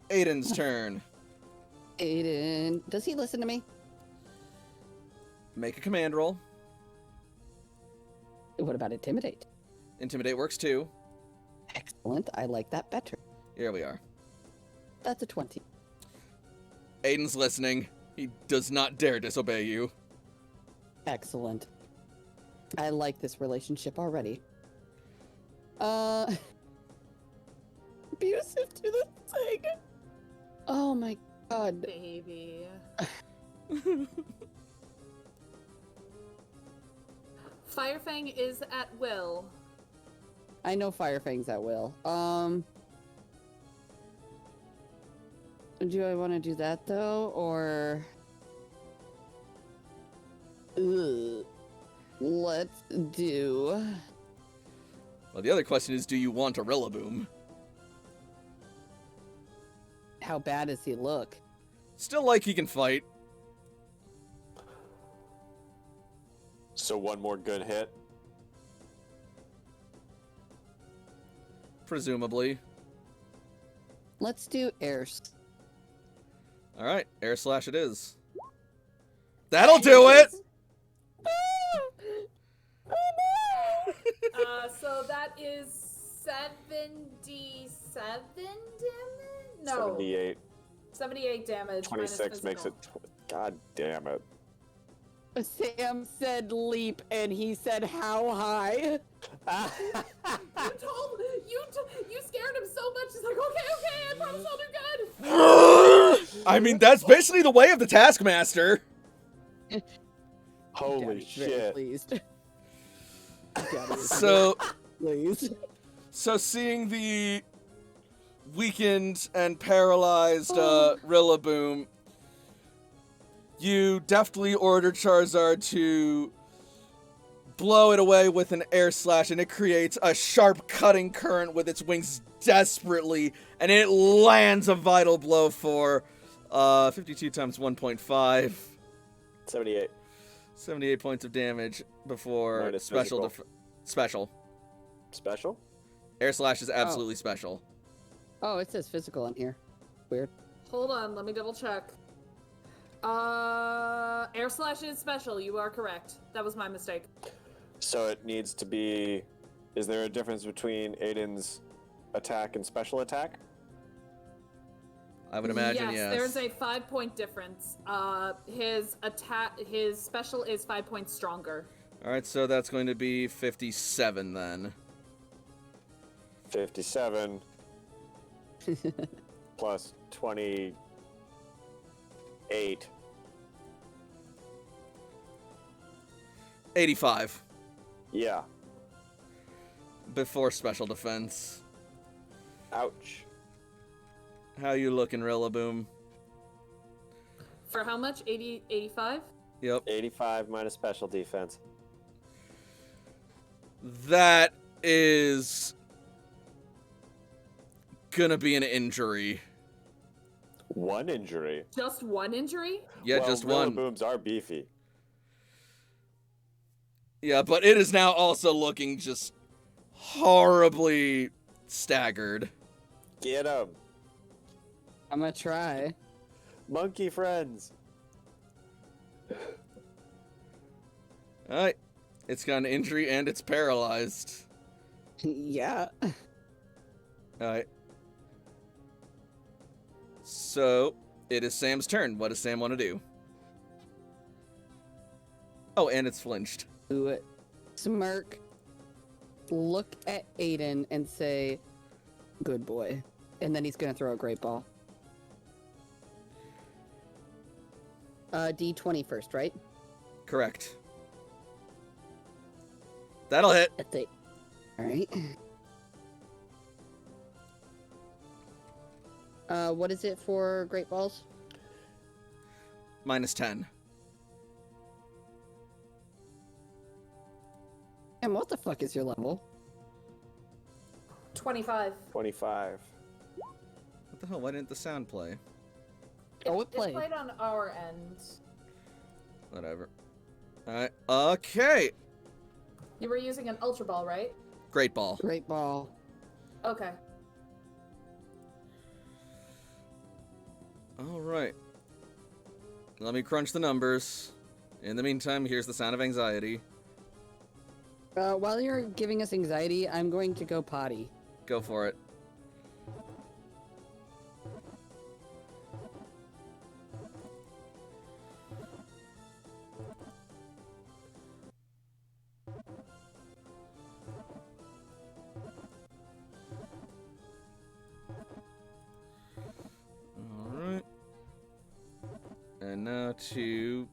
Aiden's turn. Aiden, does he listen to me? Make a command roll. What about intimidate? Intimidate works too. Excellent. I like that better. Here we are. That's a 20. Aiden's listening. He does not dare disobey you. Excellent. I like this relationship already. Abusive to the thing. Oh my god. Baby. Firefang is at will. I know Firefang's at will. Do I want to do that though, or let's do. Well, the other question is, do you want a Rillaboom? How bad does he look? Still like he can fight. So one more good hit. Presumably. Let's do airs. Alright, Air Slash it is. That'll do it! So that is 77 damage? No. 78. 78 damage. 26 makes it. God damn it. Sam said leap, and he said how high? You scared him so much. He's like, okay, I promise I'll do good. I mean, that's basically the way of the Taskmaster. Holy Daddy's very shit. pleased. Daddy is So, pleased. so seeing the weakened and paralyzed Rillaboom, you deftly order Charizard to blow it away with an air slash, and it creates a sharp cutting current with its wings desperately, and it lands a vital blow for 52 times 1.5. 78. 78 points of damage before Minus special. physical. Special. Special? Air slash is absolutely special. Oh, it says physical in here. Weird. Hold on, let me double check. Air slash is special. You are correct. That was my mistake. So it needs to be. Is there a difference between Aiden's attack and special attack? I would imagine yes. There's a 5-point difference. His special is 5 points stronger. All right, so that's going to be 57 then. 57 plus 28. 85. Yeah. Before special defense. Ouch. How you looking, Rillaboom? For how much? 85? Yep. 85 minus special defense. That is gonna be an injury. One injury? Just one injury? Yeah, just one. Booms are beefy. Yeah, but it is now also looking just horribly staggered. Get him. I'm gonna try. Monkey friends. Alright. It's got an injury and it's paralyzed. Yeah. Alright. So, it is Sam's turn. What does Sam want to do? Oh, and it's flinched. Do it. Smirk. Look at Aiden and say, "Good boy," and then he's gonna throw a great ball. D20 first, right? Correct. That'll hit. That's it. All right. What is it for great balls? Minus 10. And what the fuck is your level? 25. 25. What the hell? Why didn't the sound play? Oh, it played. It played on our end. Whatever. Alright. Okay. You were using an Ultra Ball, right? Great ball. Great ball. Okay. Alright. Let me crunch the numbers. In the meantime, here's the sound of anxiety. While you're giving us anxiety, I'm going to go potty. Go for it. Alright. And now to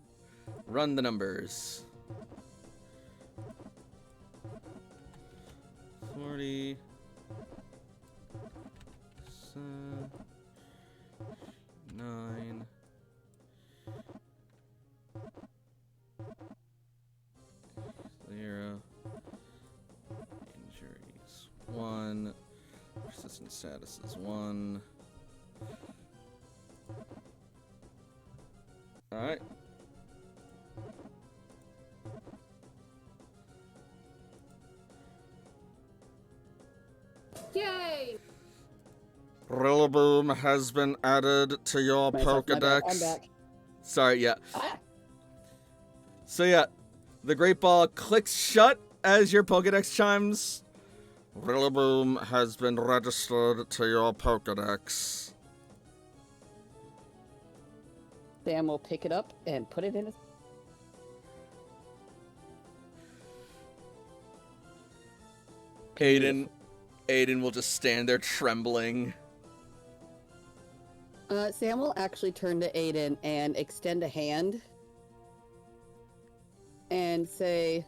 run the numbers. 40, 9, 0, injuries 1, persistent status is 1. Alright. Yay! Rillaboom has been added to your Myself, my bad. Pokedex. I'm back. Sorry, yeah. Ah! So yeah, the Great Ball clicks shut as your Pokedex chimes. Rillaboom has been registered to your Pokedex. Sam will pick it up and put it in his... Aiden will just stand there trembling. Sam will actually turn to Aiden and extend a hand and say,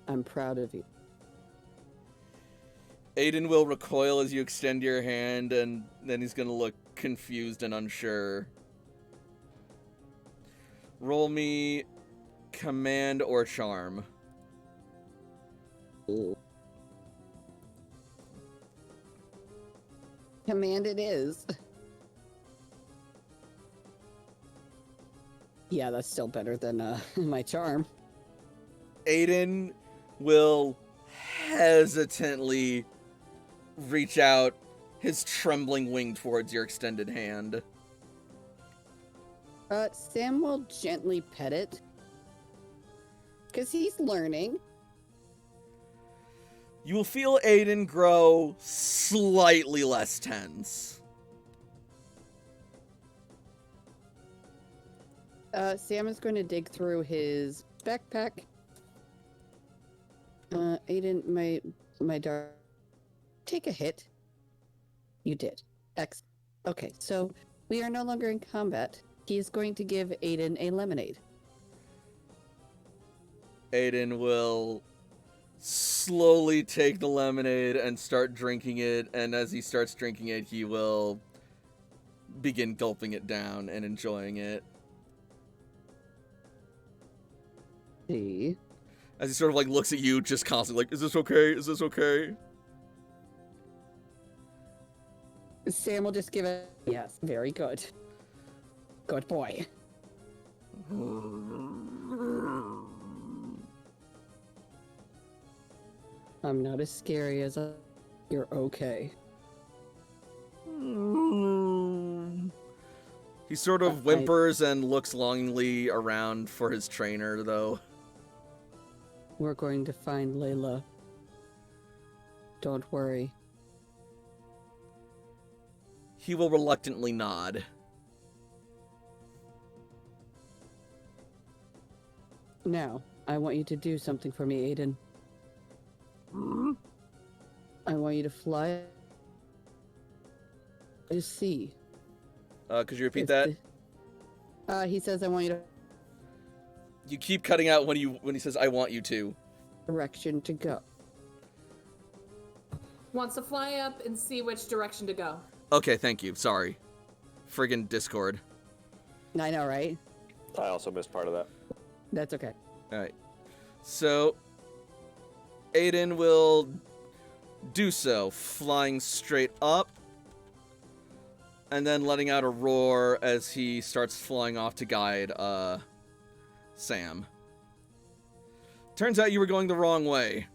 "I'm proud of you." Aiden will recoil as you extend your hand, and then he's gonna look confused and unsure. Roll me Command or Charm. Ooh. Command it is. Yeah, that's still better than my charm. Aiden will hesitantly reach out his trembling wing towards your extended hand. Sam will gently pet it. Because he's learning. You will feel Aiden grow slightly less tense. Sam is going to dig through his backpack. Aiden, my darling, take a hit. You did. Excellent. Okay, so we are no longer in combat. He is going to give Aiden a lemonade. Aiden will slowly take the lemonade and start drinking it, and as he starts drinking it, he will begin gulping it down and enjoying it. See? As he sort of like looks at you just constantly like, is this okay? Is this okay? Sam will just give it. Yes, very good. Good boy. I'm not as scary as you're okay. He sort of whimpers and looks longingly around for his trainer, though. We're going to find Layla. Don't worry. He will reluctantly nod. Now, I want you to do something for me, Aiden. I want you to fly to sea. Could you repeat that? He says I want you to You keep cutting out when he says, I want you to. direction to go. Wants to fly up and see which direction to go. Okay, thank you. Sorry. Friggin' Discord. I know, right? I also missed part of that. That's okay. Alright. So, Aiden will do so, flying straight up, and then letting out a roar as he starts flying off to guide, Sam. Turns out you were going the wrong way.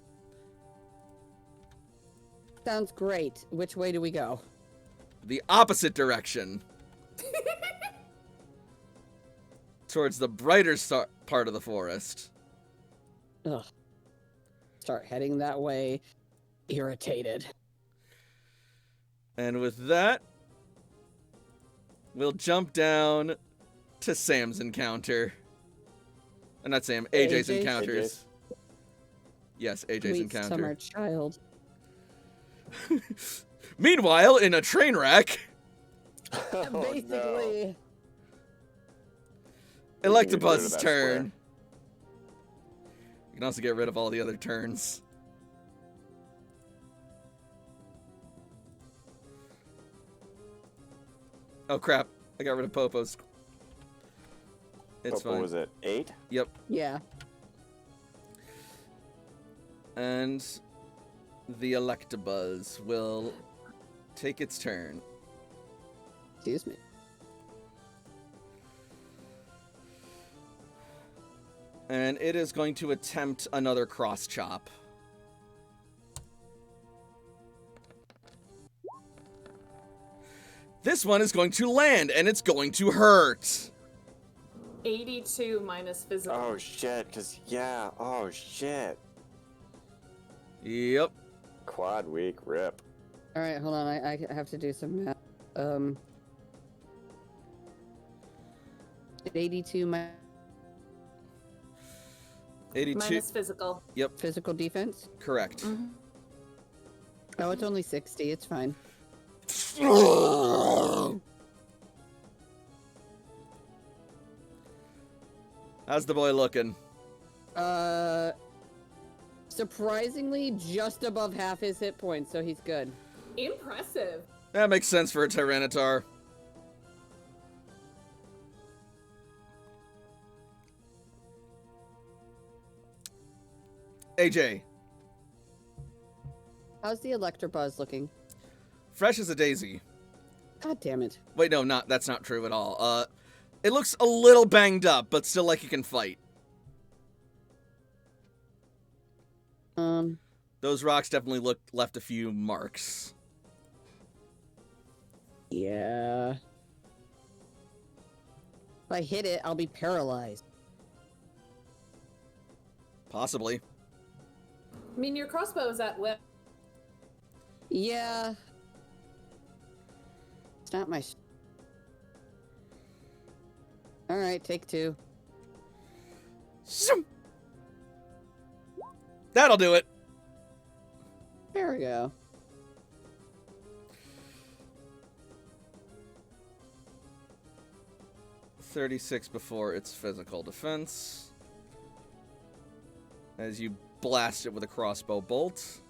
Sounds great. Which way do we go? The opposite direction. Towards the brighter part of the forest. Ugh. Start heading that way. Irritated. And with that, we'll jump down to Sam's encounter. Not Sam, AJ's AJ? encounters. Yes, AJ's Sweet encounter. summer child. Meanwhile, in a train wreck, Oh, Basically. Electabuzz's that turn. square. You can also get rid of all the other turns. Oh crap, I got rid of Popo's. It's What fine. was it? 8? Yep. Yeah. And the Electabuzz will take its turn. Excuse me. And it is going to attempt another cross chop. This one is going to land, and it's going to hurt. 82 minus physical. Oh shit, oh shit. Yep. Quad weak, rip. All right, hold on. I have to do some math. 82 82. Minus physical. Yep, physical defense. correct. Mm-hmm. Oh, it's only 60. It's fine. How's the boy looking? Surprisingly, just above half his hit points, so he's good. Impressive. That makes sense for a Tyranitar. AJ, How's the Electabuzz looking? fresh as a daisy. God damn it. Wait, no, that's not true at all. It looks a little banged up, but still like it can fight. Um, Those rocks definitely left a few marks. Yeah. If I hit it, I'll be paralyzed. Possibly. I mean, your crossbow is at whip. Yeah. It's not my... Alright, take 2. Zoom. That'll do it. There we go. $36 before its physical defense. As you blast it with a crossbow bolt.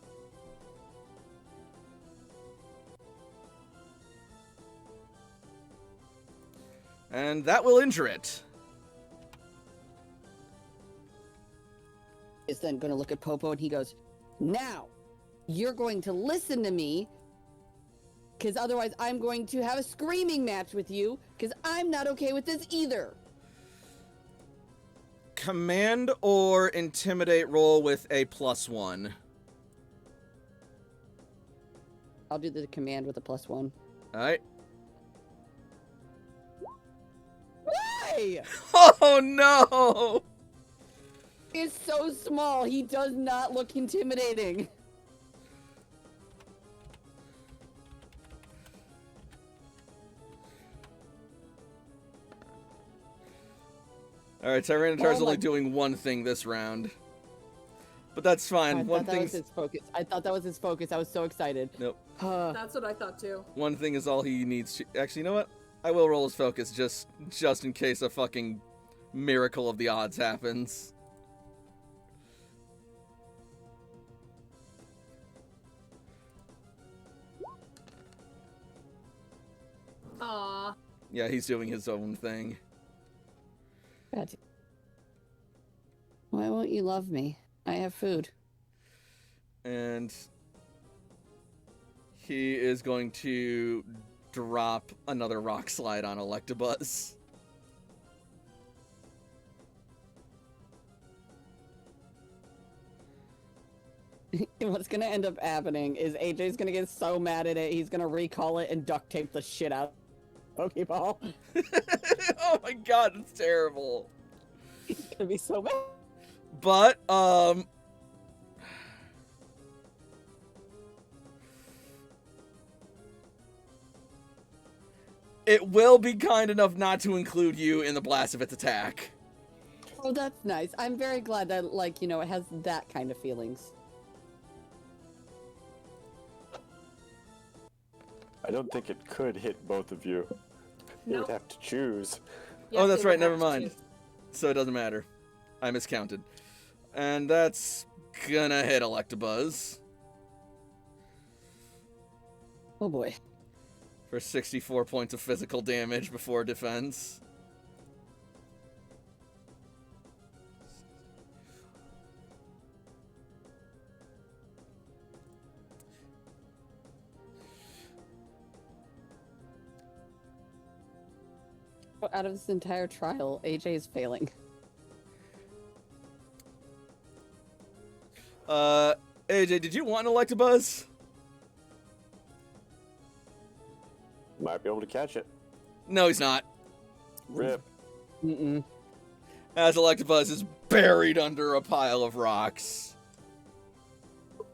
And that will injure it. Is then going to look at Popo and he goes, now, you're going to listen to me, because otherwise I'm going to have a screaming match with you, because I'm not okay with this either. Command or intimidate roll with a +1. I'll do the command with a +1. Alright. Hey! Oh no! He's so small, he does not look intimidating. Alright, Tyranitar's Oh my- only doing one thing this round. But that's fine. I One thought that was thing. his focus. I thought that was his focus. I was so excited. Nope. That's what I thought too. One thing is all he needs to. Actually, you know what? I will roll his focus just in case a fucking miracle of the odds happens. Aw. Yeah, he's doing his own thing. Gotcha. Why won't you love me? I have food. And he is going to drop another rock slide on Electabuzz. What's gonna end up happening is AJ's gonna get so mad at it, he's gonna recall it and duct tape the shit out of Pokeball. Oh my god, it's terrible. He's gonna be so mad. But, it will be kind enough not to include you in the blast of its attack. Oh, that's nice. I'm very glad that, like, you know, it has that kind of feelings. I don't think it could hit both of you. You Nope. would have to choose. Yeah, Oh, that's they right, would have never to mind. choose. So it doesn't matter. I miscounted. And that's gonna hit Electabuzz Oh boy. for 64 points of physical damage before defense. Out of this entire trial, AJ is failing. AJ, did you want an Electabuzz? Might be able to catch it. No, he's not. Rip. Mm-mm. As Electabuzz is buried under a pile of rocks.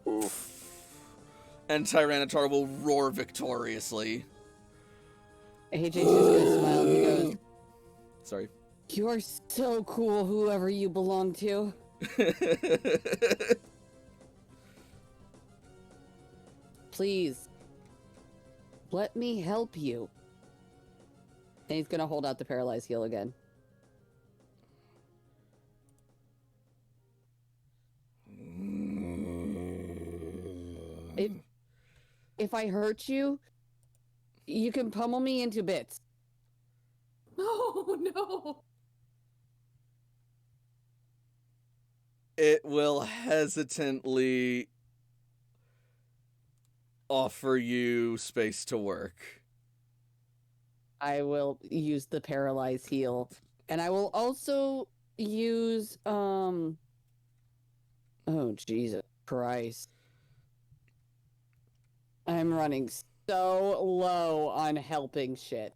Oof. And Tyranitar will roar victoriously. AJ's just gonna smile and he goes, Sorry. "You are so cool, whoever you belong to." Please, let me help you. And he's gonna hold out the paralyzed heal again. If I hurt you, you can pummel me into bits. Oh no. It will hesitantly offer you space to work. I will use the paralyzed heal. And I will also use, oh, Jesus Christ. I'm running so low on helping shit.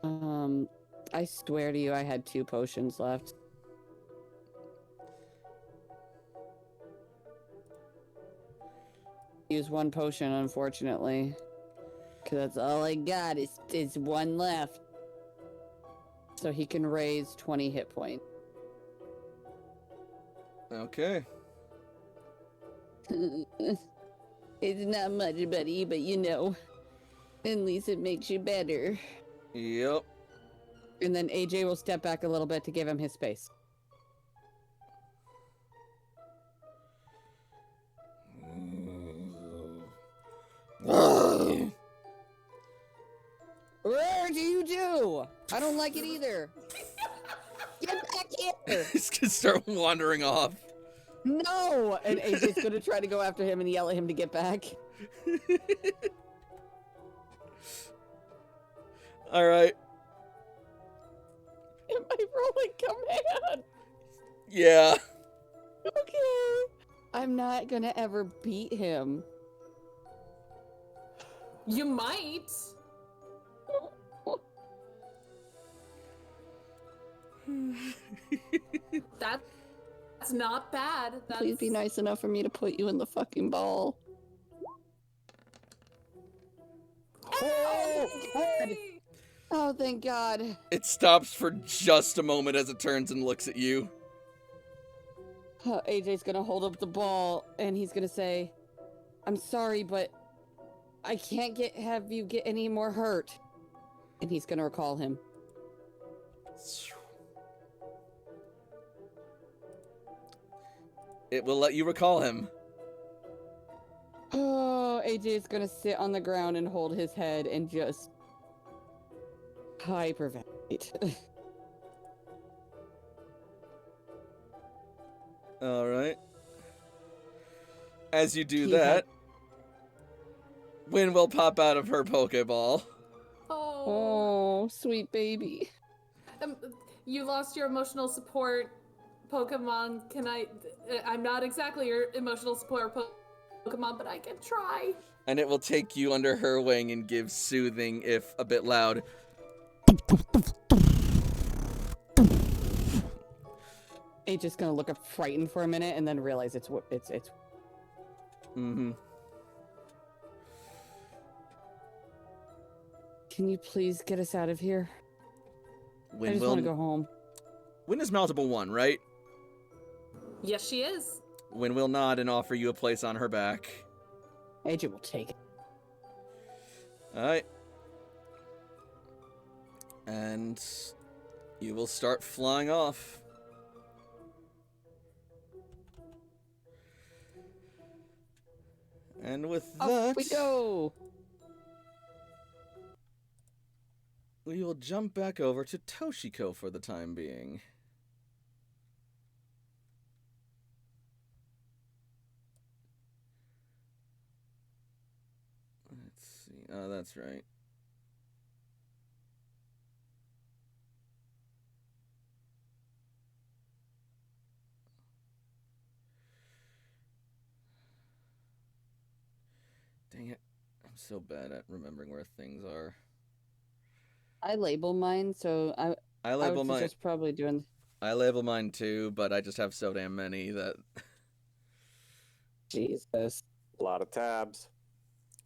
I swear to you, I had 2 potions left. Use 1 potion, unfortunately. Because that's all I got is 1 left. So he can raise 20 hit points. Okay. It's not much, buddy, but you know, at least it makes you better. Yep. And then AJ will step back a little bit to give him his space. Where do you do? I don't like it either. Get back here! He's gonna start wandering off. No! And AJ's gonna try to go after him and yell at him to get back. All right. Am I rolling command? Yeah. Okay. I'm not gonna ever beat him. You might. That's not bad. Please be nice enough for me to put you in the fucking ball. Oh, Oh, thank God. It stops for just a moment as it turns and looks at you. AJ's gonna hold up the ball and he's gonna say, I'm sorry, but I can't have you get any more hurt. And he's gonna recall him. It will let you recall him. Oh, AJ's gonna sit on the ground and hold his head and just hyperventilate. All right. As you do He that, Wynn will pop out of her Pokeball. Oh, sweet baby. You lost your emotional support Pokemon. I'm not exactly your emotional support Pokemon, but I can try. And it will take you under her wing and give soothing, if a bit loud. AJ's gonna look up frightened for a minute and then realize it's. Mm-hmm. Can you please get us out of here? Wynn I just want to go home. Wynn is Maltiple 1, right? Yes, she is. Wynn will nod and offer you a place on her back. AJ will take it. Alright. And you will start flying off. And with Off that, we go. we will jump back over to Toshiko for the time being. Let's see. Oh, that's right. Dang it. I'm so bad at remembering where things are. I label mine, so I label would mine. suggest probably doing. I label mine too, but I just have so damn many that. Jesus. A lot of tabs.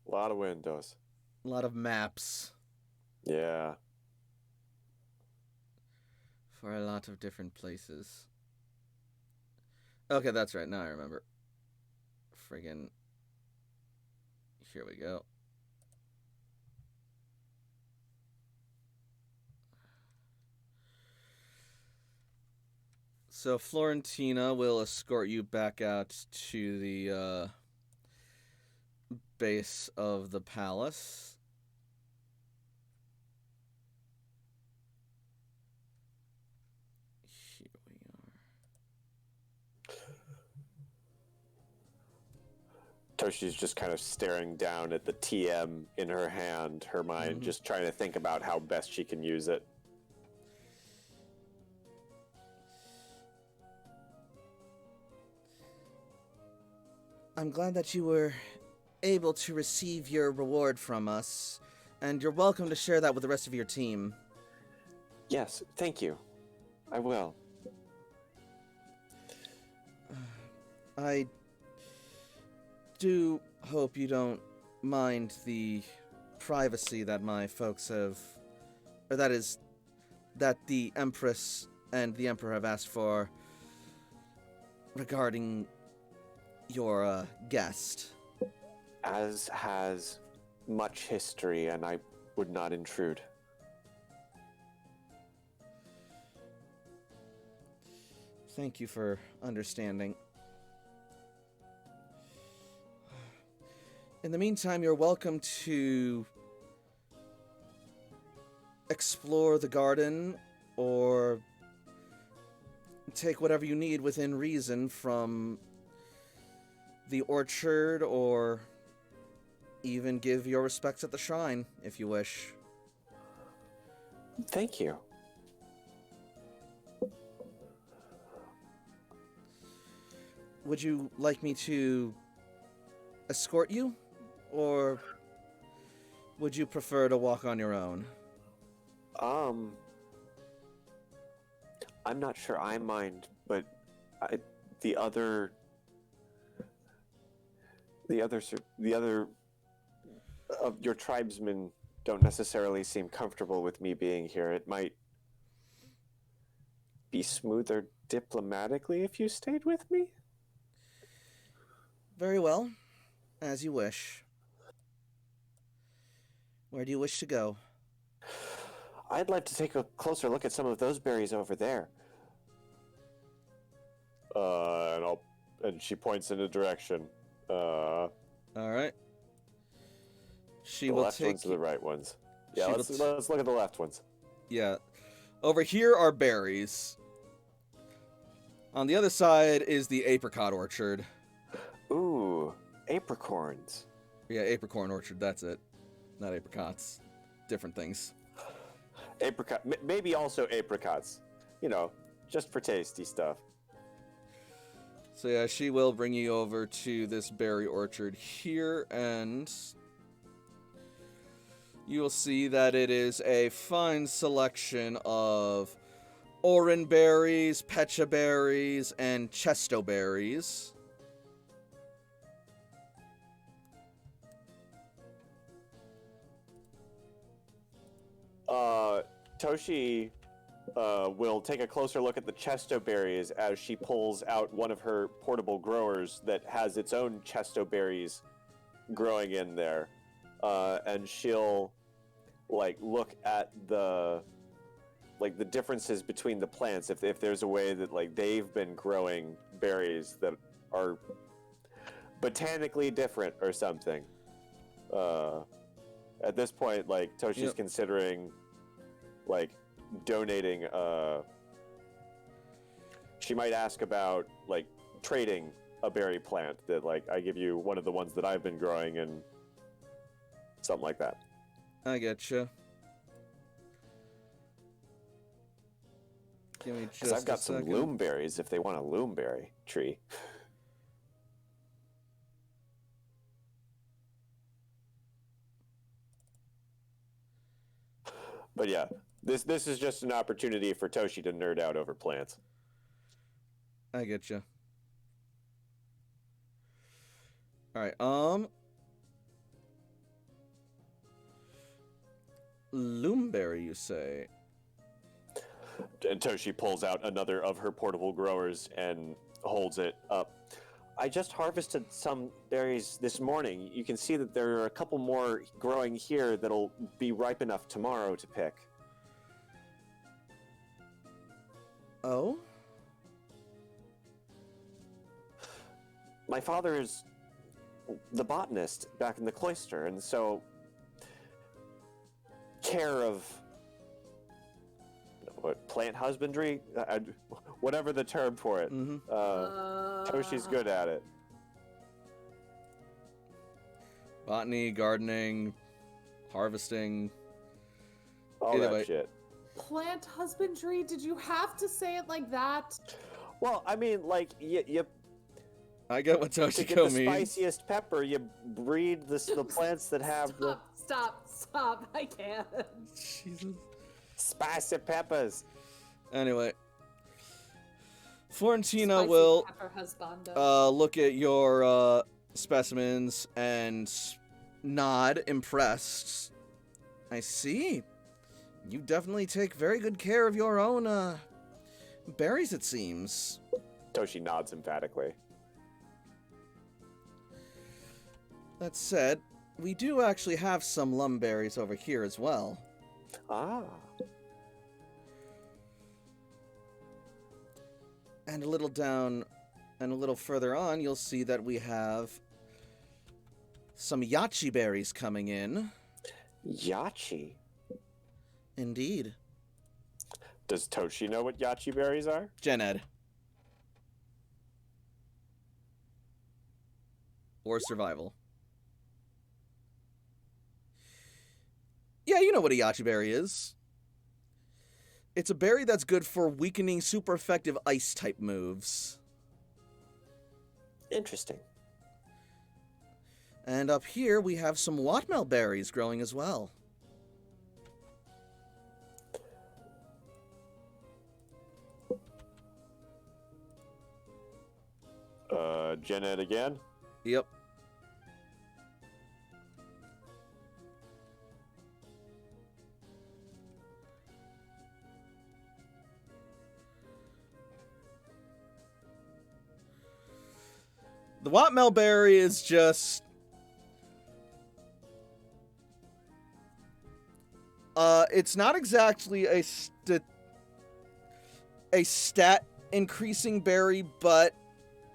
A lot of windows. A lot of maps Yeah. for a lot of different places. Okay, that's right. Now I remember. Friggin'. Here we go. So Florentina will escort you back out to the base of the palace. Here we are. Toshi's just kind of staring down at the TM in her hand, her mind, just trying to think about how best she can use it. I'm glad that you were able to receive your reward from us, and you're welcome to share that with the rest of your team. Yes, thank you. I will. I do hope you don't mind the privacy that my folks have, or that the Empress and the Emperor have asked for regarding your guest. As has much history, and I would not intrude. Thank you for understanding. In the meantime, you're welcome to explore the garden or take whatever you need within reason from the orchard, or even give your respects at the shrine if you wish. Thank you. Would you like me to escort you, or would you prefer to walk on your own? I'm not sure I mind, but the other of your tribesmen don't necessarily seem comfortable with me being here. It might be smoother diplomatically if you stayed with me. Very well, as you wish. Where do you wish to go? I'd like to take a closer look at some of those berries over there. And she points in a direction. All right. She The will left take ones are the right ones. Yeah, she let's will look at the left ones. Yeah. Over here are berries. On the other side is the apricot orchard. Ooh, apricorns. Yeah, apricorn orchard, that's it. Not apricots. Different things. Apricot, maybe also apricots. You know, just for tasty stuff. So yeah, she will bring you over to this berry orchard here, and you will see that it is a fine selection of oran berries, pecha berries, and chesto berries. Toshi will take a closer look at the chesto berries as she pulls out one of her portable growers that has its own chesto berries growing in there, and she'll look at the differences between the plants, if there's a way that they've been growing berries that are botanically different or something. At this point, Toshi's considering donating. She might ask about trading a berry plant that I give you one of the ones that I've been growing and something like that. I getcha. Give me just I've got a some second. loom berries if they want a loom berry tree. But yeah, this is just an opportunity for Toshi to nerd out over plants. I getcha. Alright, Loomberry, you say? And Toshi pulls out another of her portable growers and holds it up. I just harvested some berries this morning. You can see that there are a couple more growing here that'll be ripe enough tomorrow to pick. Oh? My father is the botanist back in the cloister, and so care of plant husbandry, whatever the term for it. Toshi's good at it. Botany, gardening, harvesting. All Either that way. shit. Plant husbandry? Did you have to say it like that? Well, I mean, I get what To get Toshiko the means. spiciest pepper, you breed the plants that have the Stop! I can't. Jesus. spicy peppers. Anyway, Florentina Spicy will pepper husbando. look at your specimens and nod, impressed. I see. You definitely take very good care of your own berries, it seems. Toshi nods emphatically. That said, we do actually have some lumberries over here as well. Ah. And a little down and a little further on, you'll see that we have some yachi berries coming in. Yachi? Indeed. Does Toshi know what yachi berries are? Gen Ed. Or survival. Yeah, you know what a yachi berry is. It's a berry that's good for weakening super effective ice type moves. Interesting. And up here we have some wattmel berries growing as well. Gen Ed again? Yep. The wattmel berry is just it's not exactly a stat increasing berry, but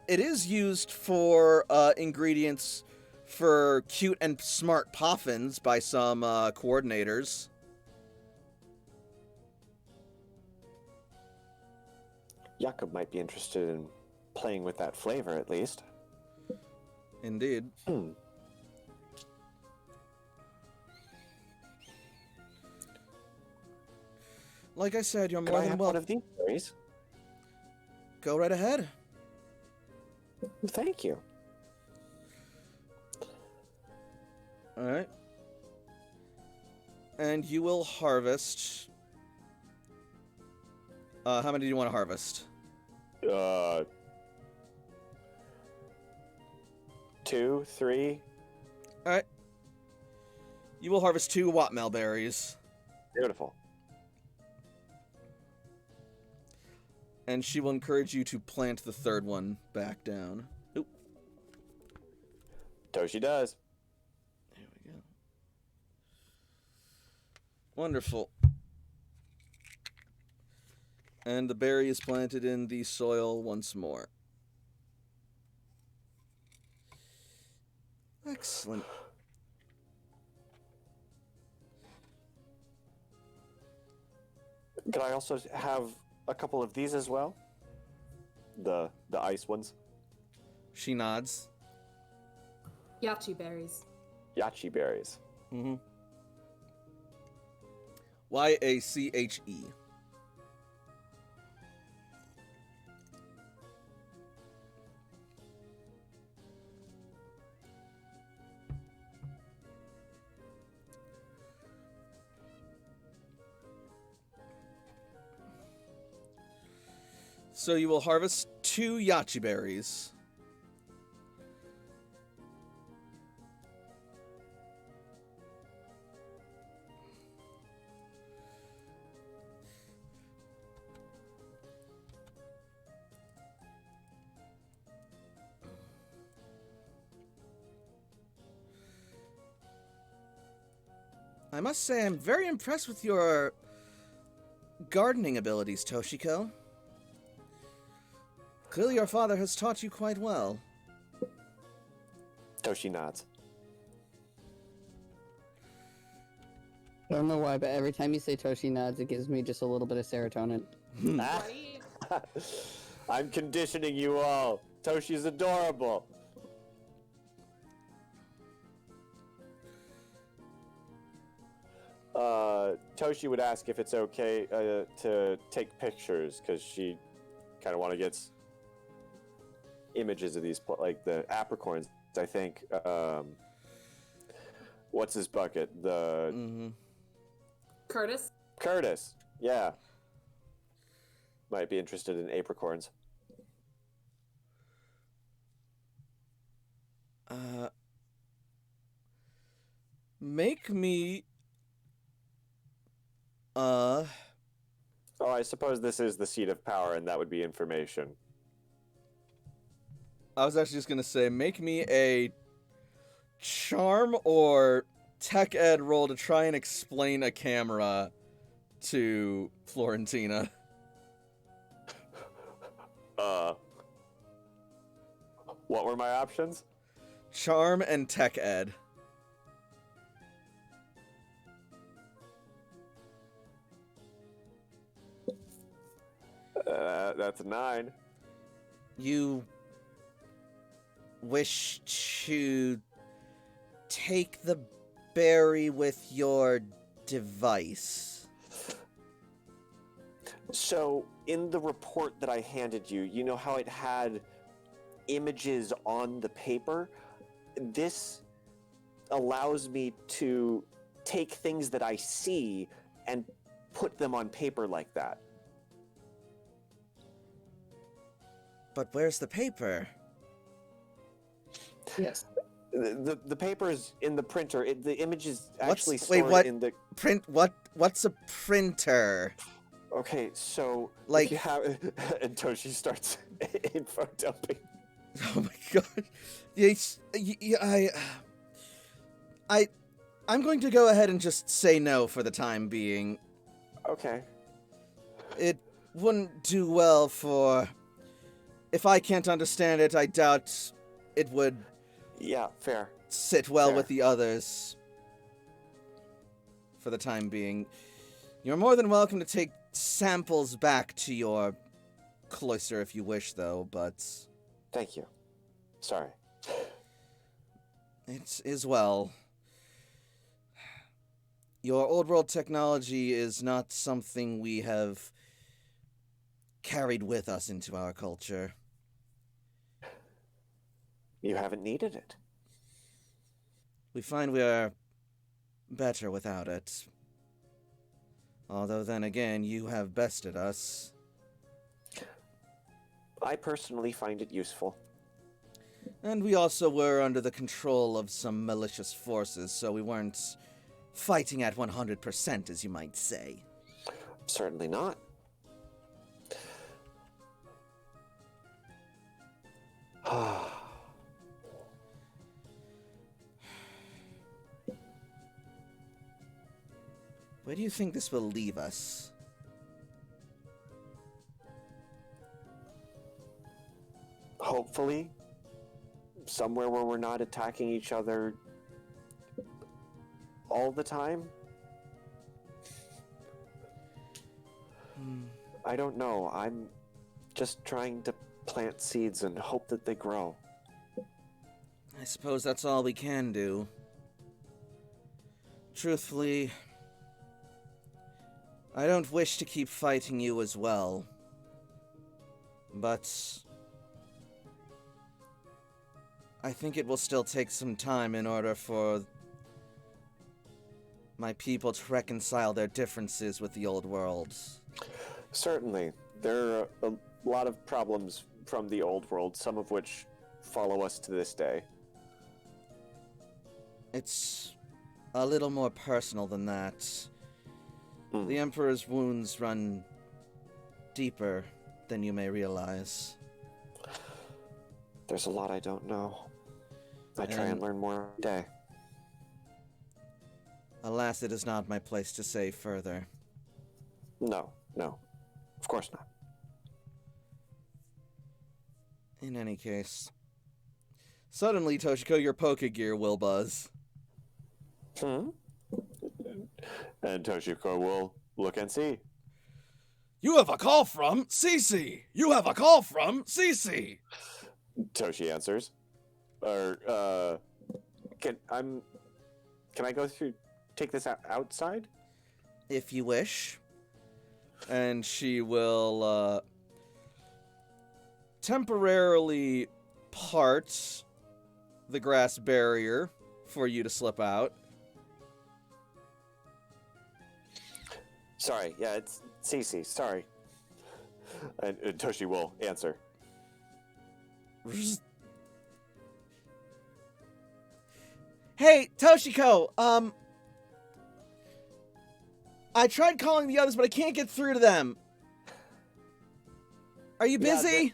it is used for ingredients for cute and smart poffins by some coordinators. Jakob might be interested in playing with that flavor, at least. Indeed. Like I said, you're Could more I than have welcome. one of these berries? Go right ahead. Thank you. All right. And you will harvest. How many do you want to harvest? 2, 3. All right. You will harvest 2 wattmel berries. Beautiful. And she will encourage you to plant the third one back down. Oop. Toshi does. There we go. Wonderful. And the berry is planted in the soil once more. Excellent. Could I also have a couple of these as well? The ice ones? She nods. Yachi berries. Yachi berries. Mm-hmm. Y-A-C-H-E. So you will harvest 2 yachi berries. I must say I'm very impressed with your gardening abilities, Toshiko. Clearly your father has taught you quite well. Toshi nods. I don't know why, but every time you say Toshi nods, it gives me just a little bit of serotonin. Right? I'm conditioning you all. Toshi's adorable. Toshi would ask if it's okay to take pictures because she kind of want to get images of these, like the apricorns. I think. What's his bucket? The Curtis? Curtis. Yeah. Might be interested in apricorns. Make me. Oh, I suppose this is the seat of power, and that would be information. I was actually just gonna say, make me a charm or tech ed roll to try and explain a camera to Florentina. What were my options? Charm and tech ed. That's a 9. You wish to take the berry with your device. So, in the report that I handed you, you know how it had images on the paper? This allows me to take things that I see and put them on paper like that. But where's the paper? Yes. The paper is in the printer. The image is What's- actually wait, stored what? in the... What's a printer? Okay, so Like- if you have... and Toshi starts info dumping. Oh my god. Yes, I'm going to go ahead and just say no for the time being. Okay. It wouldn't do well for... If I can't understand it, I doubt it would Yeah, fair. sit well Fair. with the others. For the time being. You're more than welcome to take samples back to your cloister if you wish, though, but... Thank you. Sorry. It is well. Your old world technology is not something we have carried with us into our culture. You haven't needed it. We find we are better without it. Although then again, you have bested us. I personally find it useful. And we also were under the control of some malicious forces, so we weren't fighting at 100%, as you might say. Certainly not. Where do you think this will leave us? Hopefully, somewhere where we're not attacking each other all the time. I don't know. I'm just trying to plant seeds and hope that they grow. I suppose that's all we can do. Truthfully, I don't wish to keep fighting you as well. But I think it will still take some time in order for my people to reconcile their differences with the old world. Certainly. There are a lot of problems from the old world, some of which follow us to this day. It's a little more personal than that. The Emperor's wounds run deeper than you may realize. There's a lot I don't know. I try and learn more every day. Alas, it is not my place to say further. No, of course not. In any case. Suddenly, Toshiko, your Pokegear will buzz. And Toshiko will look and see. You have a call from Cece! You have a call from Cece! Toshi answers. Can I go through, take this outside? If you wish. And she will, temporarily part the grass barrier for you to slip out. Sorry, yeah, it's Cece, sorry. And Toshi will answer. Hey, Toshiko, I tried calling the others, but I can't get through to them. Are you busy?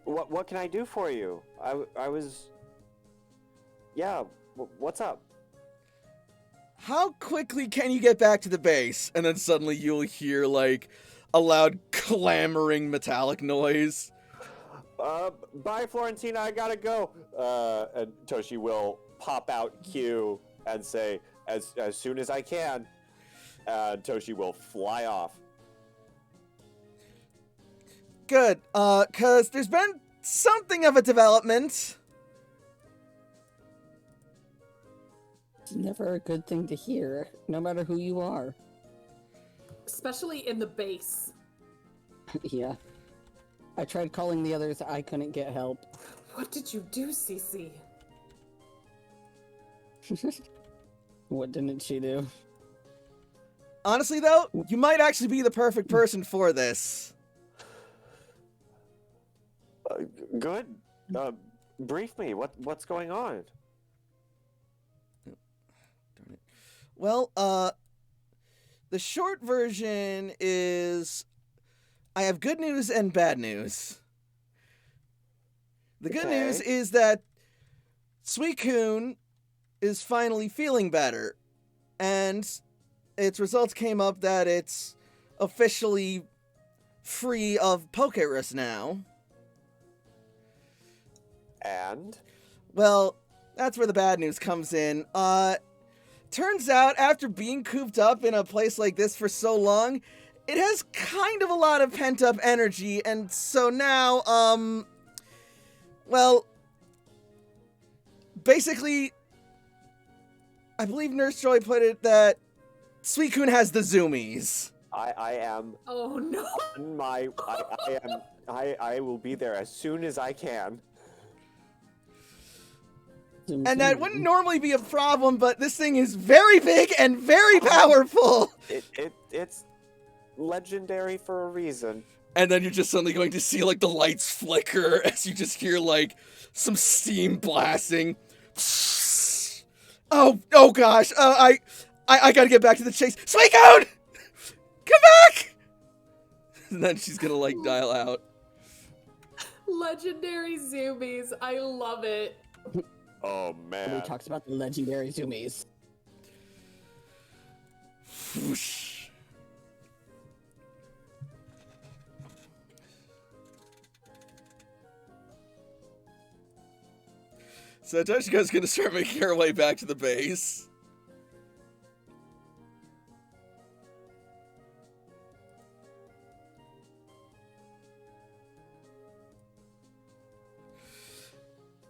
What can I do for you? I was... Yeah, what's up? How quickly can you get back to the base? And then suddenly you'll hear, like, a loud clamoring metallic noise. Bye, Florentina, I gotta go. And Toshi will pop out Q and say, as soon as I can. And Toshi will fly off. Good, 'cause there's been something of a development. It's never a good thing to hear, no matter who you are. Especially in the base. Yeah. I tried calling the others, I couldn't get help. What did you do, Cece? What didn't she do? Honestly, though, you might actually be the perfect person for this. Good. Brief me. What's going on? Well, the short version is I have good news and bad news. The good news is that Suicune is finally feeling better, and its results came up that it's officially free of Pokerus now. And? Well, that's where the bad news comes in. Turns out, after being cooped up in a place like this for so long, it has kind of a lot of pent-up energy, and so now, well, basically, I believe Nurse Joy put it that Suicune has the zoomies. I am... Oh, no. On my... I will be there as soon as I can. And that wouldn't normally be a problem, but this thing is very big and very powerful. It's legendary for a reason. And then you're just suddenly going to see, like, the lights flicker as you just hear, like, some steam blasting. Oh gosh. I gotta get back to the chase. Suicune! Come back! And then she's gonna, like, dial out. Legendary zoomies. I love it. Oh, man. Nobody talks about the legendary zoomies. Whoosh. So Toshiko's gonna start making her way back to the base.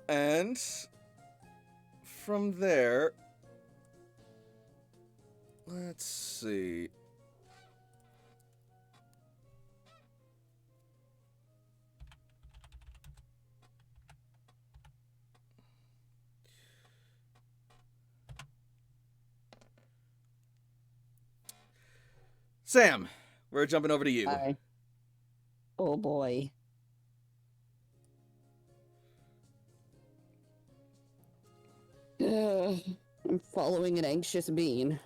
And from there, let's see. Sam, we're jumping over to you. Hi. Oh boy. I'm following an anxious bean.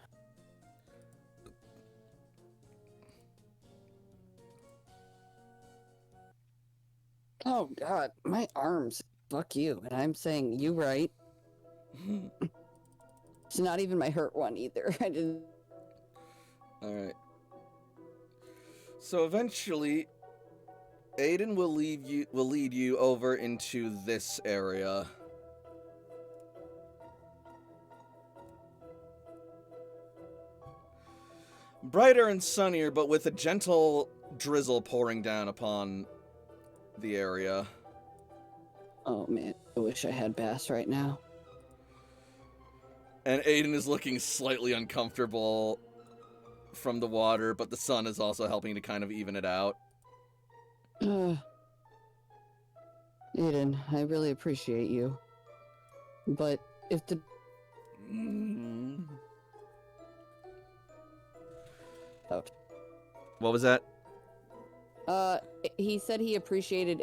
Oh god, my arms. Fuck you. And I'm saying you right. It's not even my hurt one either. I didn't. Alright. So eventually, Aiden will lead you over into this area. Brighter and sunnier, but with a gentle drizzle pouring down upon the area. Oh man, I wish I had Bass right now. And Aiden is looking slightly uncomfortable from the water, but the sun is also helping to kind of even it out. Aiden, I really appreciate you. But if the... Oh. What was that? He said he appreciated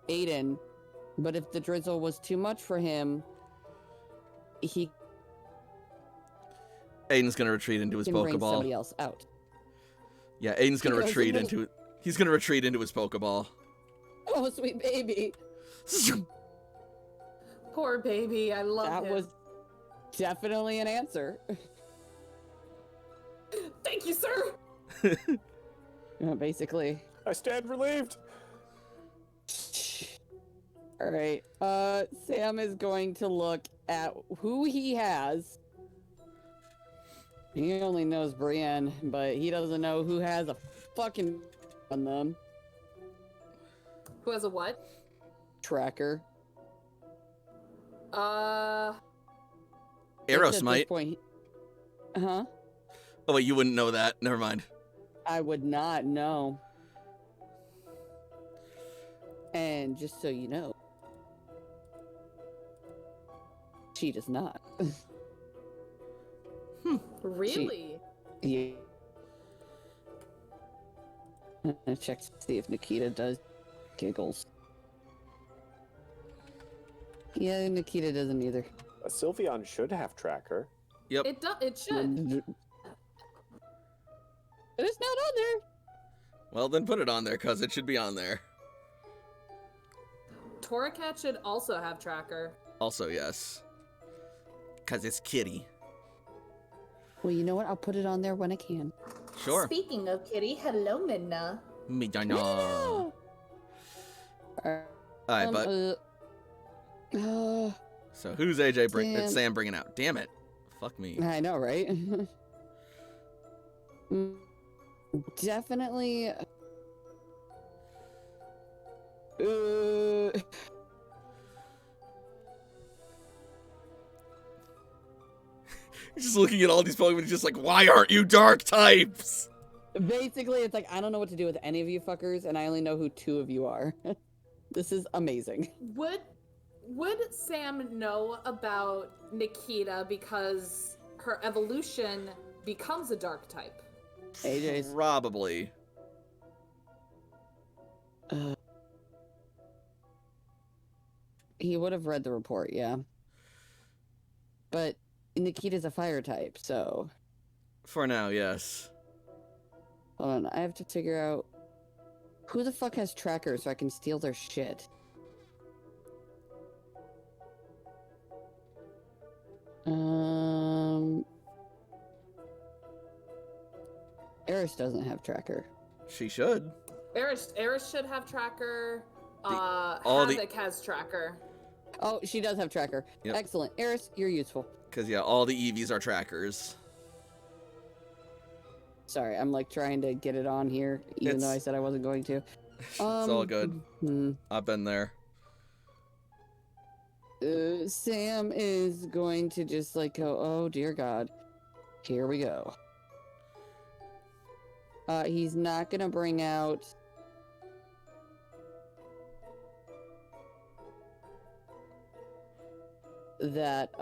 Aiden, but if the drizzle was too much for him, he Aiden's gonna retreat into his can bring Pokeball. somebody else out. Yeah, Aiden's gonna He goes retreat into- into. He's gonna retreat into his Pokeball. Oh, sweet baby. Poor baby, I love That him. was definitely an answer. Thank you, sir. Basically. I stand relieved. All right. Sam is going to look at who he has. He only knows Brienne, but he doesn't know who has a fucking on them. Who has a what? Tracker. Eros At this might. point, huh? Oh wait, you wouldn't know that. Never mind. I would not know. And just so you know, she does not. Really? Yeah. I'm gonna check to see if Nikita does. Giggles. Yeah, Nikita doesn't either. A Sylveon should have tracker. Yep. It should. But it's not on there. Well, then put it on there, cause it should be on there. Torracat should also have tracker. Also, yes. Cause it's Kitty. Well, you know what? I'll put it on there when I can. Sure. Speaking of Kitty, hello, Midna. Midna. Alright, Alright, but so who's AJ Sam bringing out? Damn it. Fuck me. I know, right? Definitely. He's just looking at all these Pokemon, just like, why aren't you dark types? Basically, it's like, I don't know what to do with any of you fuckers, and I only know who 2 of you are. This is amazing. Would Sam know about Nikita because her evolution becomes a dark type? AJ's. Probably. He would have read the report, yeah. But Nikita's a fire type, so. For now, yes. Hold on, I have to figure out who the fuck has trackers so I can steal their shit. Eris doesn't have tracker. She should. Eris should have tracker. all the- Havoc has tracker. Oh, she does have tracker. Yep. Excellent. Eris, you're useful. Because, yeah, all the Eevees are trackers. Sorry, I'm like trying to get it on here, even though I said I wasn't going to. It's all good. I've been there. Sam is going to just like go, oh dear God. Here we go. He's not gonna bring out that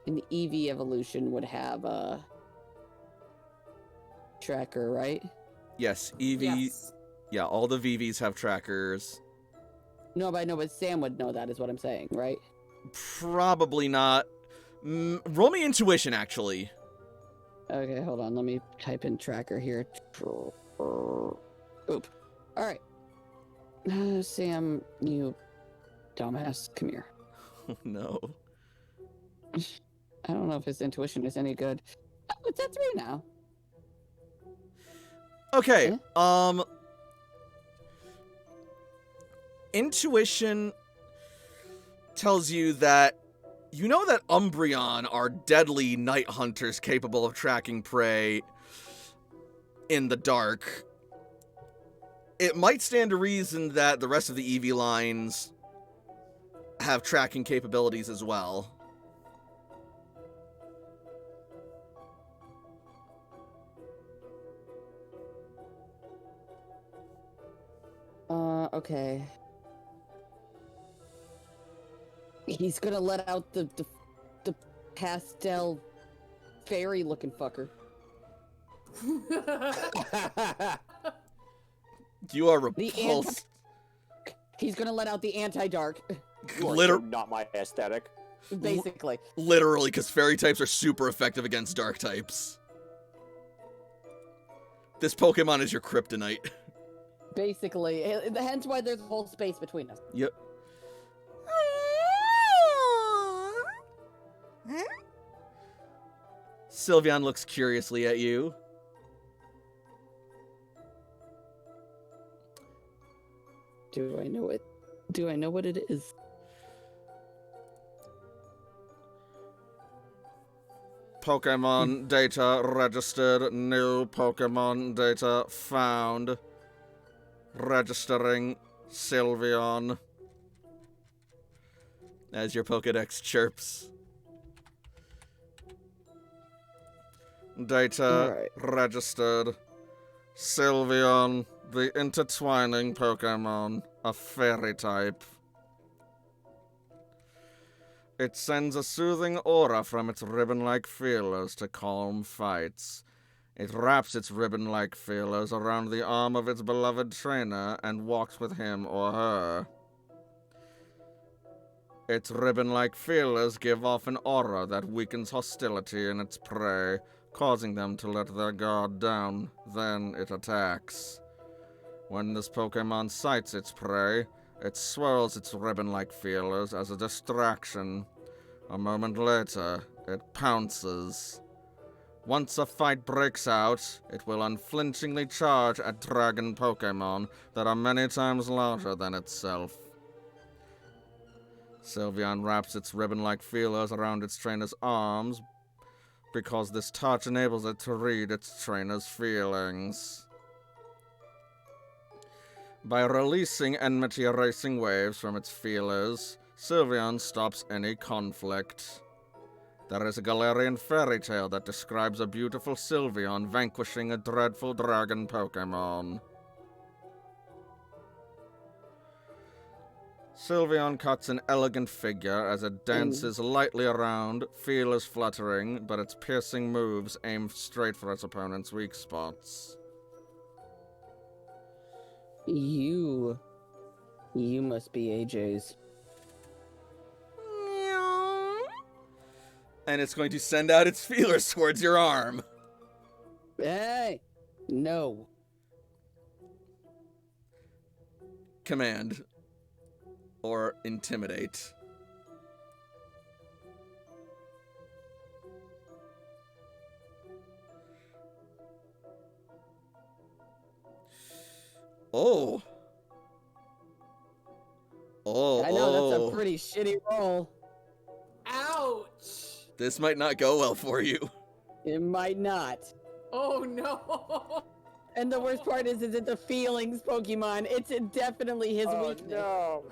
an EV evolution would have a tracker, right? Yes, Eevee. Yes. Yeah, all the VVs have trackers. No, but I know, but Sam would know that is what I'm saying, right? Probably not. Roll me intuition, actually. Okay, hold on. Let me type in tracker here. Oop. Alright. Sam, you dumbass. Come here. Oh, no. I don't know if his intuition is any good. Oh, it's at 3 now. Okay, Yeah? Intuition tells you that you know that Umbreon are deadly night hunters capable of tracking prey in the dark. It might stand to reason that the rest of the Eevee lines have tracking capabilities as well. Okay. He's gonna let out the pastel fairy looking fucker. You are The repulsed. He's gonna let out the anti-dark. You are so not my aesthetic. Basically. Literally, because fairy types are super effective against dark types. This Pokemon is your kryptonite. Basically. Hence why there's a whole space between us. Yep. Sylveon looks curiously at you. Do I know it? Do I know what it is? Pokemon data registered. New Pokemon data found. Registering Sylveon. As your Pokedex chirps. Data registered. Sylveon, the intertwining Pokemon, a fairy type. It sends a soothing aura from its ribbon-like feelers to calm fights. It wraps its ribbon-like feelers around the arm of its beloved trainer and walks with him or her. Its ribbon-like feelers give off an aura that weakens hostility in its prey, causing them to let their guard down. Then it attacks. When this Pokemon sights its prey, it swirls its ribbon-like feelers as a distraction. A moment later, it pounces. Once a fight breaks out, it will unflinchingly charge at dragon Pokemon that are many times larger than itself. Sylveon wraps its ribbon-like feelers around its trainer's arms because this touch enables it to read its trainer's feelings. By releasing enmity-erasing waves from its feelers, Sylveon stops any conflict. There is a Galarian fairy tale that describes a beautiful Sylveon vanquishing a dreadful dragon Pokemon. Sylveon cuts an elegant figure as it dances lightly around, feelers fluttering, but its piercing moves aim straight for its opponent's weak spots. You must be AJ's. And it's going to send out its feelers towards your arm. Hey! No. Command. Or intimidate. Oh. Oh, I know, that's a pretty shitty roll. Ouch! This might not go well for you. It might not. Oh no! And the worst part is it the feelings Pokemon. It's definitely his weakness. No.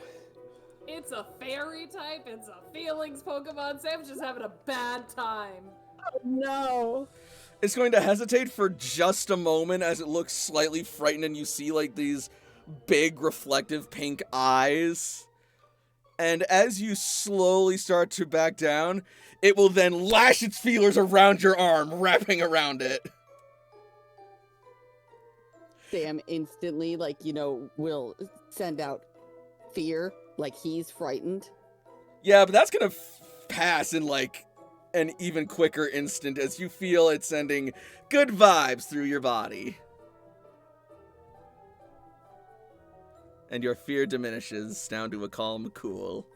It's a fairy type, it's a feelings Pokemon. Sam's just having a bad time. Oh, no. It's going to hesitate for just a moment as it looks slightly frightened and you see like these big reflective pink eyes. And as you slowly start to back down, it will then lash its feelers around your arm, wrapping around it. Sam instantly, will send out fear, like he's frightened. Yeah, but that's gonna pass in an even quicker instant as you feel it sending good vibes through your body. And your fear diminishes down to a calm cool.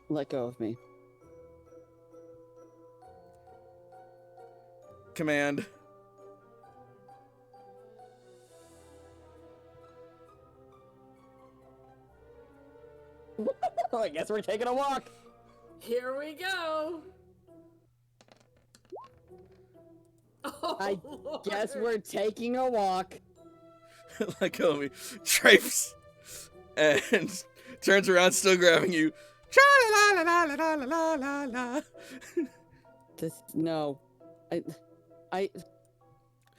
Let go of me. Command. Oh, I guess we're taking a walk. Here we go. Oh, I guess Lord. we're taking a walk. Let go of me. Trapes. And turns around, still grabbing you. No.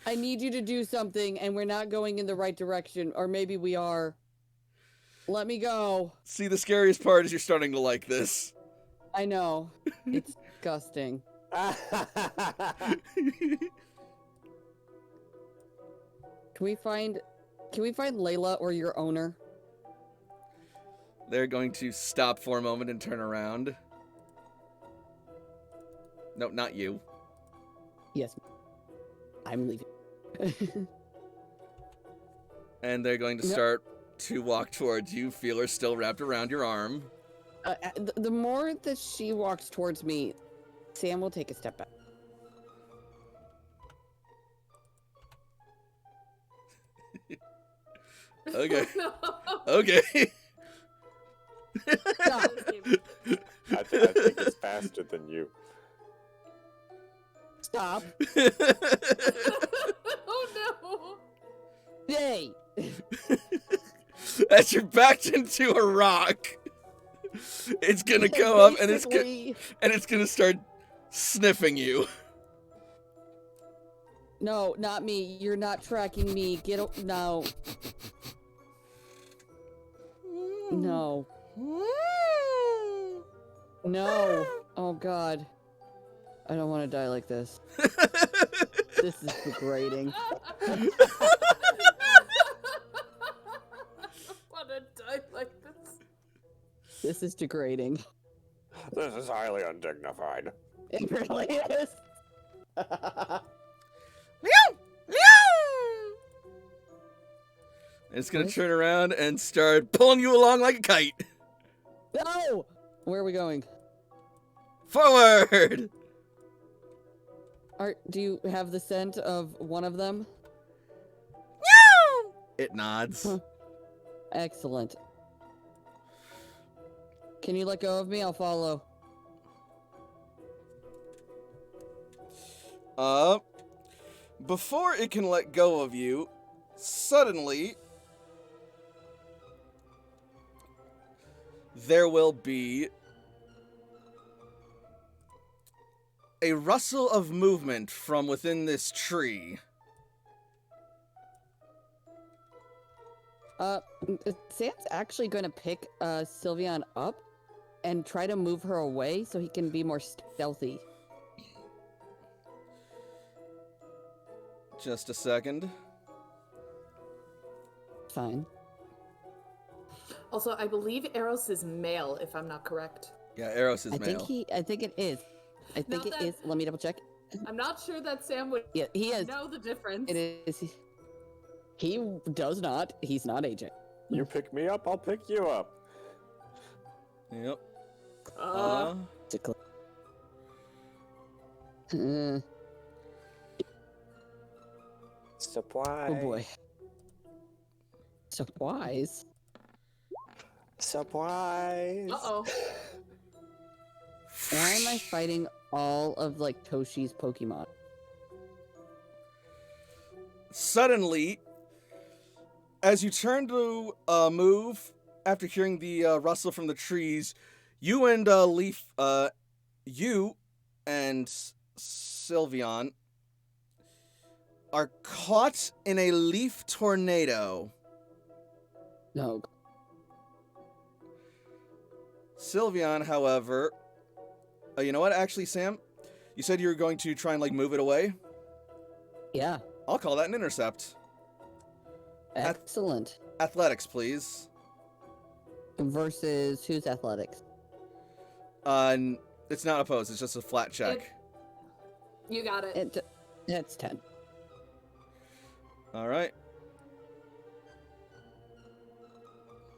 I need you to do something, and we're not going in the right direction. Or maybe we are. Let me go. See, the scariest part is you're starting to like this. I know. It's disgusting. Can we find Layla or your owner? They're going to stop for a moment and turn around. No, not you. Yes. I'm leaving. And they're going to start to walk towards you. Feeler still wrapped around your arm. The more that she walks towards me, Sam will take a step back. Okay. No. Okay. Stop. I think it's faster than you. Stop. Oh no. Hey. As you're backed into a rock, it's gonna go up and it's gonna start sniffing you. No, not me. You're not tracking me. No. No. No. Oh god. I don't want to die like this. This is degrading. I want to die like this. This is degrading. This is highly undignified. It really is. It's gonna turn around and start pulling you along like a kite. No! Where are we going? Forward! Do you have the scent of one of them? It nods. Huh. Excellent. Can you let go of me? I'll follow. Before it can let go of you, suddenly there will be a rustle of movement from within this tree. Sam's actually going to pick Sylveon up and try to move her away so he can be more stealthy. Just a second. Fine. Also, I believe Eros is male, if I'm not correct. Yeah, Eros is I male. think it is. I think it is. Let me double check. I'm not sure that Sam would Yeah, he is. know the difference. It is. He does not. He's not agent. You pick me up, I'll pick you up. Yep. Uh, Supply. Oh boy. Supplies? Supplies. Uh-oh. Why am I fighting all of, like, Toshi's Pokemon? Suddenly, as you turn to move, after hearing the rustle from the trees, you and Sylveon are caught in a leaf tornado. No. Sylveon, however, you know what? Actually, Sam, you said you were going to try and like move it away. Yeah. I'll call that an intercept. Excellent. Athletics, please. Versus who's athletics? It's not opposed. It's just a flat check. You got it. It's 10. All right.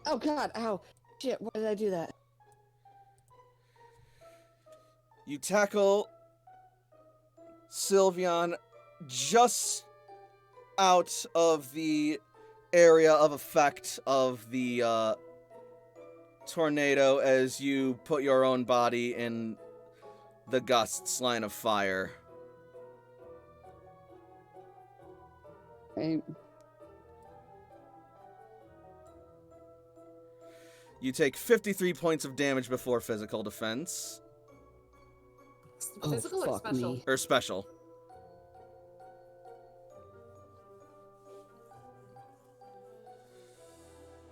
Oh god, ow. Shit, why did I do that? You tackle Sylveon just out of the area of effect of the tornado as you put your own body in the gust's line of fire. Right. You take 53 points of damage before physical defense. Physical or fuck special? me. Or special.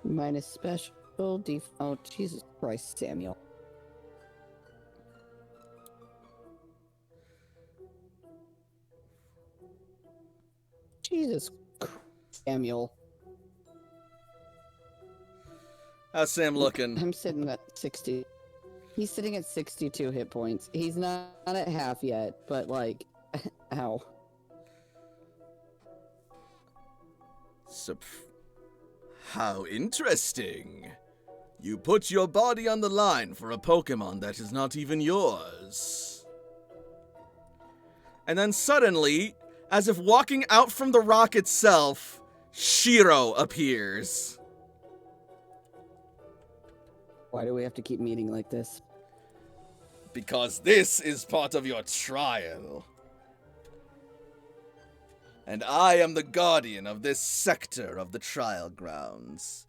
Minus special def. Oh, Jesus Christ, Samuel. Jesus Christ, Samuel. How's Sam looking? I'm sitting at 60. He's sitting at 62 hit points. He's not at half yet, but like, ow. How interesting. You put your body on the line for a Pokemon that is not even yours. And then suddenly, as if walking out from the rock itself, Shiro appears. Why do we have to keep meeting like this? Because this is part of your trial. And I am the guardian of this sector of the trial grounds.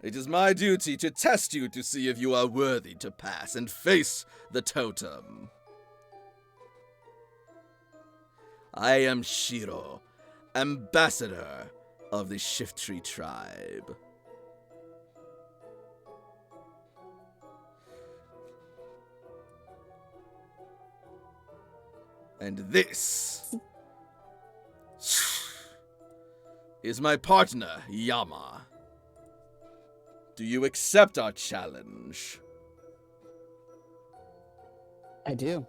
It is my duty to test you to see if you are worthy to pass and face the totem. I am Shiro, ambassador of the Shiftry tribe. And this is my partner, Yama. Do you accept our challenge? I do.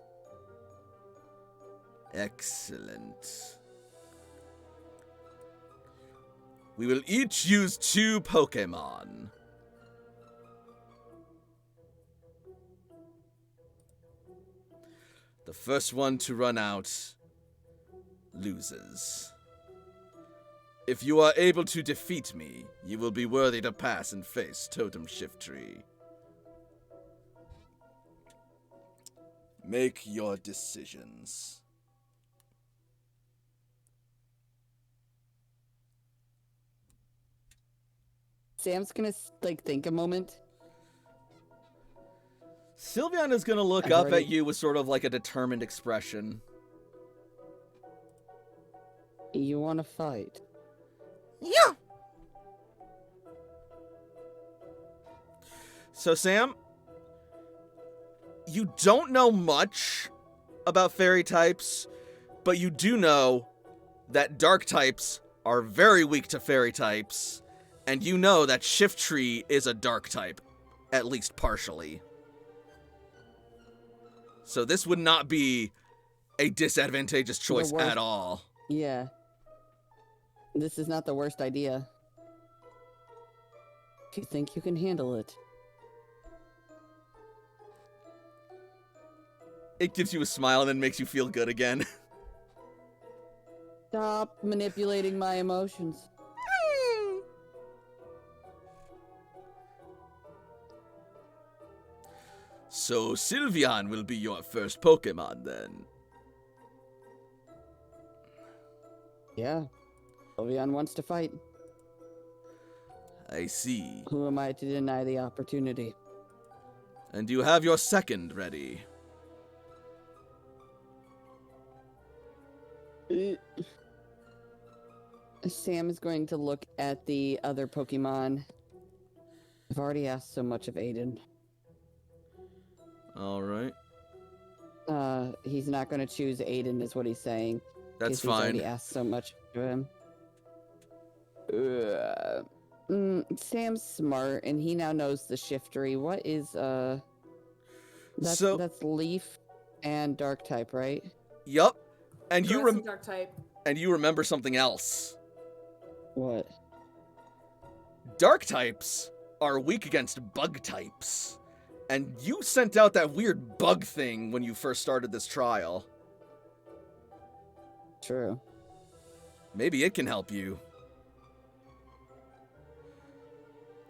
Excellent. We will each use 2 Pokemon. The first one to run out loses. If you are able to defeat me, you will be worthy to pass and face Totem Shiftry. Make your decisions. Sam's gonna think a moment. Sylveon is gonna look I've up already- at you with sort of like a determined expression. You want to fight? Yeah. So, Sam, you don't know much about fairy types, but you do know that dark types are very weak to fairy types, and you know that Shiftry is a dark type, at least partially. So this would not be a disadvantageous choice worst- at all. Yeah. This is not the worst idea. If you think you can handle it. It gives you a smile and then makes you feel good again. Stop manipulating my emotions. So Sylveon will be your first Pokemon then. Yeah. Sylveon wants to fight. I see. Who am I to deny the opportunity? And you have your second ready. Sam is going to look at the other Pokemon. I've already asked so much of Aiden. Alright. He's not going to choose Aiden, is what he's saying. That's 'cause he's already fine. asked so much of him. Sam's smart, and he now knows the Shiftry. What is, that's Leaf and Dark type, right? Yup. And you Grassy dark type. and you remember something else. What? Dark types are weak against bug types. And you sent out that weird bug thing when you first started this trial. True. Maybe it can help you.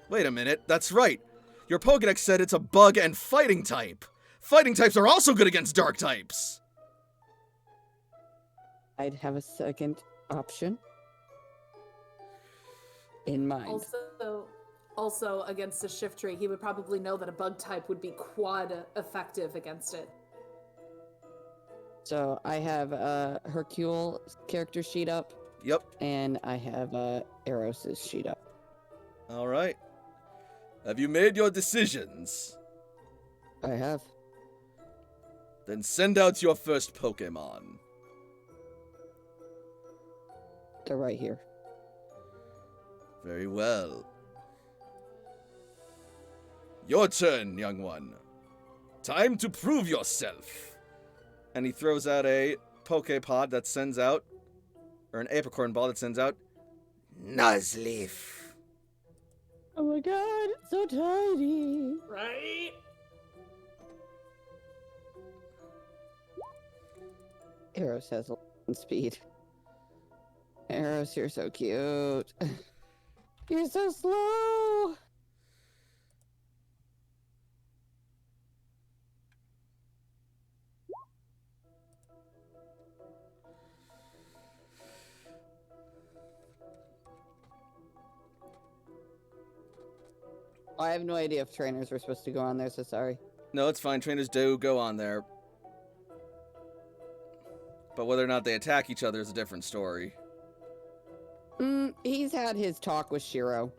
Wait a minute, that's right. Your Pokedex said it's a bug and fighting type. Fighting types are also good against dark types. I'd have a second option in mind. Also against a Shiftry, he would probably know that a bug type would be quad effective against it. So I have Hercule character sheet up, Yep. and I have Eros's sheet up. All right. Have you made your decisions? I have. Then send out your first Pokemon. They're right here. Very well. Your turn, young one. Time to prove yourself. And he throws out a Pokepod that sends out, or an Apricorn ball that sends out, Nuzleaf. Oh my god, it's so tiny. Right? Eros has a speed. Eros, you're so cute. You're so slow. I have no idea if trainers were supposed to go on there, so sorry. No, it's fine. Trainers do go on there. But whether or not they attack each other is a different story. He's had his talk with Shiro.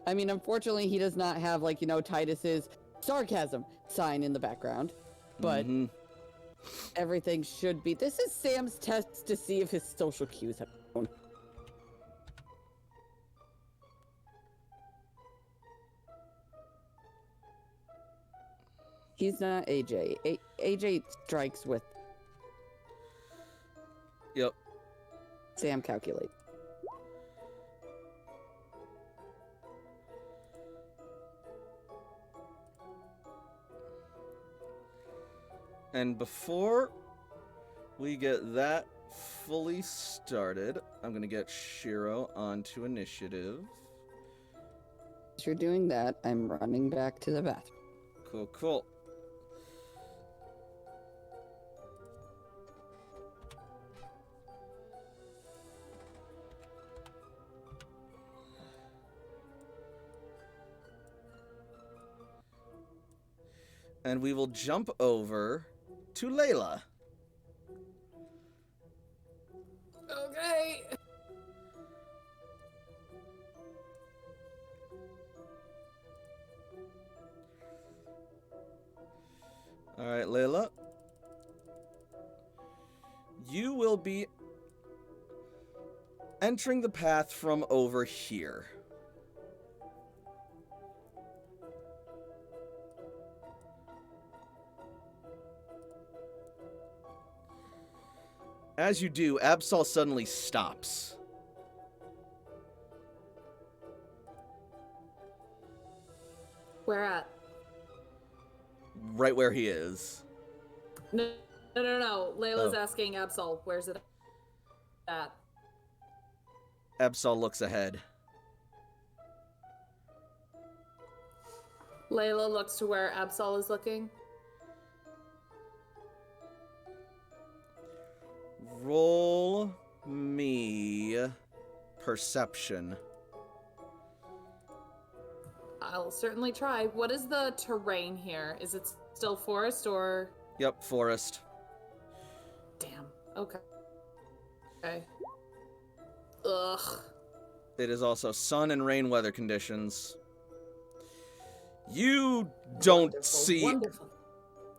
I mean, unfortunately, he does not have, like, Titus's sarcasm sign in the background. But everything should be... This is Sam's test to see if his social cues have grown. He's not AJ. AJ strikes with... Yep. Sam calculate. And before we get that fully started, I'm going to get Shiro onto initiative. As you're doing that, I'm running back to the bathroom. Cool, cool. And we will jump over to Layla. Okay. All right, Layla. You will be entering the path from over here. As you do, Absol suddenly stops. Where at? Right where he is. No. Layla's Oh. asking Absol, where's it at? Absol looks ahead. Layla looks to where Absol is looking. Roll me perception. I'll certainly try. What is the terrain here? Is it still forest or... Yep, forest. Damn. Okay. Okay. Ugh. It is also sun and rain weather conditions. You don't Wonderful, see... Wonderful.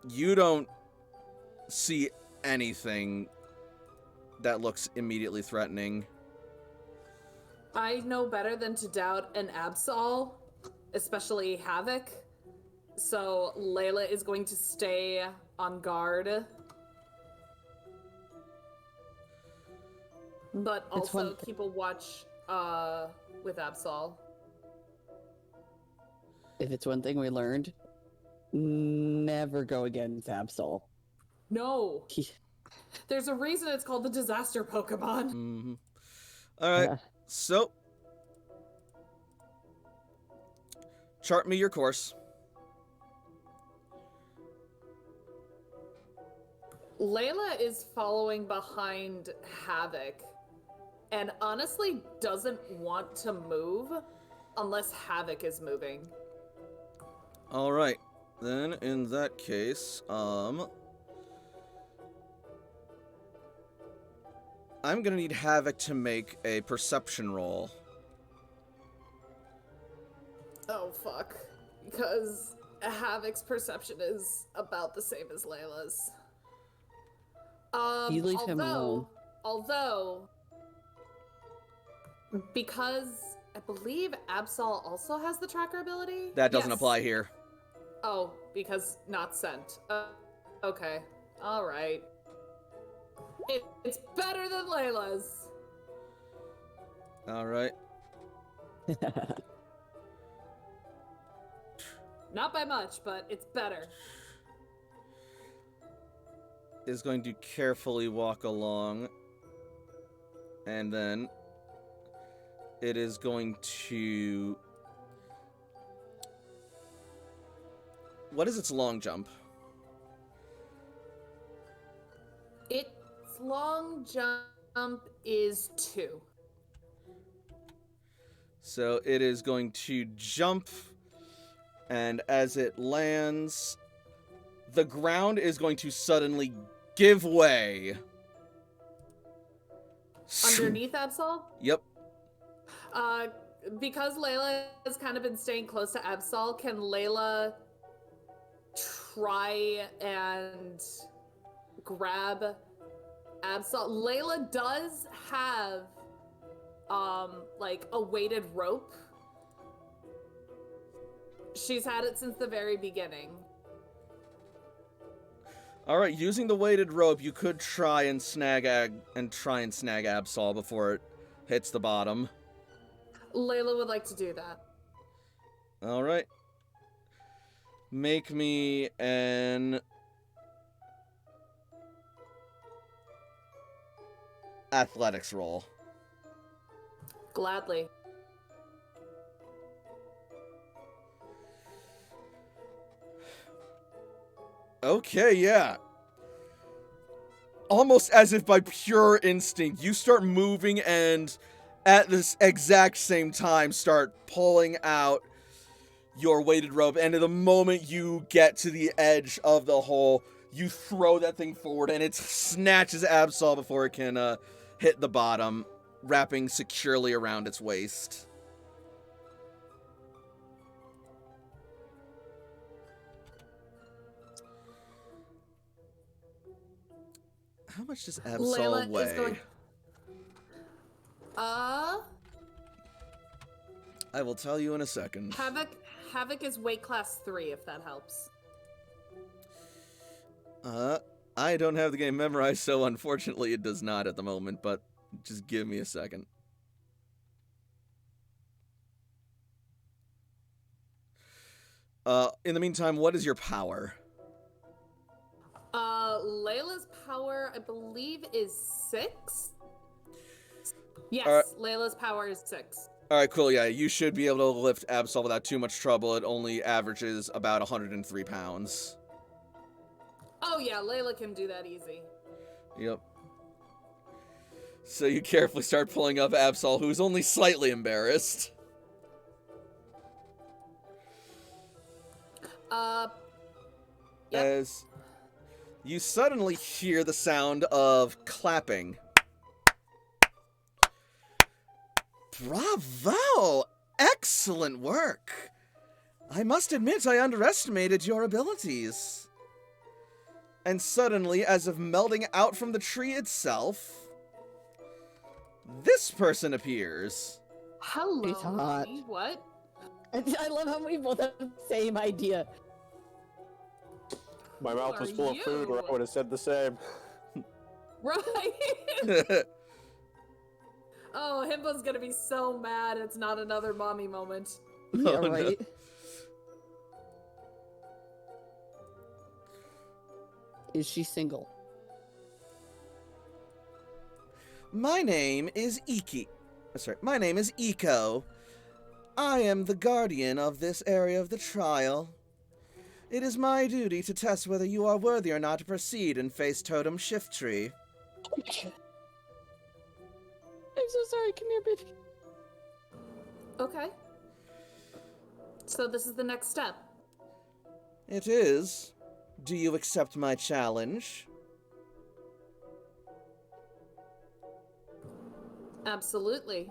You don't see anything that looks immediately threatening. I know better than to doubt an Absol, especially Havoc. So Layla is going to stay on guard. But also keep a watch with Absol. If it's one thing we learned, never go against Absol. No. There's a reason it's called the disaster Pokemon. Mm-hmm. All right, so chart me your course. Layla is following behind Havoc and honestly doesn't want to move unless Havoc is moving. All right, then in that case, I'm gonna need Havoc to make a perception roll. Oh, fuck. Because Havoc's perception is about the same as Layla's. You leave him alone. Although, because I believe Absol also has the tracker ability? That doesn't Yes. apply here. Oh, because not sent. Okay. Alright. It's better than Layla's. All right. Not by much, but it's better. Is going to carefully walk along, and then it is going to... What is its long jump? Its long jump is 2. So it is going to jump, and as it lands, the ground is going to suddenly give way. Underneath Absol? Yep. Because Layla has kind of been staying close to Absol, can Layla try and grab Absol? Layla does have, like, a weighted rope. She's had it since the very beginning. All right, using the weighted rope, you could try and snag Absol before it hits the bottom. Layla would like to do that. All right. Make me an athletics roll. Gladly. Okay, yeah. Almost as if by pure instinct, you start moving and at this exact same time start pulling out your weighted rope. And at the moment you get to the edge of the hole, you throw that thing forward and it snatches Absol before it can hit the bottom, wrapping securely around its waist. How much does Absol Layla weigh? is going... I will tell you in a second. Havoc is weight class 3, if that helps. I don't have the game memorized, so unfortunately it does not at the moment, but just give me a second. In the meantime, what is your power? Layla's power, I believe, is 6? Yes, Layla's power is 6. Alright, cool, yeah, you should be able to lift Absol without too much trouble. It only averages about 103 pounds. Oh yeah, Layla can do that easy. Yep. So you carefully start pulling up Absol, who's only slightly embarrassed. Yep. As you suddenly hear the sound of clapping. Bravo! Excellent work! I must admit I underestimated your abilities. And suddenly, as if melding out from the tree itself, this person appears. Hello. She's hot. Lee. What? I love how we both have the same idea. My mouth was are full of food, or I you? would have said the same. Right. Oh, Himbo's gonna be so mad it's not another mommy moment. Yeah, Oh, no. right. Is she single? My name is My name is Eco. I am the guardian of this area of the trial. It is my duty to test whether you are worthy or not to proceed and face Totem Shiftry. I'm so sorry. Come here, baby. Okay. So this is the next step. It is. Do you accept my challenge? Absolutely.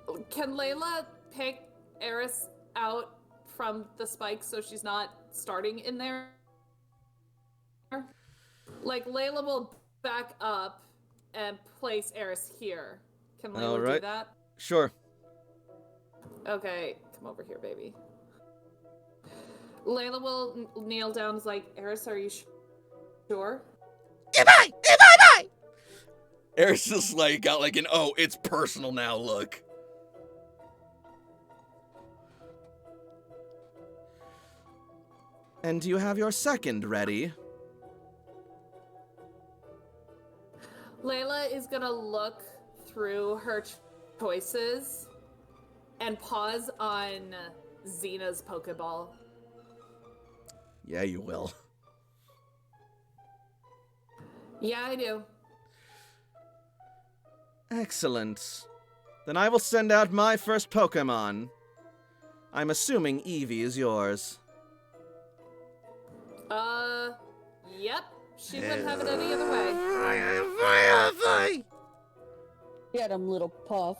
Can Layla pick Eris out from the spike so she's not starting in there? Like, Layla will back up and place Eris here. Can Layla do that? Sure. Okay, come over here, baby. Layla will kneel down and is like, Eris, are you sure? Am I? Eris just like got like an it's personal now look. And do you have your second ready? Layla is gonna look through her choices and pause on Xena's Pokeball. Yeah, you will. Yeah, I do. Excellent. Then I will send out my first Pokemon. I'm assuming Eevee is yours. Yep. She wouldn't have it any other way. Get him, little puff.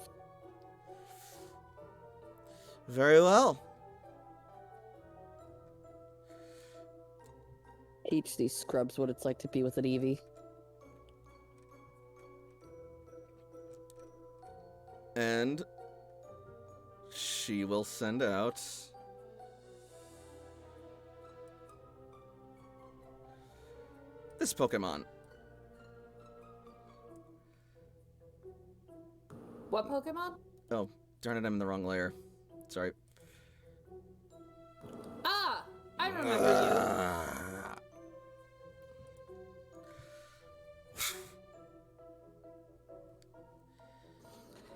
Very well. Teach these scrubs what it's like to be with an Eevee. And she will send out this Pokemon. What Pokemon? Oh, darn it, I'm in the wrong layer. Sorry. Ah! I remember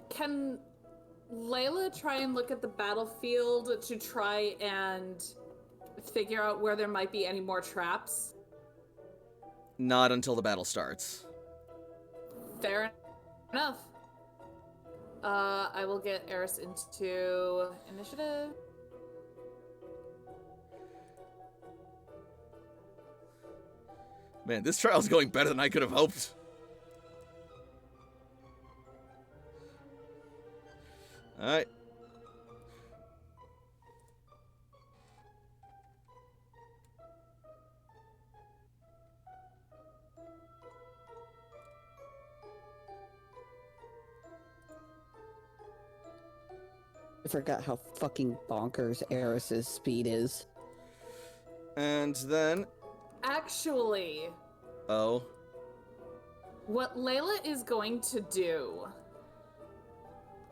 Can Layla try and look at the battlefield to try and figure out where there might be any more traps? Not until the battle starts. Fair enough. I will get Eris into initiative. Man, this trial's going better than I could have hoped. Alright. I forgot how fucking bonkers Eris's speed is. And then... Actually, Oh. what Layla is going to do...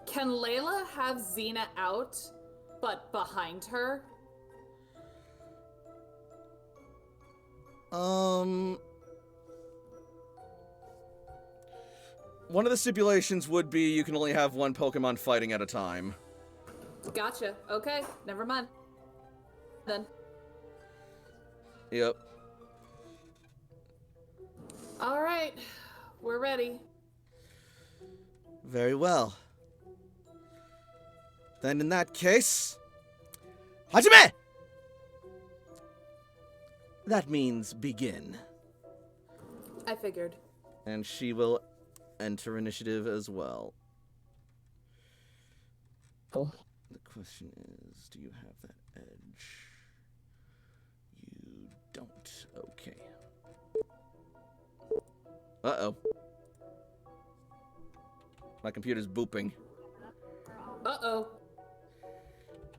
Can Layla have Xena out, but behind her? One of the stipulations would be you can only have one Pokemon fighting at a time. Gotcha. Okay, never mind. Then. Yep. Alright, we're ready. Very well. Then in that case... Hajime! That means begin. I figured. And she will enter initiative as well. Oh. The question is, do you have that edge? You don't. Okay. Uh-oh. My computer's booping. Uh-oh.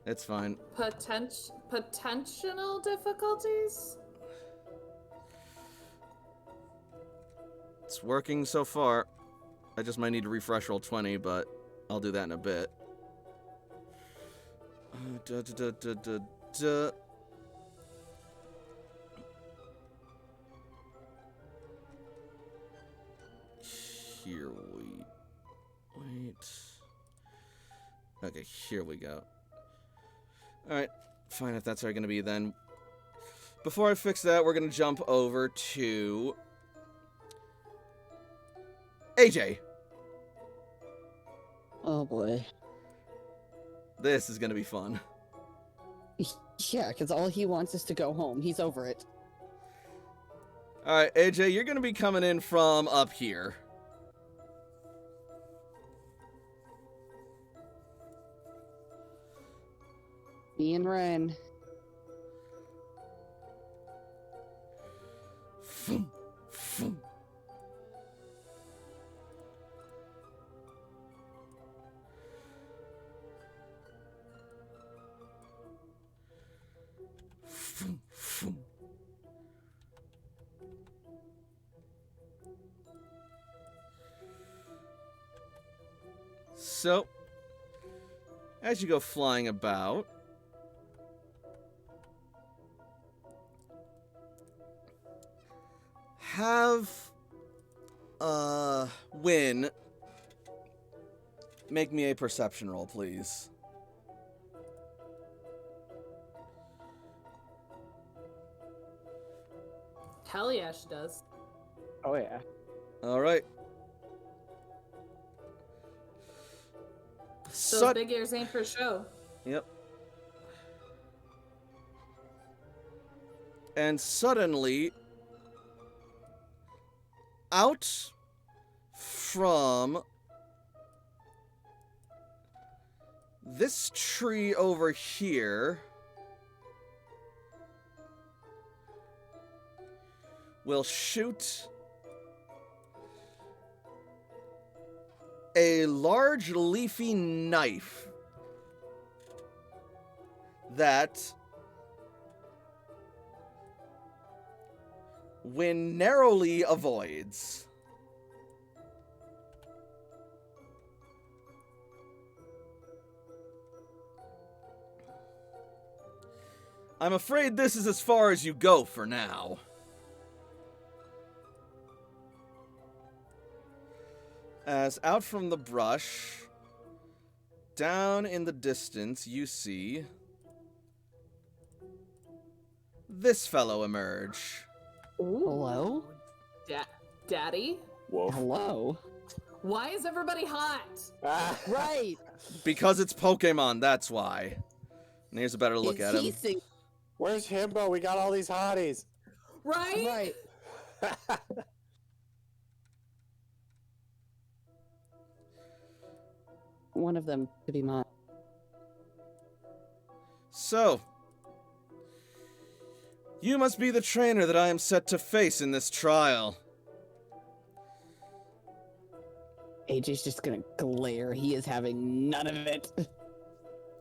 It's fine. Potential difficulties? It's working so far. I just might need to refresh roll 20, but I'll do that in a bit. Here we... Wait... Okay, here we go. Alright, fine if that's how it's gonna be then. Before I fix that, we're gonna jump over to... AJ! Oh boy. This is gonna be fun. Yeah, because all he wants is to go home. He's over it. Alright, AJ, you're gonna be coming in from up here. Me and Ren. Foom, foom. Foom, foom. So, as you go flying about, have Win make me a perception roll, please. Hell yeah, she does. Oh yeah. All right. Those big ears ain't for show. Yep. And suddenly, out from this tree over here will shoot a large leafy knife that, when narrowly avoids, I'm afraid this is as far as you go for now. As out from the brush, down in the distance, you see this fellow emerge. Ooh. Hello? Daddy? Whoa. Hello. Why is everybody hot? Right. Because it's Pokemon, that's why. And here's a better look Is at he him. Where's Himbo? We got all these hotties. Right? Right. One of them to be mine. So, you must be the trainer that I am set to face in this trial. AJ's just gonna glare. He is having none of it.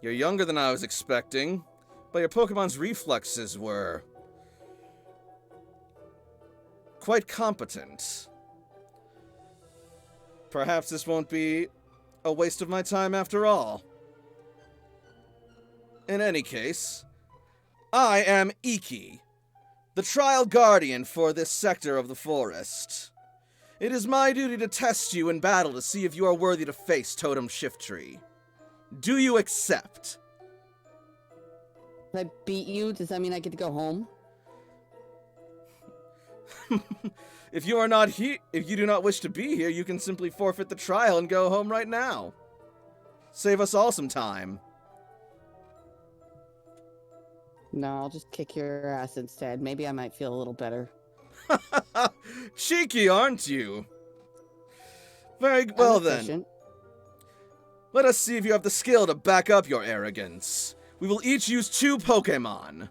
You're younger than I was expecting, but your Pokemon's reflexes were quite competent. Perhaps this won't be a waste of my time after all. In any case, I am Iki, the trial guardian for this sector of the forest. It is my duty to test you in battle to see if you are worthy to face Totem Shiftry. Do you accept? If I beat you, does that mean I get to go home? If you are not here, if you do not wish to be here, you can simply forfeit the trial and go home right now. Save us all some time. No, I'll just kick your ass instead. Maybe I might feel a little better. Cheeky, aren't you? Very well I'm then. efficient. Let us see if you have the skill to back up your arrogance. We will each use 2 Pokemon.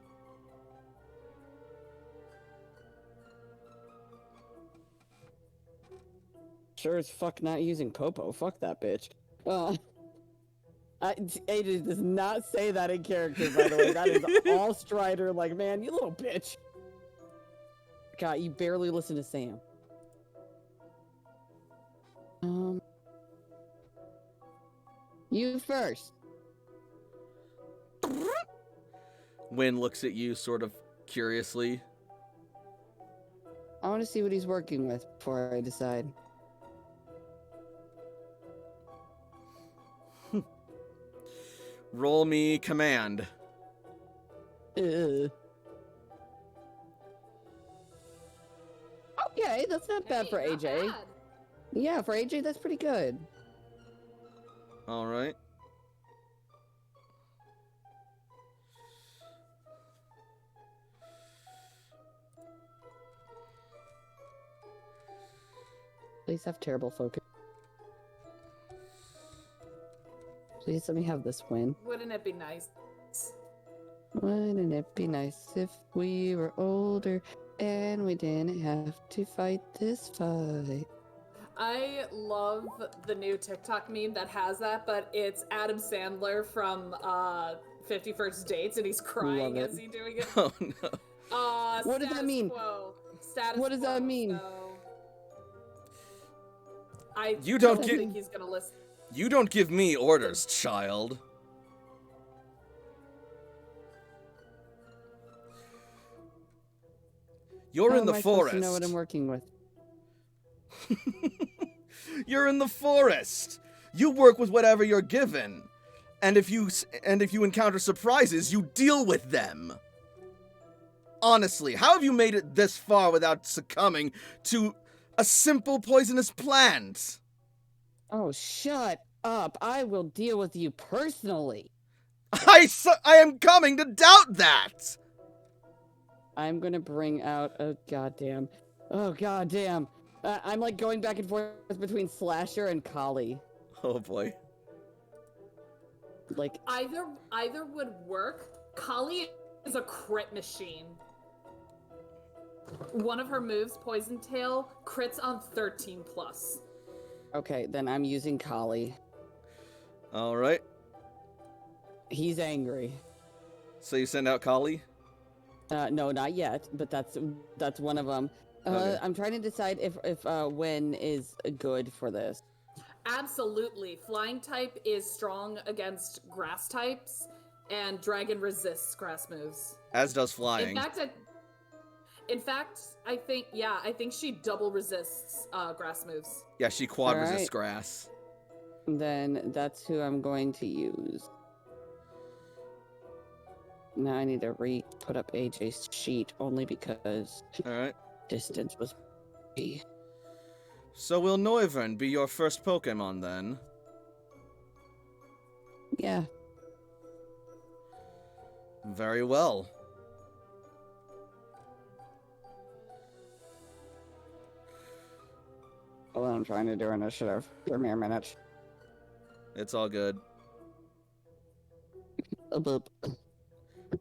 Sure as fuck not using Popo. Fuck that bitch. AJ does not say that in character, by the way. That is all Strider. Like, man, you little bitch. God, you barely listen to Sam. You first. Win looks at you sort of curiously. I want to see what he's working with before I decide. Roll me command. Okay, that's not bad for Hey, not AJ. bad. Yeah, for AJ, that's pretty good. All right. Please have terrible focus. Please let me have this win. Wouldn't it be nice? Wouldn't it be nice if we were older and we didn't have to fight this fight? I love the new TikTok meme that has that, but it's Adam Sandler from 50 First Dates, and he's crying Love it. as he's doing it. Oh no. What does that Status mean? Quo. Status What does that quo, mean? So I You don't don't get- think he's gonna listen. You don't give me orders, child. You're How in the am I supposed forest. to know what I'm working with? You're in the forest. You work with whatever you're given. And if you encounter surprises, you deal with them. Honestly, how have you made it this far without succumbing to a simple poisonous plant? Oh, shut up. I will deal with you personally. I am coming to doubt that. I'm gonna bring out a goddamn. Oh, goddamn. I'm like going back and forth between Slasher and Kali. Oh boy. Like, Either would work. Kali is a crit machine. One of her moves, Poison Tail, crits on 13 plus. okay, then I'm using Kali. All right. He's angry. So you send out Kali? No, not yet, but that's one of them. Okay. I'm trying to decide if Wen is good for this. Absolutely. Flying type is strong against grass types, and dragon resists grass moves. As does flying. In fact, I think she double resists grass moves. Yeah, she quad All resists right. grass. Then that's who I'm going to use. Now I need to put up AJ's sheet only because All right. distance was B. So will Noivern be your first Pokemon then? Yeah. Very well. Well, I'm trying to do initiative. Give me a minute. It's all good. A boop.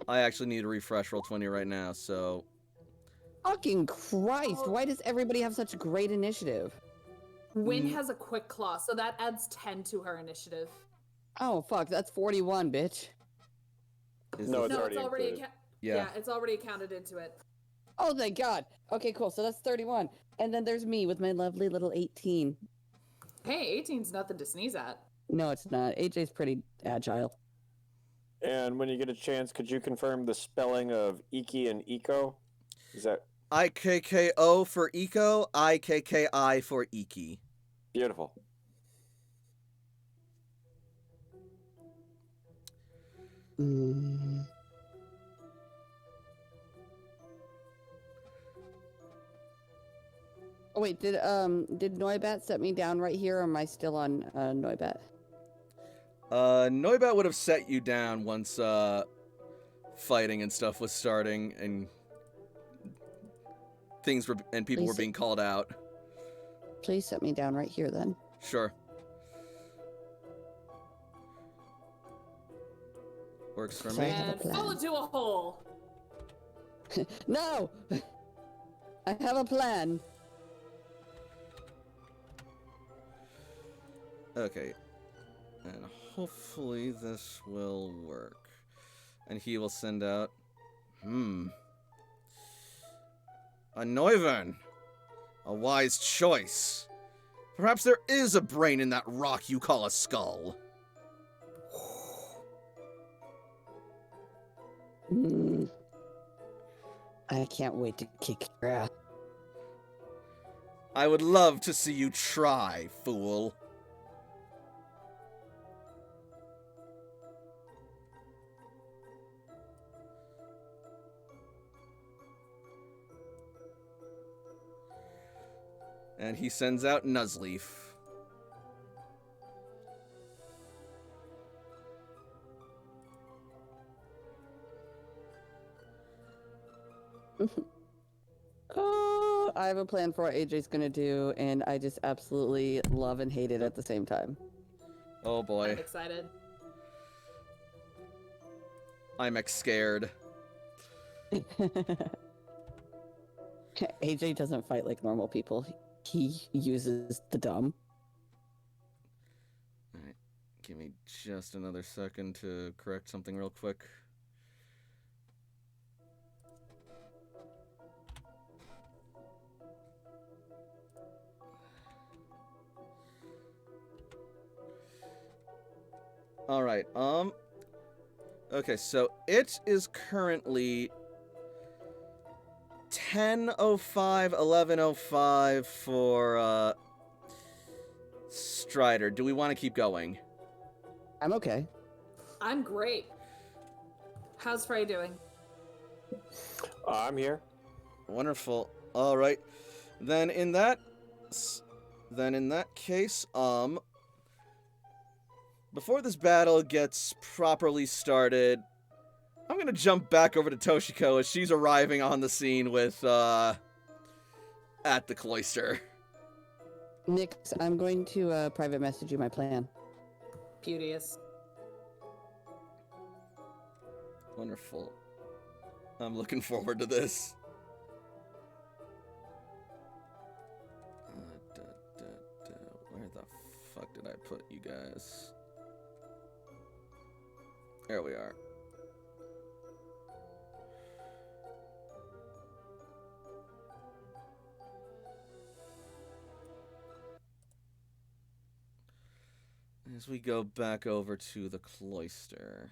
I actually need to refresh Roll20 right now, so... Fucking Christ! Why does everybody have such great initiative? Wynn has a quick claw, so that adds 10 to her initiative. Oh fuck, that's 41, bitch. Is No, this- it's already included. Yeah. It's already accounted into it. Oh thank God. Okay, cool. So that's 31, and then there's me with my lovely little 18. Hey, 18's nothing to sneeze at. No, it's not. AJ's pretty agile. And when you get a chance, could you confirm the spelling of Iki and Eco? Is that IKKO for Eco, IKKI for Iki. beautiful? Mm. Oh wait, did Noibat set me down right here, or am I still on Noibat? Noibat would have set you down once, fighting and stuff was starting, and people were Please. being called out. Please set me down right here then. Sure. Works for So I me. have a And plan. fall into a hole. No! I have a plan. Okay. And hopefully this will work. And he will send out... A Noivern. A wise choice. Perhaps there is a brain in that rock you call a skull. Hmm. I can't wait to kick your ass. I would love to see you try, fool. And he sends out Nuzleaf. Oh, I have a plan for what AJ's gonna do, and I just absolutely love and hate it at the same time. Oh boy. I'm excited. I'm scared. AJ doesn't fight like normal people. He uses the dumb. Alright, give me just another second to correct something real quick. Alright, okay, so it is currently 10:05, 11:05 for, Strider. Do we want to keep going? I'm okay. I'm great. How's Frey doing? I'm here. Wonderful. Alright. Then in that case, before this battle gets properly started, I'm gonna jump back over to Toshiko as she's arriving on the scene with, at the cloister. Nix, I'm going to private message you my plan. Beauteous. Wonderful. I'm looking forward to this. Where the fuck did I put you guys? There we are. As we go back over to the cloister.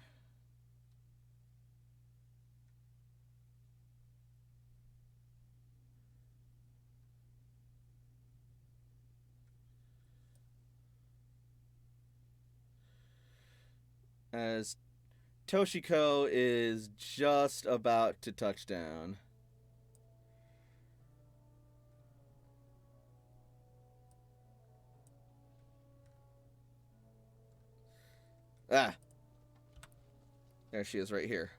As Toshiko is just about to touch down. Ah! There she is right here.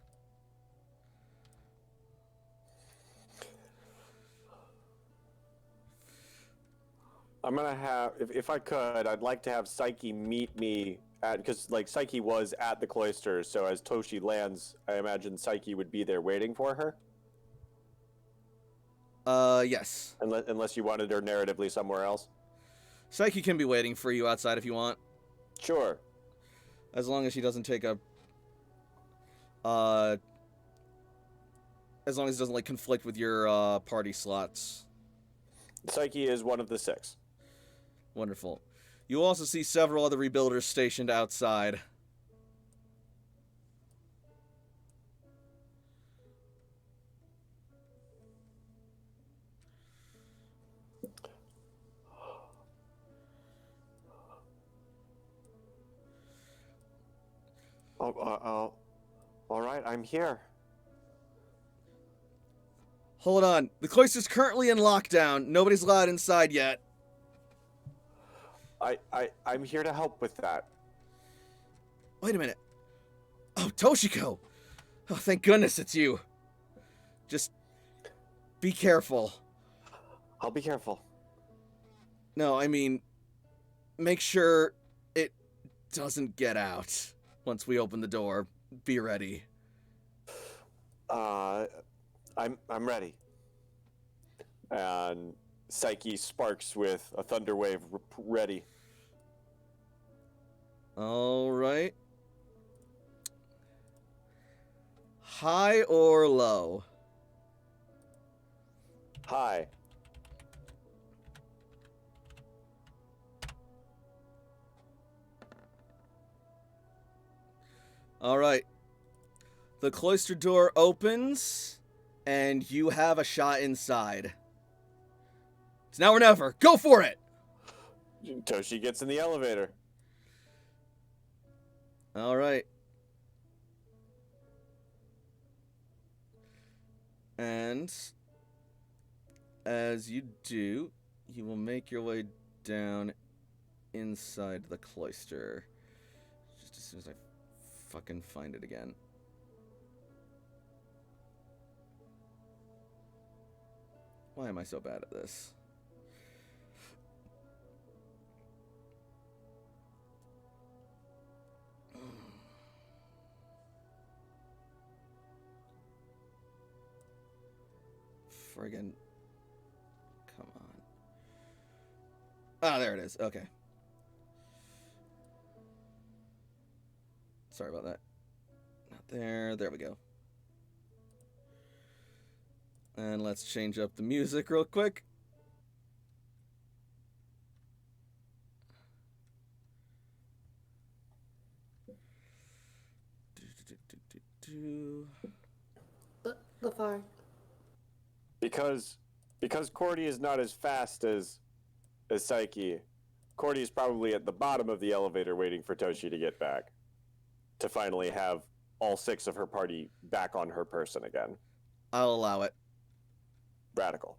I'm gonna have, if I could, I'd like to have Psyche meet me at, because like Psyche was at the cloister, so as Toshi lands, I imagine Psyche would be there waiting for her. Yes. Unless you wanted her narratively somewhere else. Psyche can be waiting for you outside if you want. Sure. As long as she doesn't take a... as long as it doesn't, like, conflict with your, party slots. Psyche is one of the 6. Wonderful. You also see several other rebuilders stationed outside. All right, I'm here. Hold on. The cloister's currently in lockdown. Nobody's allowed inside yet. I'm here to help with that. Wait a minute. Oh, Toshiko! Oh, thank goodness it's you. Just be careful. I'll be careful. No, I mean, make sure it doesn't get out once we open the door. Be ready. I'm ready. And Psyche sparks with a thunder wave ready. All right. High or low? Hi. All right. The cloister door opens, and you have a shot inside. It's now or never. Go for it! Toshi gets in the elevator. All right. And as you do, you will make your way down inside the cloister. Just as soon as I fucking find it again. Why am I so bad at this? friggin'... Come on. Ah, there it is. Okay. Sorry about that. Not there. There we go. And let's change up the music real quick. The fire. Because Cordy is not as fast as Psyche, Cordy is probably at the bottom of the elevator waiting for Toshi to get back. To finally have all 6 of her party back on her person again. I'll allow it. Radical.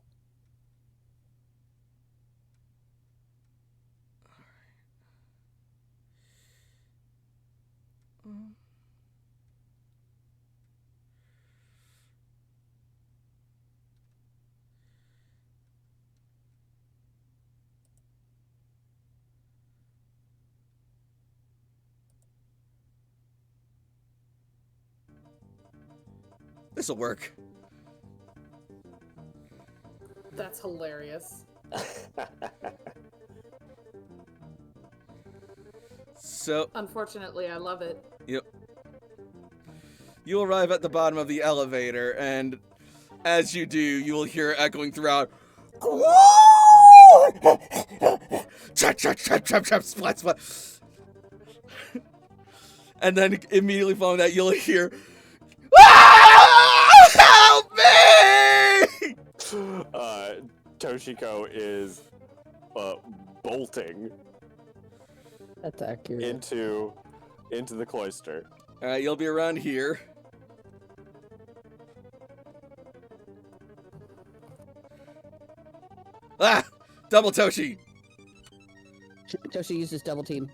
This'll work. That's hilarious. So, Unfortunately, I love it. yep. You arrive at the bottom of the elevator, and as you do, you will hear echoing throughout. Chop, chop, chop, chop, chop, splat, splat. And then immediately following that, you'll hear, help me! Toshiko is bolting That's accurate. into the cloister. All right, you'll be around here. Ah! Double Toshi! Toshi uses double team.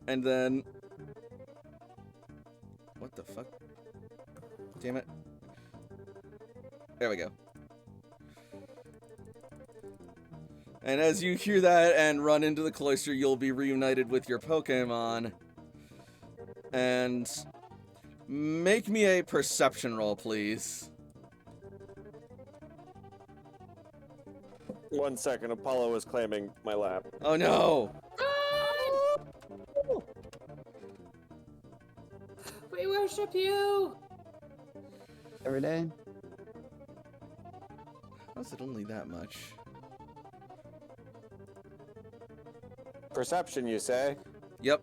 And then... What the fuck? Damn it. There we go. And as you hear that and run into the cloister, you'll be reunited with your Pokemon. And... make me a perception roll, please. 1 second, Apollo is claiming my lap. Oh no! We worship you! Every day. How's it only that much? Perception, you say? Yep.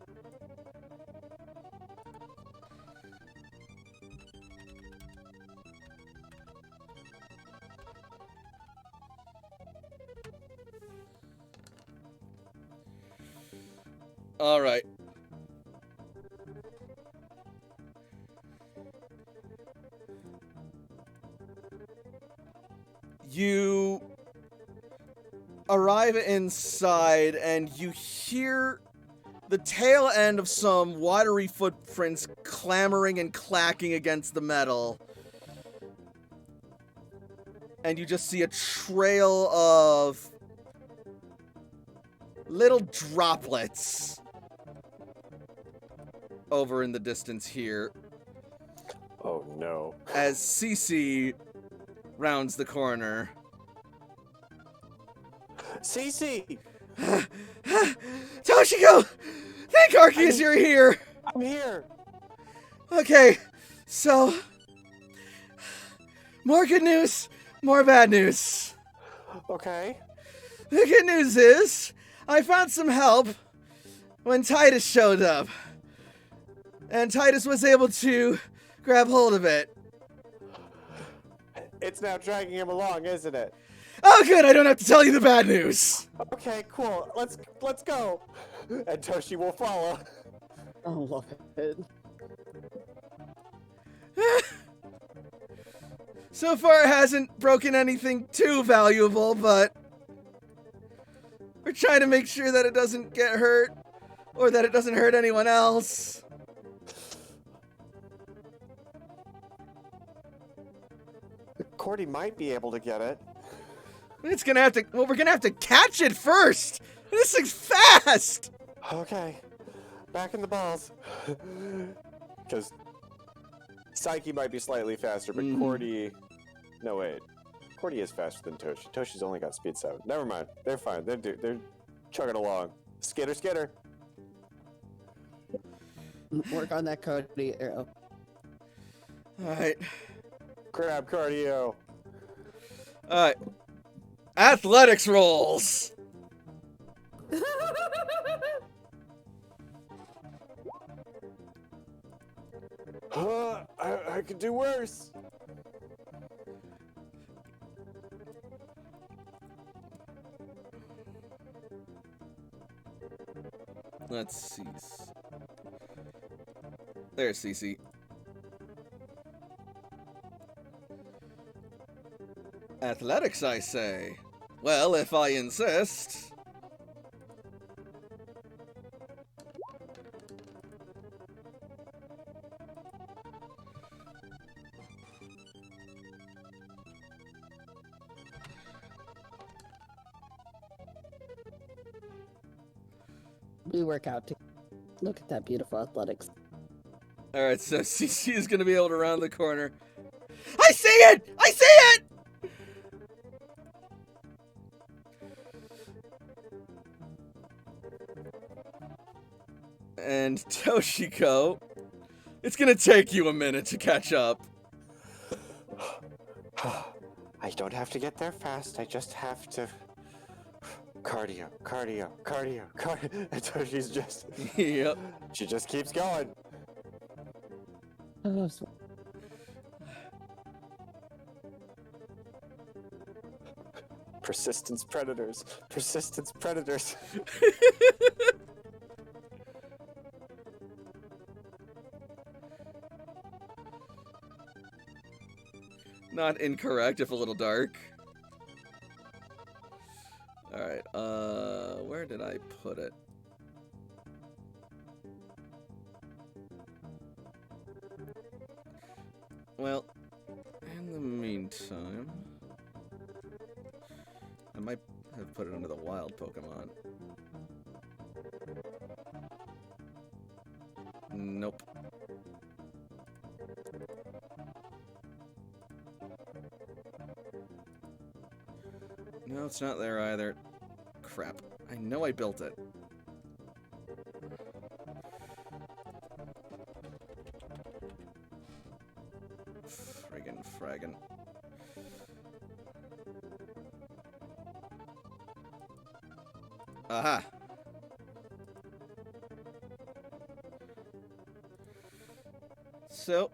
All right. You arrive inside and you hear the tail end of some watery footprints clamoring and clacking against the metal. And you just see a trail of little droplets over in the distance here Oh no. as Cece rounds the corner. Cece! Toshiko! Thank Arceus you're here! I'm here! Okay, so... more good news, more bad news. Okay. The good news is, I found some help when Titus showed up. And Titus was able to grab hold of it. It's now dragging him along, isn't it? Oh good, I don't have to tell you the bad news. Okay, cool. Let's go. And Toshi will follow. I love it. So far it hasn't broken anything too valuable, but we're trying to make sure that it doesn't get hurt or that it doesn't hurt anyone else. Cordy might be able to get it. It's gonna have to, well, we're gonna have to catch it first. This thing's fast. Okay. Back in the balls. Because Psyche might be slightly faster, but Cordy... No, wait. Cordy is faster than Toshi. Toshi's only got speed 7. Never mind. They're fine. They're chugging along. Skitter, skitter. Work on that Cody arrow. Alright. Crab cardio. Alright. Athletics rolls! I could do worse. Let's see. There's Cece. Athletics, I say. Well, if I insist. We work out too. Look at that beautiful athletics. Alright, so CC is going to be able to round the corner. I see it! I see it! And Toshiko, it's going to take you a minute to catch up. I don't have to get there fast. I just have to... Cardio, cardio, cardio, cardio. And so she's just... Yep. She just keeps going. Oh, Persistence predators. Persistence predators. Not incorrect, if a little dark. Alright, where did I put it? Well, in the meantime, I might have put it under the wild Pokemon. Nope. No, it's not there either. Crap. I know I built it. Friggin' fraggin'. Aha! So,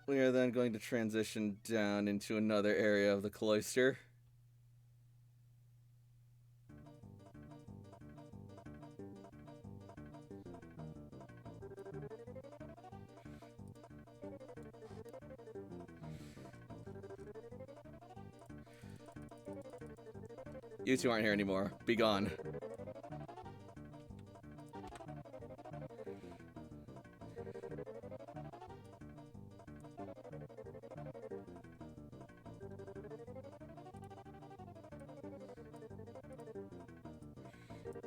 we are then going to transition down into another area of the cloister. You two aren't here anymore. Be gone.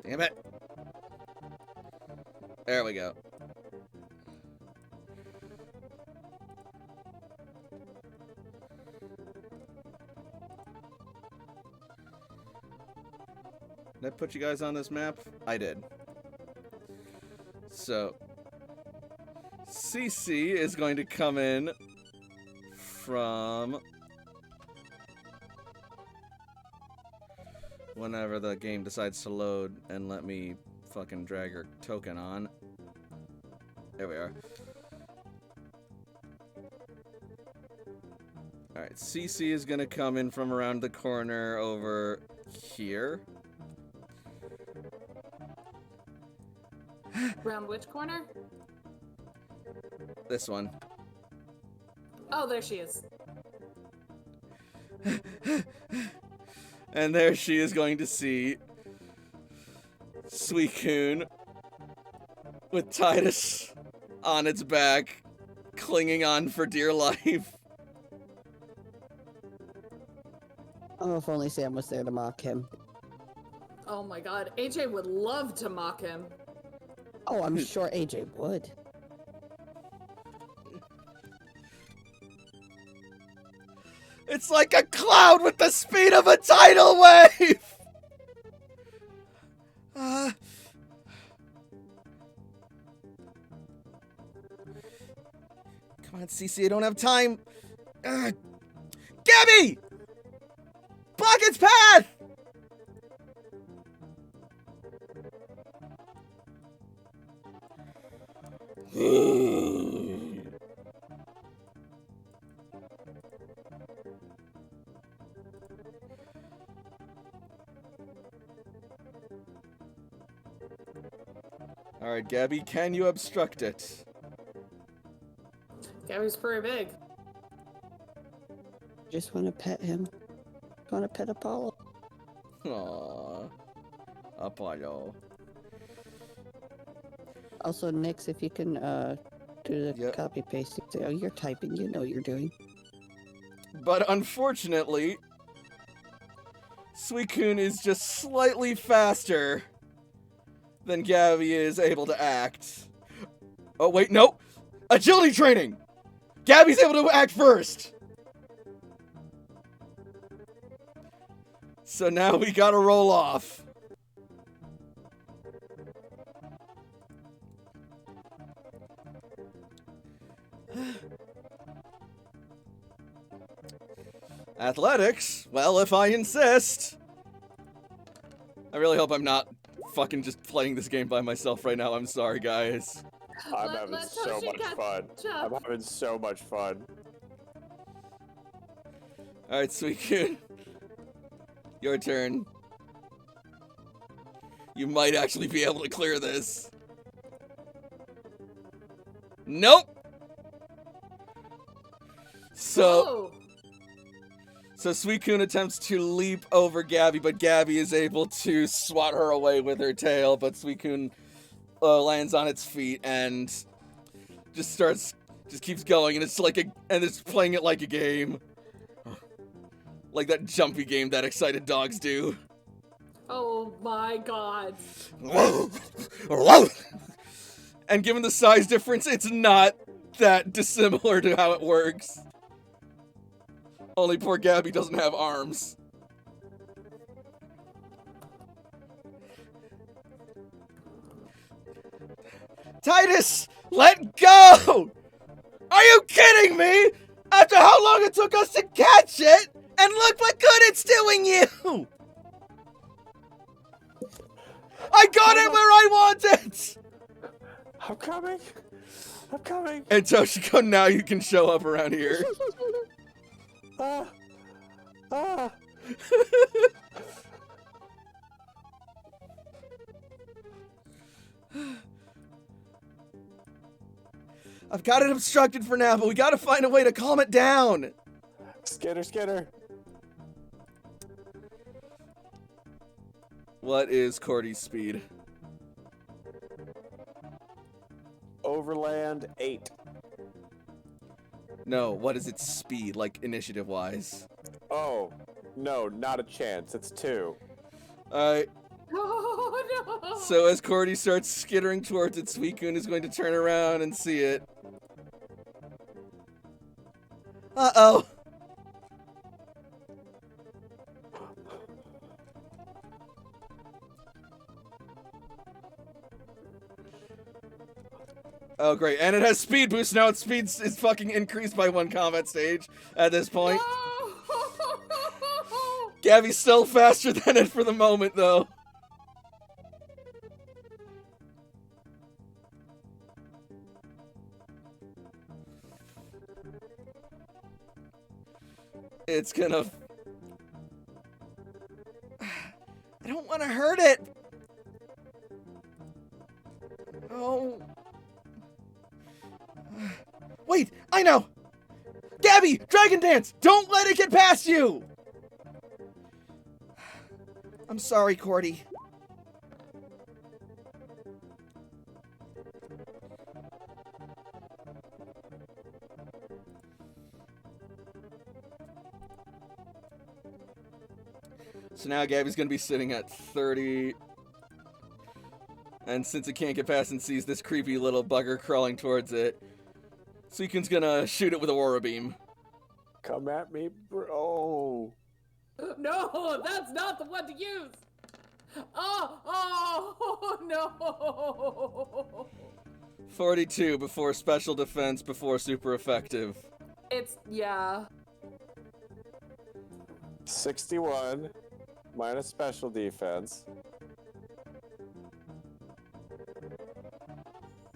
Damn it. There we go. Did I put you guys on this map? I did. So, CC is going to come in from whenever the game decides to load and let me fucking drag her token on. There we are. Alright, CC is gonna come in from around the corner over here. Around which corner? This one. Oh, there she is. And there she is going to see Suicune with Titus on its back, clinging on for dear life. oh, if only Sam was there to mock him. Oh my god, AJ would love to mock him. Oh, I'm sure AJ would. It's like a cloud with the speed of a tidal wave! Come on, Cece, I don't have time. Gabby! Block its path! Alright, Gabby, can you obstruct it? Gabby's pretty big. Just want to pet him. Want to pet Apollo. Aww. Apollo. Also, Nix, if you can do the Yep. copy paste. Oh, you're typing. You know what you're doing. But unfortunately, Suicune is just slightly faster than Gabby is able to act. Oh, wait, no! Agility training! Gabby's able to act first! So now we gotta roll off. Athletics? Well, if I insist. I really hope I'm not fucking just playing this game by myself right now. I'm sorry, guys. I'm having so much fun. I'm having so much fun. Alright, Suicune. Your turn. You might actually be able to clear this. Nope! So Suicune attempts to leap over Gabby, but Gabby is able to swat her away with her tail, but Suicune lands on its feet and just keeps going, and it's playing it like a game. Like that jumpy game that excited dogs do. Oh my god. And given the size difference, it's not that dissimilar to how it works. Only poor Gabby doesn't have arms. Titus, let go! Are you kidding me? After how long it took us to catch it, and look what good it's doing you! I got it where I want it! I'm coming. I'm coming. And Toshiko, now you can show up around here. Ah. I've got it obstructed for now, but we gotta find a way to calm it down. Skitter. What is Cordy's speed? Overland 8. No, what is its speed, like initiative-wise? Oh, no, not a chance. It's 2. Alright, Oh no! so as Cordy starts skittering towards it, Suicune is going to turn around and see it. Uh-oh. Oh, great. And it has speed boost. Now its speed is fucking increased by 1 combat stage at this point. No! Gabby's still faster than it for the moment, though. It's gonna... I don't want to hurt it! Oh... Wait, I know! Gabby, Dragon Dance! Don't let it get past you! I'm sorry, Cordy. So now Gabby's gonna be sitting at 30. And since it can't get past and sees this creepy little bugger crawling towards it, Suikun's gonna shoot it with Aurora Beam. Come at me, bro. No, that's not the one to use. Oh no. 42 before special defense, before super effective. Yeah. 61 minus special defense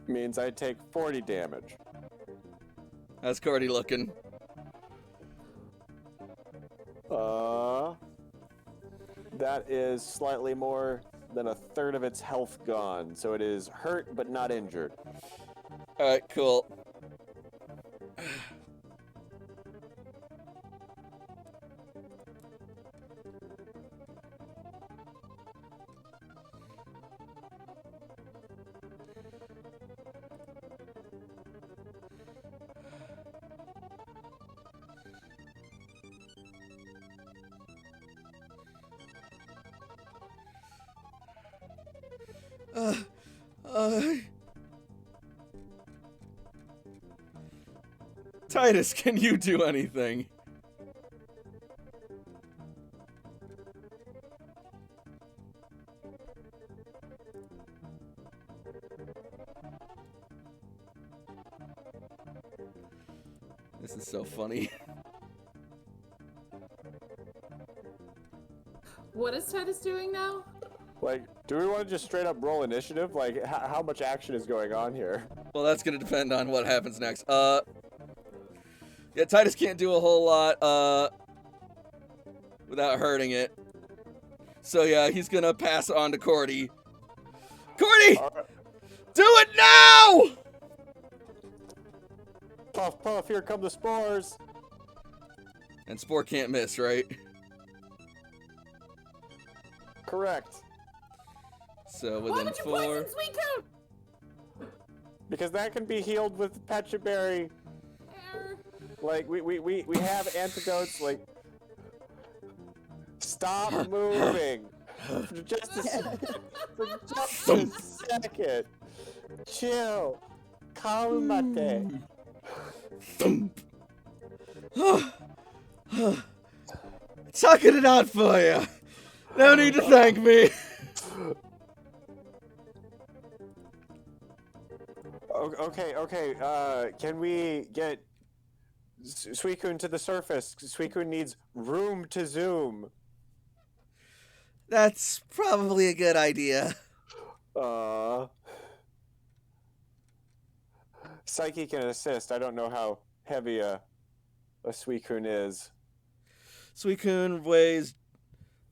means I take 40 damage. How's Cordy looking? That is slightly more than a third of its health gone, so it is hurt but not injured. Alright, cool. Titus, can you do anything? This is so funny. What is Titus doing now? Like, do we want to just straight up roll initiative? Like, how much action is going on here? Well, that's gonna depend on what happens next. Yeah, Titus can't do a whole lot, without hurting it. So yeah, he's gonna pass it on to Cordy. Cordy! Right. Do it now! Puff, puff, here come the spores. And Spore can't miss, right? Correct. So Why within would you 4... poison Suicune? Because that can be healed with Pecha Berry. Like, we have antidotes, like... Stop moving! For just a second. Chill. Calmate. Thump. Tucking it out for you. No need to thank me. Okay, can we get Suicune to the surface? Suicune needs room to zoom. That's probably a good idea. Psyche can assist. I don't know how heavy a Suicune is. Suicune weighs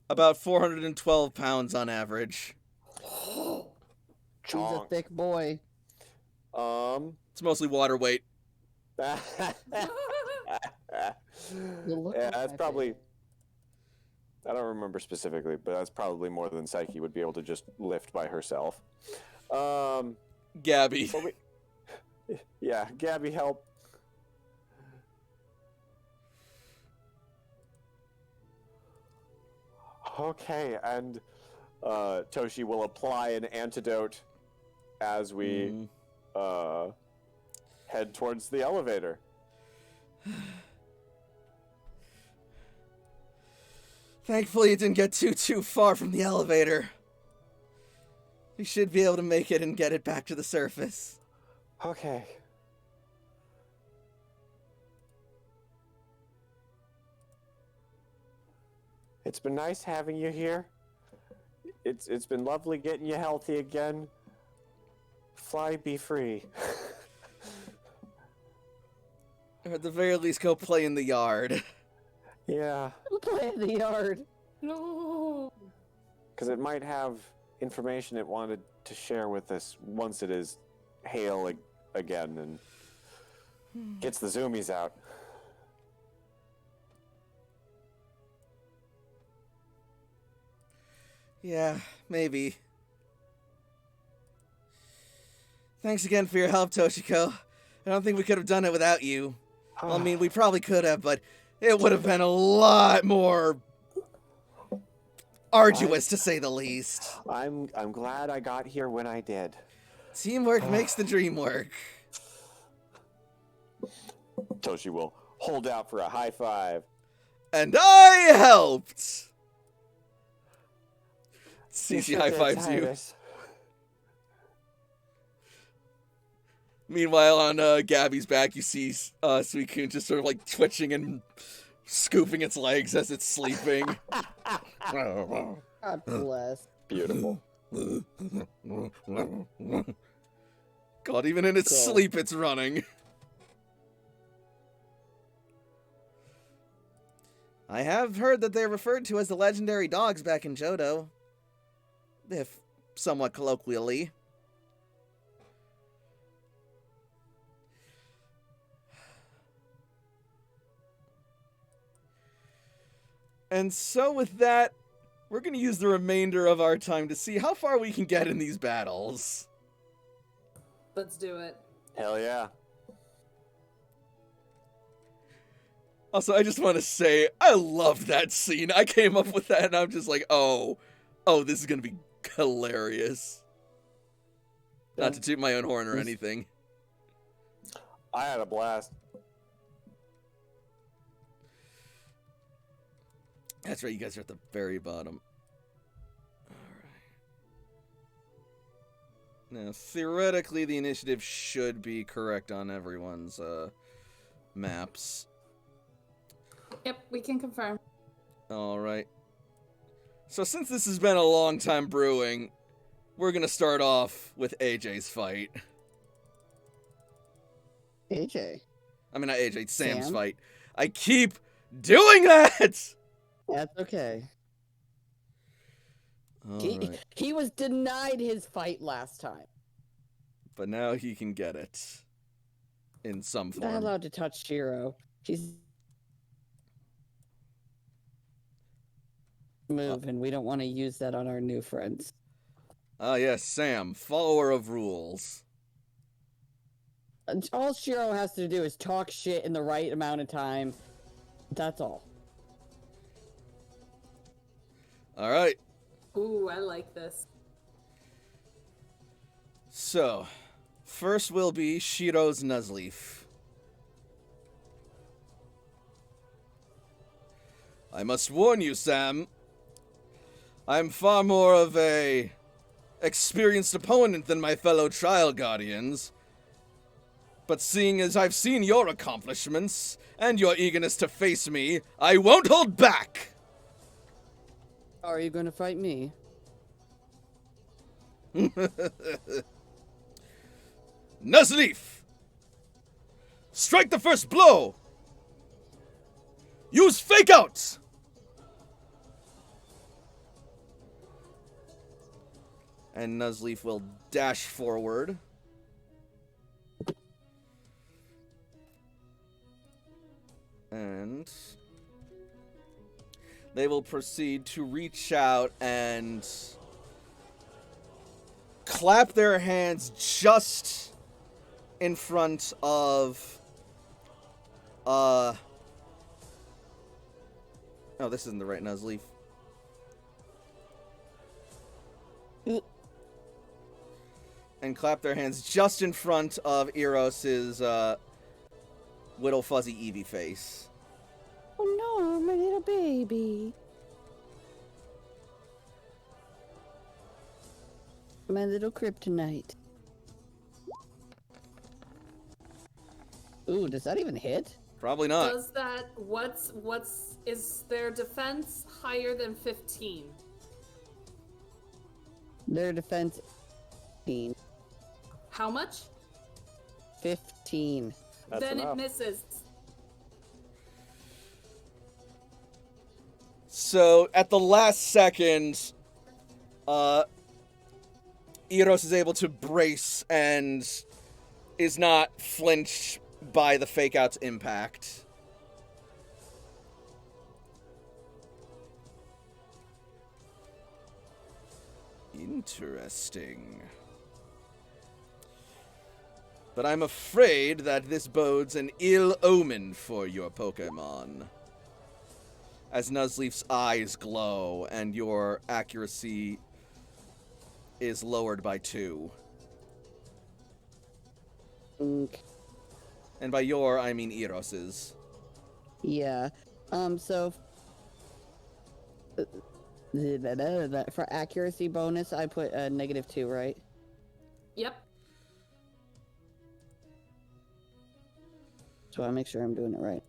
about 412 pounds on average. He's a thick boy. It's mostly water weight. Yeah, that's probably... I don't remember specifically, but that's probably more than Psyche would be able to just lift by herself. Gabby. Yeah, Gabby, help. Okay, and Toshi will apply an antidote as we head towards the elevator. Thankfully, it didn't get too far from the elevator. We should be able to make it and get it back to the surface. Okay. It's been nice having you here. It's been lovely getting you healthy again. Fly, be free. Or at the very least, go play in the yard. Yeah. Play in the yard. No. Because it might have information it wanted to share with us once it is hale again and gets the zoomies out. Yeah, maybe. Thanks again for your help, Toshiko. I don't think we could have done it without you. Well, I mean, we probably could have, but it would have been a lot more arduous to say the least. I'm glad I got here when I did. Teamwork makes the dream work. Toshi will hold out for a high five. And I helped! You Cece sure high did, fives you. Tyrus. Meanwhile, on Gabby's back, you see Suicune just sort of like twitching and scooping its legs as it's sleeping. God bless. Beautiful. God, even in its Cool. sleep, it's running. I have heard that they're referred to as the legendary dogs back in Johto, if somewhat colloquially. And so with that, we're going to use the remainder of our time to see how far we can get in these battles. Let's do it. Hell yeah. Also, I just want to say, I loved that scene. I came up with that and I'm just like, oh, this is going to be hilarious. Not to toot my own horn or anything. I had a blast. That's right, you guys are at the very bottom. Alright. Now, theoretically, the initiative should be correct on everyone's maps. Yep, we can confirm. Alright. So since this has been a long time brewing, we're gonna start off with AJ's fight. AJ. I mean, not AJ, Sam's Sam? fight. I keep doing that! That's okay. Alright. He was denied his fight last time. But now he can get it. In some He's not form. allowed to touch Shiro. She's move, and we don't want to use that on our new friends. Ah, yes, Sam, follower of rules. All Shiro has to do is talk shit in the right amount of time. That's all. Alright, Ooh, I like this. so, first will be Shiro's Nuzleaf. I must warn you, Sam. I'm far more of a experienced opponent than my fellow Trial Guardians. But seeing as I've seen your accomplishments, and your eagerness to face me, I won't hold back! Are you going to fight me? Nuzleaf! Strike the first blow! Use fake outs! And Nuzleaf will dash forward. And they will proceed to reach out and clap their hands just in front of oh, this isn't the right Nuzleaf. And clap their hands just in front of Eros's little fuzzy Eevee face. Oh no, my little baby. My little kryptonite. Ooh, does that even hit? Probably not. Does that, is their defense higher than 15? Their defense 15. How much? 15. That's Then enough. it misses. So, at the last second, Eros is able to brace and is not flinched by the fake out's impact. Interesting. But I'm afraid that this bodes an ill omen for your Pokemon. as Nuzleaf's eyes glow and your accuracy is lowered by 2. Okay. And by your, I mean Eros's. Yeah. So for accuracy bonus, I put a -2, right? Yep. So I make sure I'm doing it right.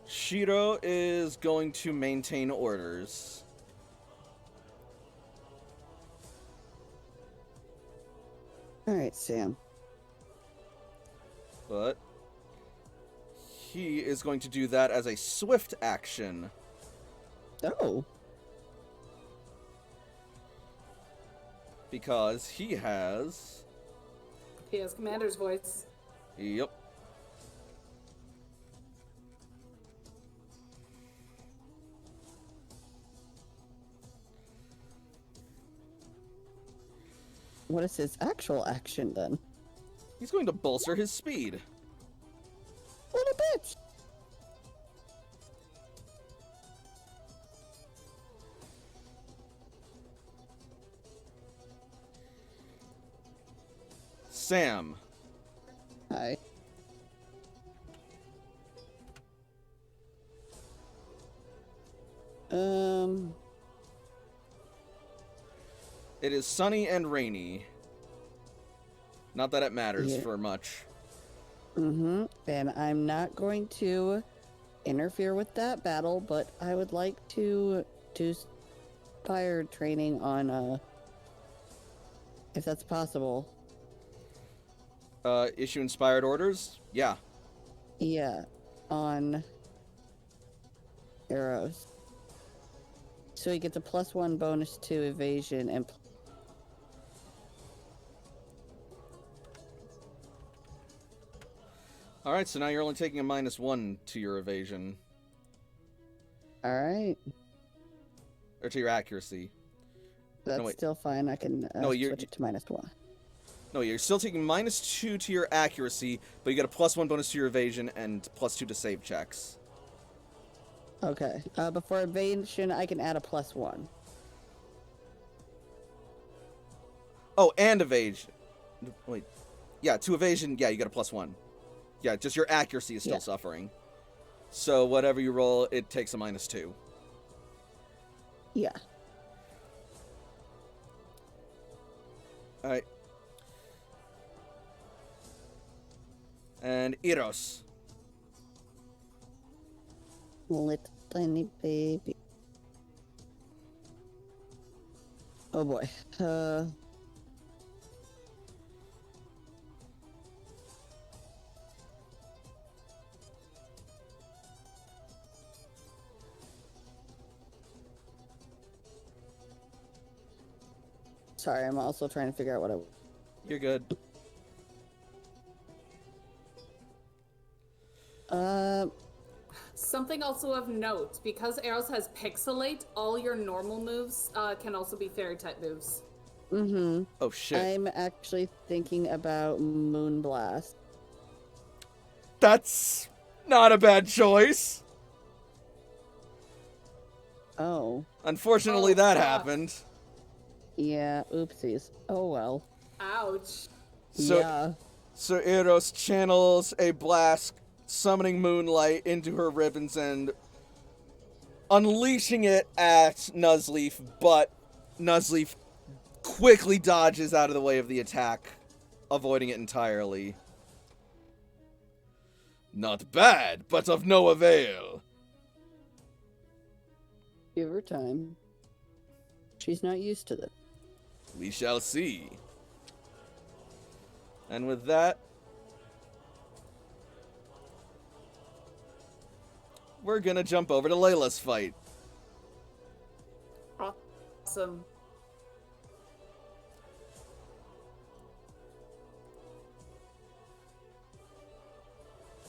Shiro is going to maintain orders. All right, Sam. But he is going to do that as a swift action. Oh. Because he has... He has Commander's voice. Yep. What is his actual action then? He's going to bolster his speed. Little bitch! Sam. Hi. It is sunny and rainy. Not that it matters Yeah. for much. Mm-hmm. And I'm not going to interfere with that battle, but I would like to do fire training on, if that's possible. Issue inspired orders? Yeah. Yeah, on arrows. So he gets a +1 bonus to evasion and Alright, so now you're only taking a -1 to your evasion. Alright. Or to your accuracy. That's wait. still fine. I can No, switch it to -1. No, you're still taking -2 to your accuracy, but you get a +1 bonus to your evasion and +2 to save checks. Okay. Before evasion, I can add a +1. Oh, and evasion. Wait. Yeah, to evasion, yeah, you get a +1. Yeah, just your accuracy is still suffering. So whatever you roll, it takes a -2. Yeah. Alright. And Eros. Little tiny baby. Oh boy. Sorry, I'm also trying to figure out what I... You're good. Something also of note, because Arrows has Pixelate, all your normal moves can also be Fairy-type moves. Mm-hmm. Oh, shit. I'm actually thinking about Moonblast. That's not a bad choice. Oh. Unfortunately, Oh, that fuck. happened. Yeah, oopsies. Oh well. Ouch. So, yeah. so Eros channels a blast, summoning moonlight into her ribbons and unleashing it at Nuzleaf, but Nuzleaf quickly dodges out of the way of the attack, avoiding it entirely. Not bad, but of no avail. Give her time. She's not used to this. We shall see. And with that, we're gonna jump over to Layla's fight. Awesome.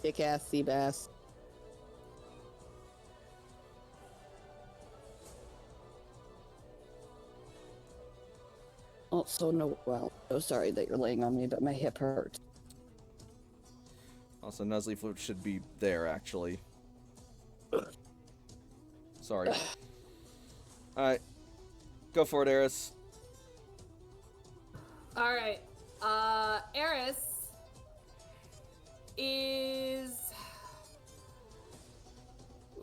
Kick-ass sea bass. Oh, Also, no, well, so sorry that you're laying on me, but my hip hurts. Also, Nuzleaf should be there, actually. Sorry. Alright. Go for it, Eris. Alright. Eris is...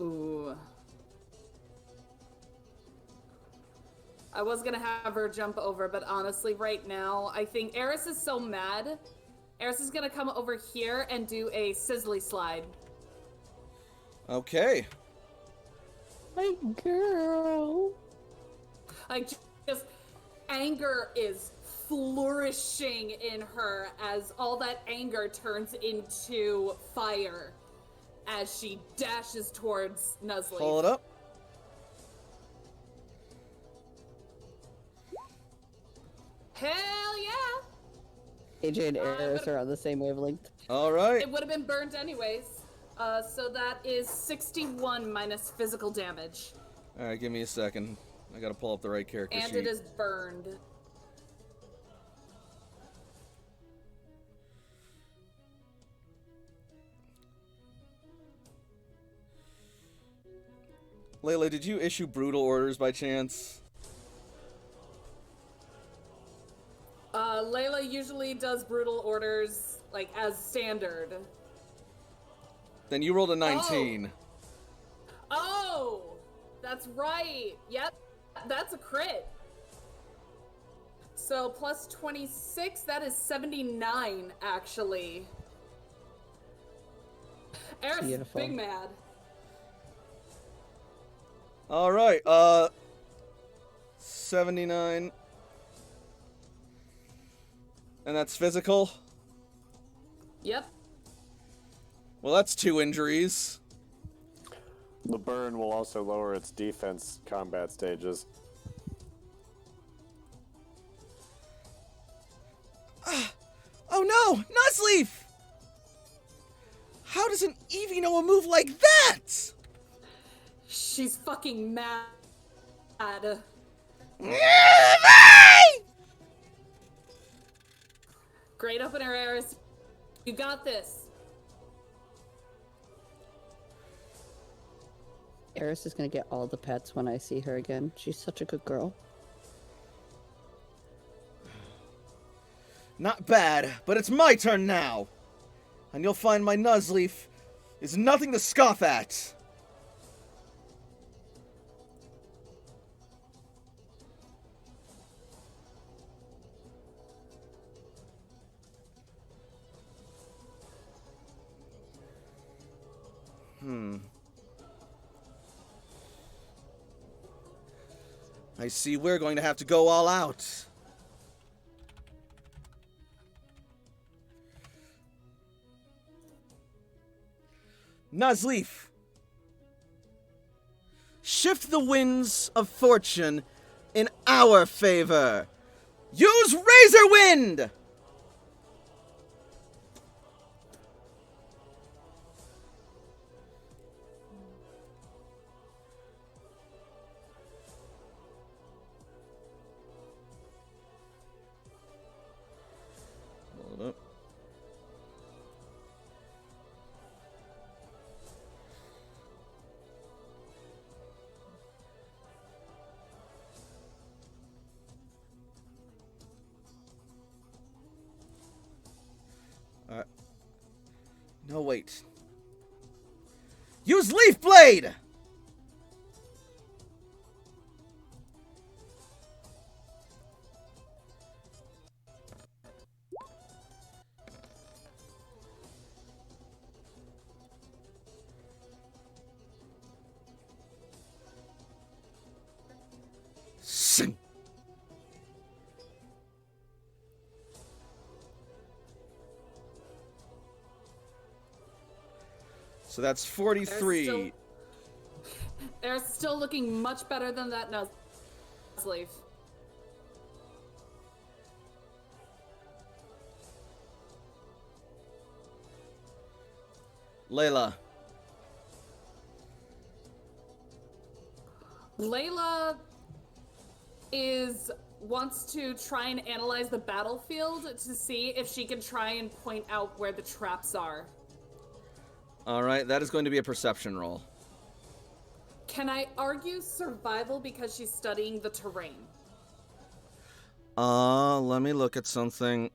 Ooh. I was gonna have her jump over, but honestly, right now, I think Eris is so mad. Eris is gonna come over here and do a Sizzly slide. Okay. My girl. Like, just anger is flourishing in her as all that anger turns into fire as she dashes towards Nuzleaf. Pull it up. Hell yeah! AJ and Eris are on the same wavelength. Alright. It would have been burned anyways. So that is 61 minus physical damage. Alright, give me a second. I gotta pull up the right character And sheet. it is burned. Layla, did you issue brutal orders by chance? Layla usually does brutal orders, like, as standard. Then you rolled a 19. Oh! That's right! Yep, that's a crit. So, plus 26, that is 79, actually. Eris is Beautiful. big mad. Alright, 79. And that's physical? Yep. Well, that's 2 injuries. The burn will also lower its defense combat stages. Oh no! Nuzleaf! How does an Eevee know a move like that? She's fucking mad. Great opener, Eris. You got this. Eris is gonna get all the pets when I see her again. She's such a good girl. Not bad, but it's my turn now. And you'll find my Nuzleaf is nothing to scoff at. I see we're going to have to go all out. Nuzleaf, shift the winds of fortune in our favor. Use Razor Wind! Hold up. No, wait. Use Leaf Blade! Sing. So that's 43. They're still looking much better than that Nuzleaf. Layla. Layla is wants to try and analyze the battlefield to see if she can try and point out where the traps are. All right, that is going to be a perception roll. Can I argue survival because she's studying the terrain? Let me look at something.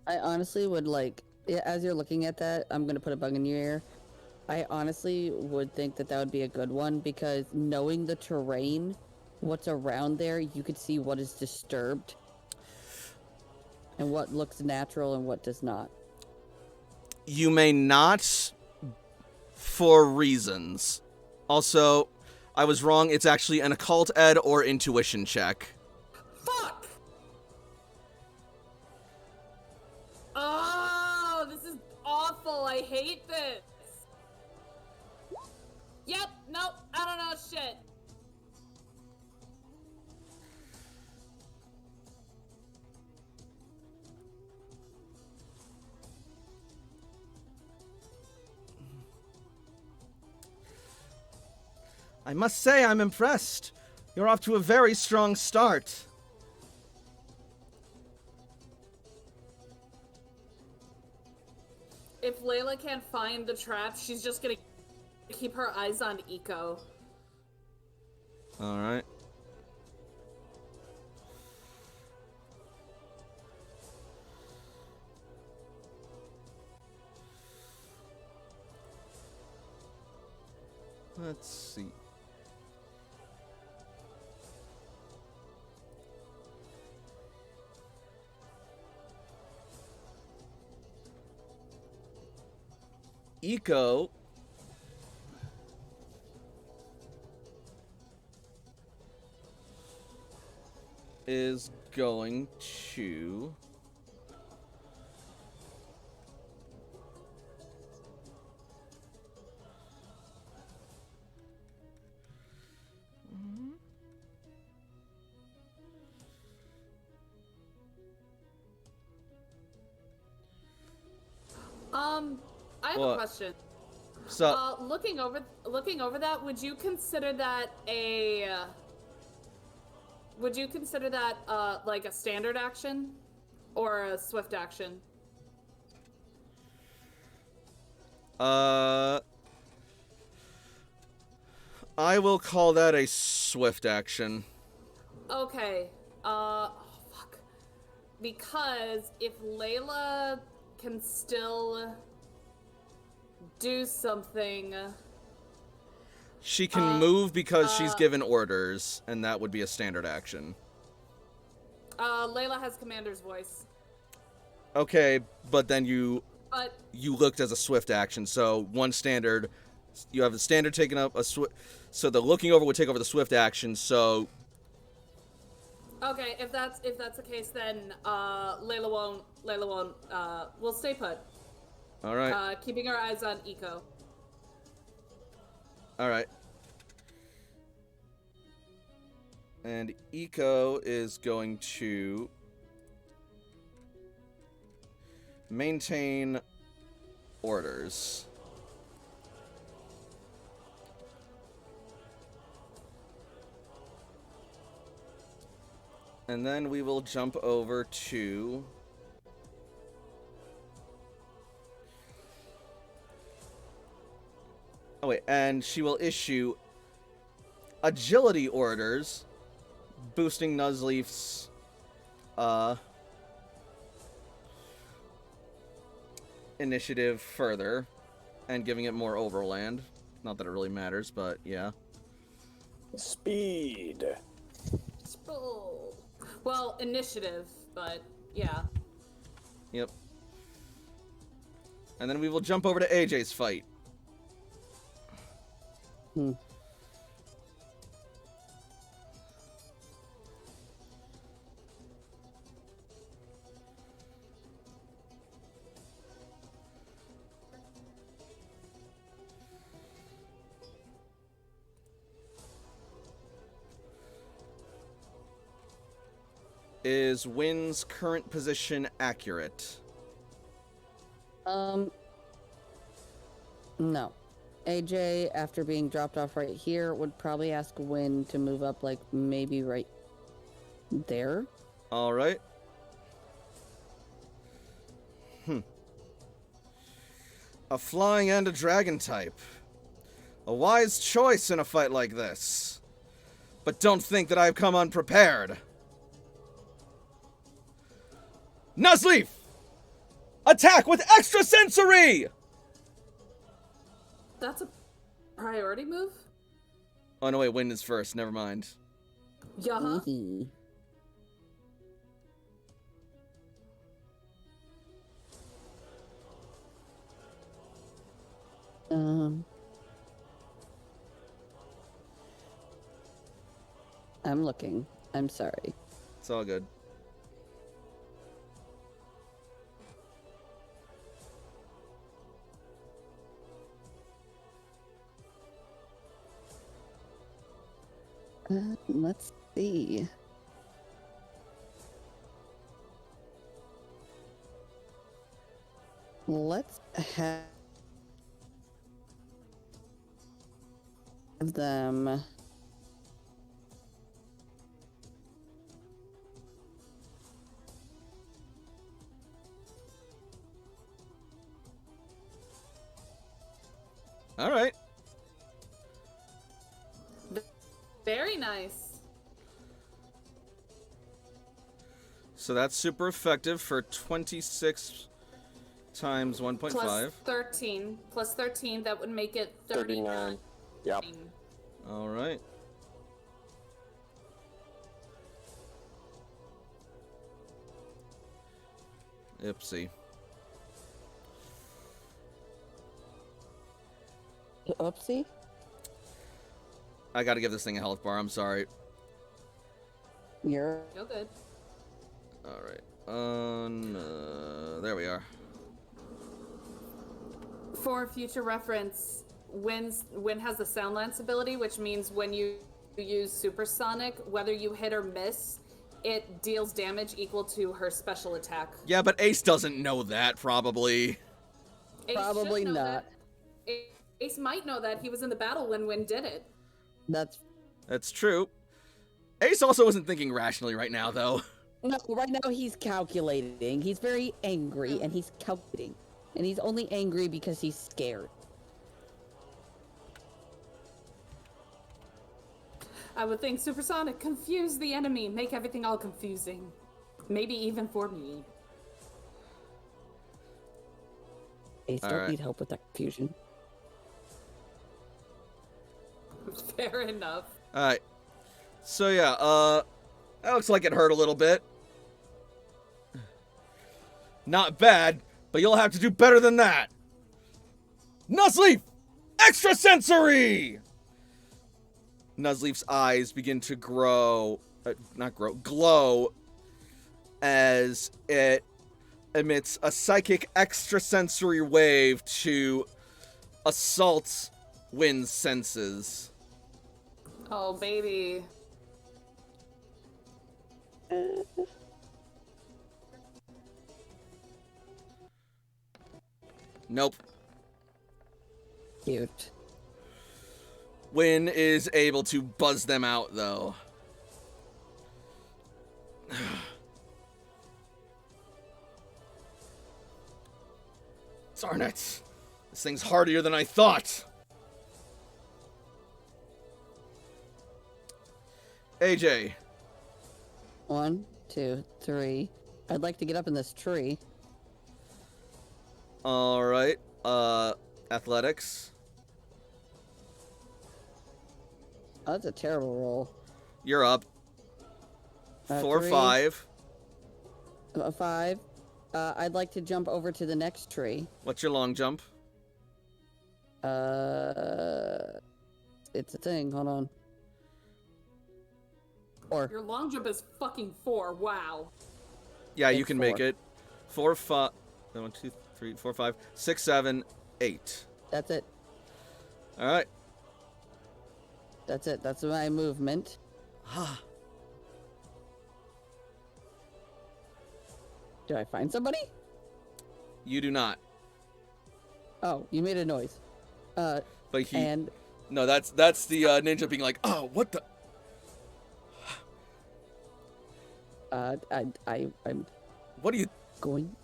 I honestly would like, as you're looking at that, I'm gonna put a bug in your ear. I honestly would think that would be a good one because knowing the terrain, what's around there, you could see what is disturbed and what looks natural and what does not. You may not, for reasons. Also, I was wrong. It's actually an occult ed or intuition check. Fuck! Oh, this is awful. I hate this. Yep, nope, I don't know shit. I must say I'm impressed. You're off to a very strong start. If Layla can't find the trap, she's just gonna keep her eyes on Eco. All right. Let's see. Eco is going to I have What? a question. so Looking over that, would you consider that like a standard action or a swift action? I will call that a swift action. Okay. Oh, fuck. Because if Layla can still do something. She can move because she's given orders, and that would be a standard action. Layla has commander's voice. Okay, but then you But looked as a swift action, so one standard. You have the standard taking up a swift. So the looking over would take over the swift action. So okay, if that's the case, then Layla won't. We'll stay put. all right, Keeping our eyes on Eco. all right. And Eco is going to maintain orders. And then we will jump over to oh wait, and she will issue agility orders, boosting Nuzleaf's initiative further and giving it more overland. Not that it really matters, but yeah. Speed. Well, initiative, but yeah. Yep. And then we will jump over to AJ's fight. Is Wynn's current position accurate? No. AJ, after being dropped off right here, would probably ask Win to move up, like, maybe right there. All right. A flying and a dragon type. A wise choice in a fight like this. But don't think that I've come unprepared. Nuzleaf! Attack with extrasensory! That's a priority move? Oh, no, wait, Wind is first. Never mind. Yeah. Mhm. I'm looking. I'm sorry. It's all good. Let's see. Let's have them. All right. Very nice. So that's super effective for 26 times 1.5. Plus 13. Plus 13, that would make it 39. Yep. All right. Oopsie. Oopsie. I gotta give this thing a health bar. I'm sorry. You're Feel good. All right. There we are. For future reference, Win has the Sound Lance ability, which means when you use Supersonic, whether you hit or miss, it deals damage equal to her special attack. Yeah, but Ace doesn't know that, probably. Ace Probably should know not. that. Ace might know that. He was in the battle when Win did it. That's true. Ace also isn't thinking rationally right now, though. No, right now he's calculating. He's very angry and he's calculating. And he's only angry because he's scared. I would think Supersonic, confuse the enemy, make everything all confusing. Maybe even for me. Ace All don't right. need help with that confusion. Fair enough. Alright. So yeah, that looks like it hurt a little bit. Not bad, but you'll have to do better than that. Nuzleaf! Extrasensory! Nuzleaf's eyes begin to glow as it emits a psychic extrasensory wave to assault Wind's senses. Oh, baby. Nope. Cute. Win is able to buzz them out, though. Darn it. This thing's harder than I thought. AJ. 1, 2, 3. I'd like to get up in this tree. Alright. Athletics. Oh, that's a terrible roll. You're up. 4, 3. 5. 5. I'd like to jump over to the next tree. What's your long jump? It's a thing. Hold on. 4. Your long jump is fucking 4. Wow. Yeah, you It's can make 4. it. 4, 5. 1, 2, 3, 4, 5, 6, 7, 8. That's it. Alright. That's it. That's my movement. Do I find somebody? You do not. Oh, you made a noise. But But he... And No, that's the ninja being like, oh, what the... I'm What do you going.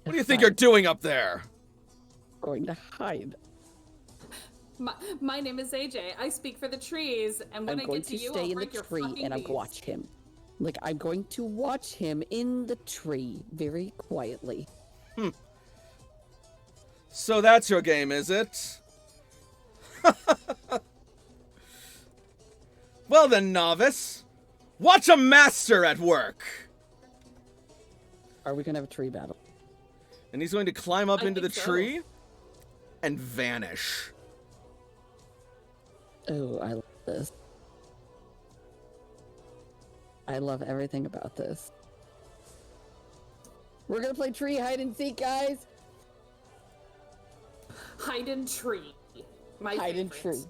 think you're doing up there? Going to hide. My name is AJ. I speak for the trees, and when I'm I going get to to you, stay I'll in the break your tree fucking and I'll knees. watch him. Like, I'm going to watch him in the tree very quietly. So that's your game, is it? Well then, novice. Watch a master at work. Are we gonna have a tree battle? And he's going to climb up I into the think so. tree and vanish. Oh, I love this. I love everything about this. We're gonna play tree hide and seek, guys. Hide and tree. My Hide and favorite. tree.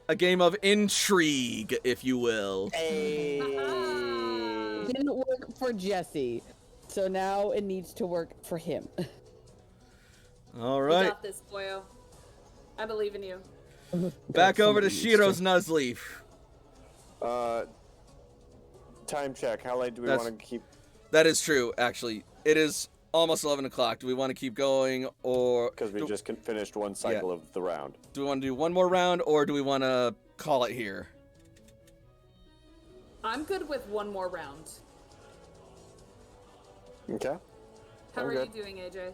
A game of intrigue, if you will. Hey. Didn't work for Jesse, so now it needs to work for him. All You right. got this, boyo. I believe in you. Back over to Somebody needs Shiro's Nuzleaf. Time check. How late do we That's- want to keep? That is true, actually. It is almost 11 o'clock. Do we want to keep going, or Because we just finished one cycle of the round. do we want to do one more round, or do we want to call it here? I'm good with one more round. Okay. How I'm are good. you doing, AJ?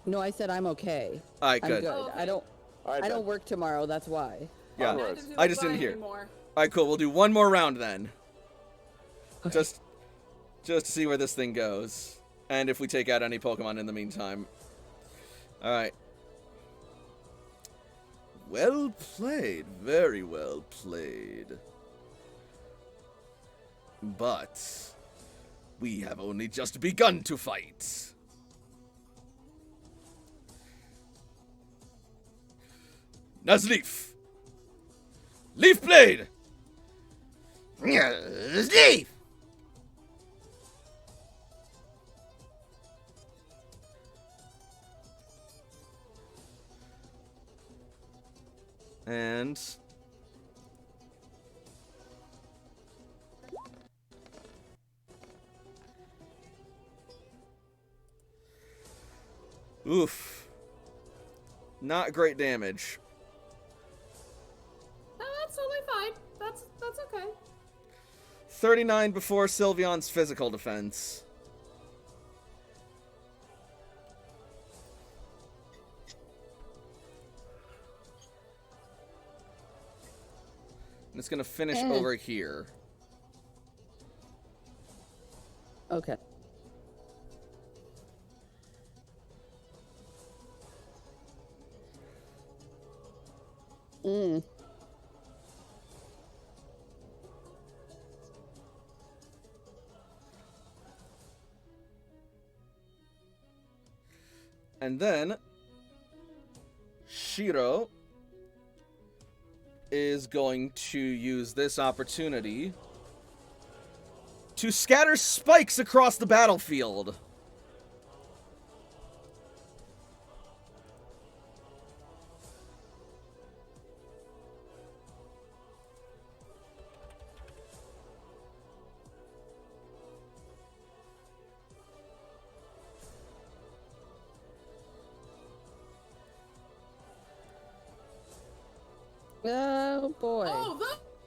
No, I said I'm okay. All right, I'm good. good. Oh, okay. I don't. All right. I don't then. work tomorrow. That's why. Yeah. Onwards. Neither do I just I didn't hear. anymore. All right, cool. We'll do one more round then. Just to see where this thing goes, and if we take out any Pokemon in the meantime. All right. Well played. Very well played. But we have only just begun to fight. Nuzleaf. Leaf Blade. Nuzleaf. And oof. Not great damage. No, that's totally fine. That's okay. 39 before Sylveon's physical defense. And it's gonna finish over here. Okay. Mm. And then Shiro is going to use this opportunity to scatter spikes across the battlefield. Oh boy. Oh,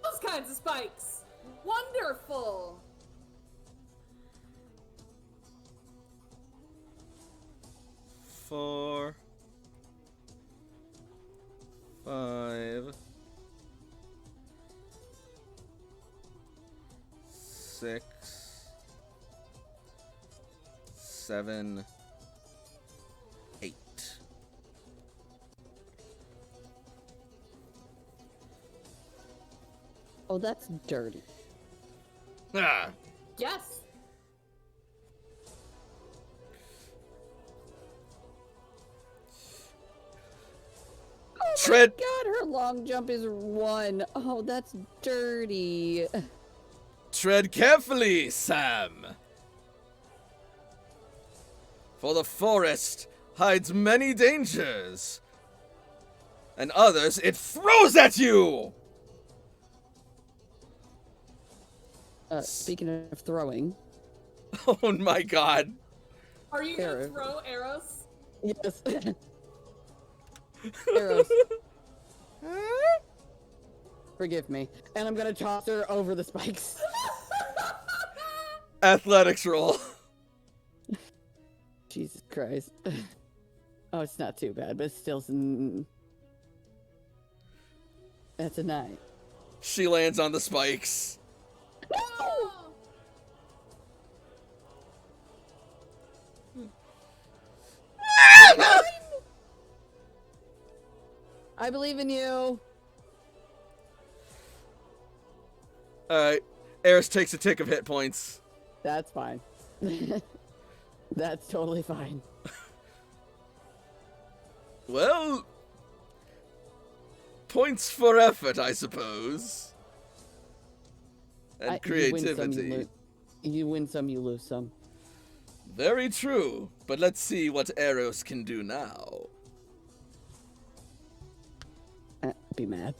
those kinds of spikes. Wonderful. Four, 5, 6, 7, 8. Oh, that's dirty. Ah. Yes. Tread. God, her long jump is 1. Oh, that's dirty. Tread carefully, Sam. For the forest hides many dangers. and others it throws at you! Speaking of throwing. Oh my god. Are you gonna Arrow. throw arrows? Yes. Arrows. Forgive me. And I'm gonna toss her over the spikes. Athletics roll. Jesus Christ. Oh, it's not too bad, but it's still... That's a 9. She lands on the spikes. No! I believe in you. Alright. Eris takes a tick of hit points. That's fine. That's totally fine. Well, points for effort, I suppose. And creativity. You win some, you lose some. Very true. But let's see what Eros can do now. Be mad.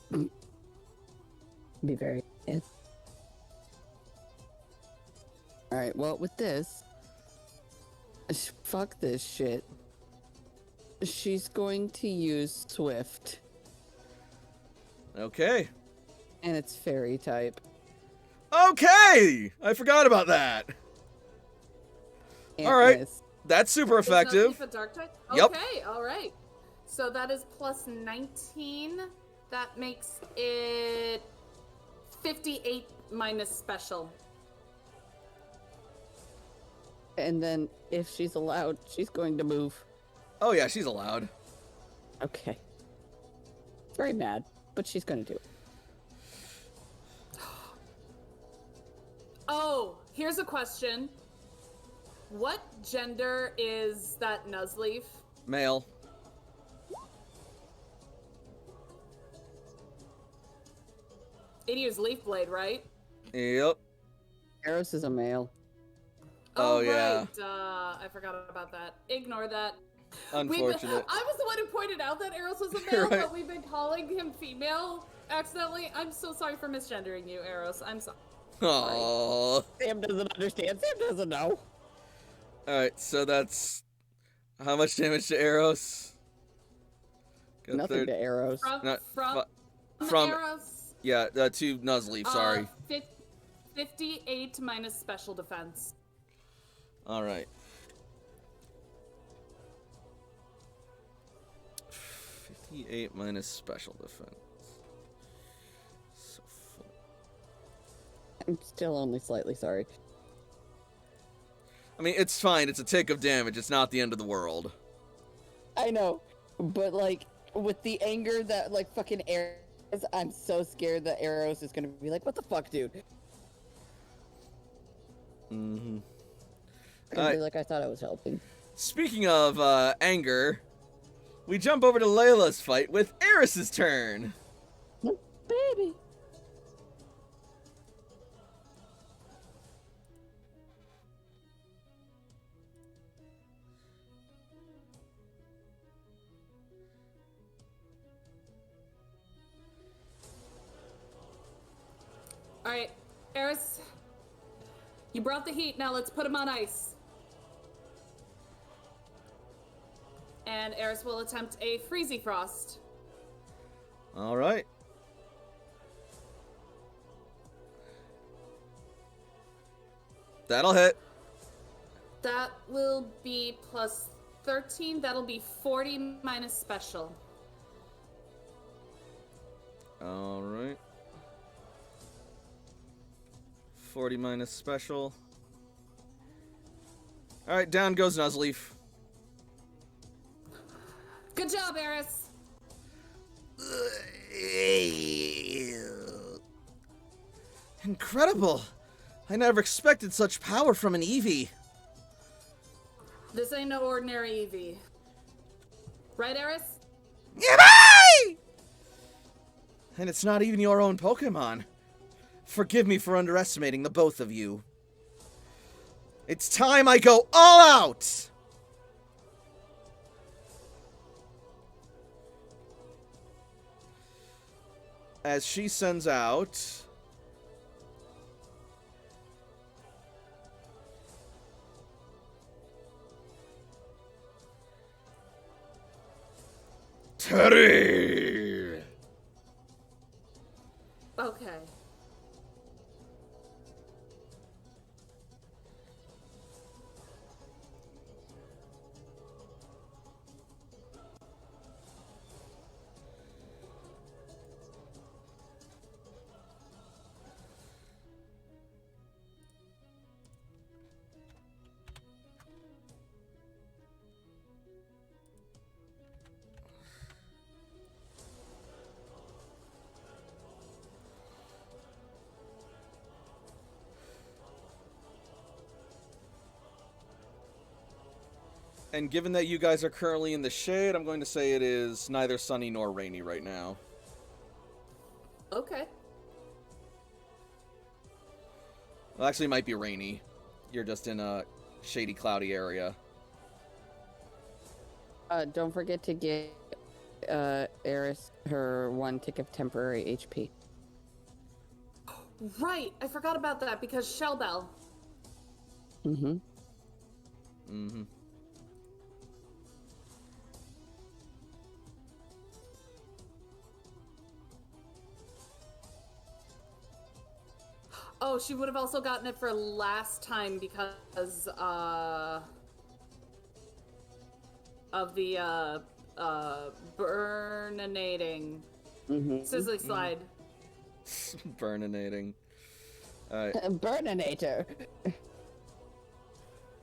Be very mad. Alright, well, with this... Fuck this shit. She's going to use Swift. Okay. And it's fairy type. Okay! I forgot about that. And All right. miss. That's super Is Nuzleaf effective. a dark type? Yep. Okay, alright. So that is plus 19. That makes it 58 minus special. And then, if she's allowed, she's going to move. Oh yeah, she's allowed. Okay. Very mad, but she's going to do it. Oh, here's a question. What gender is that Nuzleaf? Male. It used Leaf Blade, right? Yep. Eros is a male. Oh, yeah. Right. I forgot about that. Ignore that. Unfortunate. I was the one who pointed out that Eros was a male, Right. but we've been calling him female accidentally. I'm so sorry for misgendering you, Eros. I'm sorry. Aww. Sam doesn't understand. Sam doesn't know. Alright, so that's... How much damage to Eros? Got Nothing to Eros. From Eros. Yeah, to Nuzleaf, sorry. 58 minus special defense. Alright. 58 minus special defense. So I'm still only slightly sorry. I mean, it's fine. It's a tick of damage. It's not the end of the world. I know, but like with the anger that like fucking Eros, I'm so scared that Eros is gonna be like, "What the fuck, dude?" Mm-hmm. Gonna be like, "I thought I was helping." Speaking of anger, we jump over to Layla's fight with Eris's turn. Baby. Alright, Eris, you brought the heat, now let's put him on ice. And Eris will attempt a Freezy Frost. Alright. That'll hit. That will be plus 13, that'll be 40 minus special. Alright. 40 minus special. Alright, down goes Nuzleaf. Good job, Eris. Incredible. I never expected such power from an Eevee. This ain't no ordinary Eevee. Right, Eris? Yippee! And it's not even your own Pokemon. Forgive me for underestimating the both of you. It's time I go all out! as she sends out Teddy. Okay. And given that you guys are currently in the shade, I'm going to say it is neither sunny nor rainy right now. Okay. Well, actually, it might be rainy. You're just in a shady, cloudy area. Don't forget to get Eris her 1 tick of temporary HP. Right, I forgot about that because Shell Bell. Mm-hmm. Mm-hmm. Oh, she would have also gotten it for last time because of the burninating sizzly slide. Burninating. Alright. Burninator.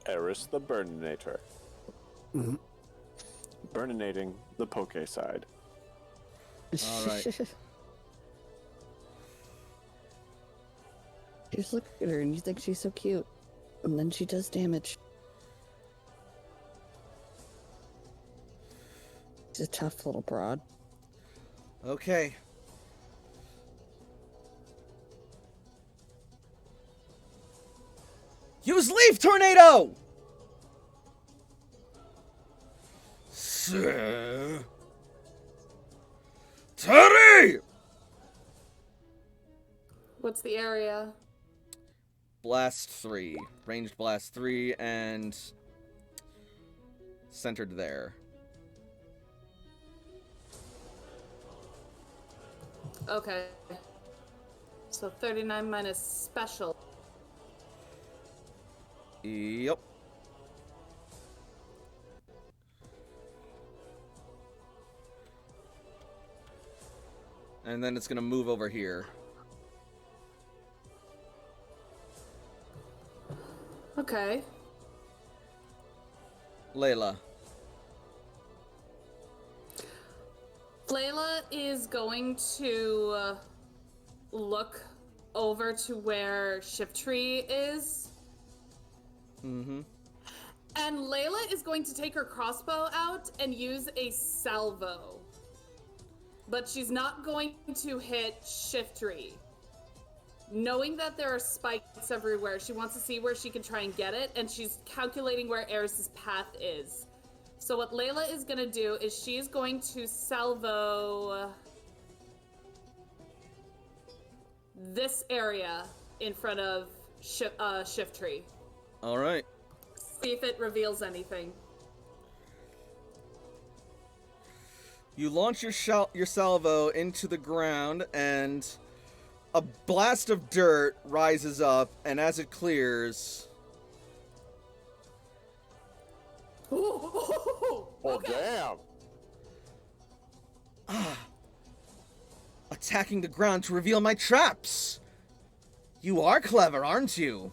Eris the Burninator. Burninating the poke side. Alright. You just look at her and you think she's so cute. And then she does damage. She's a tough little broad. Okay. Use Leaf Tornado! Teddy! What's the area? Blast 3. Ranged Blast 3 and centered there. Okay. So 39 minus special. Yep. And then it's gonna move over here. Okay. Layla. Layla is going to look over to where Shiftry is. Mm-hmm. And Layla is going to take her crossbow out and use a salvo. But she's not going to hit Shiftry. Knowing that there are spikes everywhere, she wants to see where she can try and get it, and she's calculating where Eris's path is. So what Layla is going to do is she's going to salvo this area in front of Shiftry. All right. See if it reveals anything. You launch your salvo into the ground, and a blast of dirt rises up, and as it clears... Oh, Okay. damn! attacking the ground to reveal my traps! You are clever, aren't you?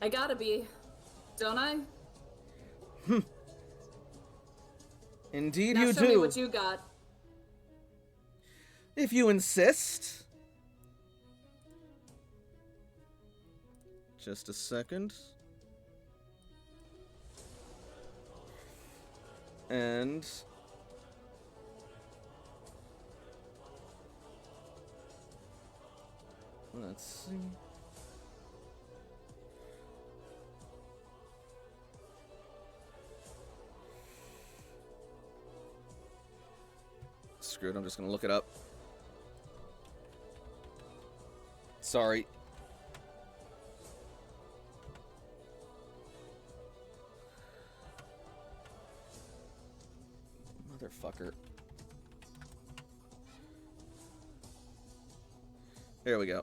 I gotta be, don't I? Indeed Now you show do. me what you got. If you insist. Just a second. And... let's see... screwed. I'm just gonna look it up. Sorry. Motherfucker. There we go.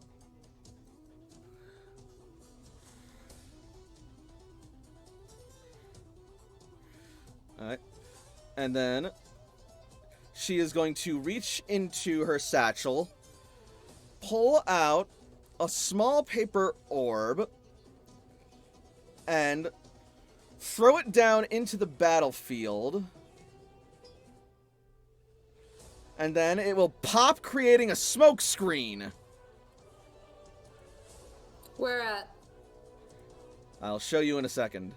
Alright. And then she is going to reach into her satchel, pull out a small paper orb, and throw it down into the battlefield. And then it will pop, creating a smoke screen. Where at? I'll show you in a second.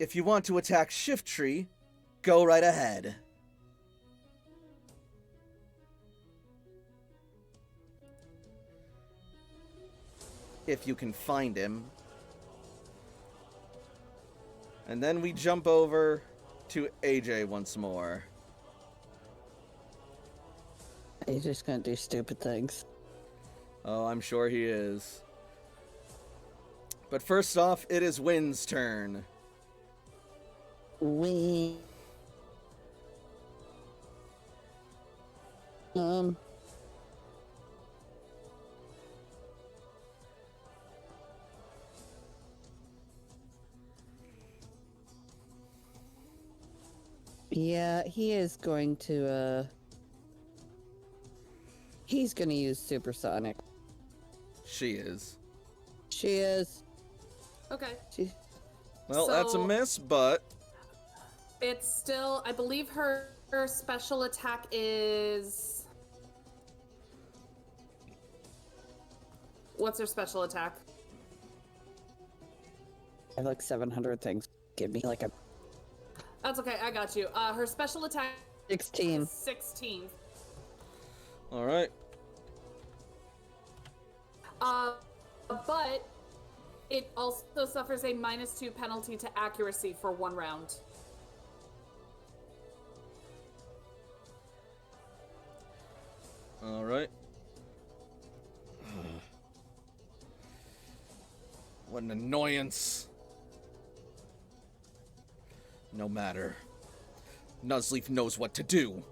If you want to attack Shiftry, go right ahead. If you can find him. And then we jump over to AJ once more. He's just gonna do stupid things. Oh, I'm sure he is. But first off, it is Wynn's turn. We. Yeah, he is going to, he's gonna use supersonic. She is. She is. Okay. Well, that's a So- miss, but It's still, I believe her special attack is... What's her special attack? I have like 700 things. Give me like a That's okay, I got you. Her special attack 16. is 16. all right. But it also suffers a -2 penalty to accuracy for 1 round. All right. What an annoyance. No matter. Nuzleaf knows what to do.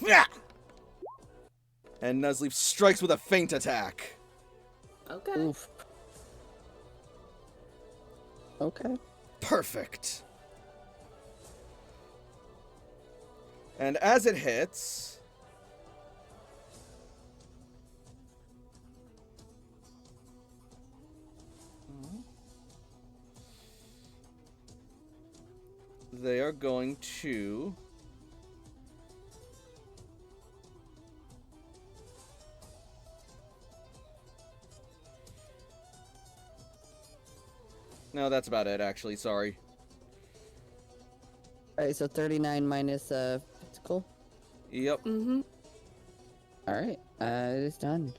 Yeah! And Nuzleaf strikes with a feint attack. Okay. Oof. Okay. Perfect. And as it hits, they are going to No, that's about it, actually. Sorry. Alright, so 39 minus physical. Yep. Mm-hmm. Alright, it is done.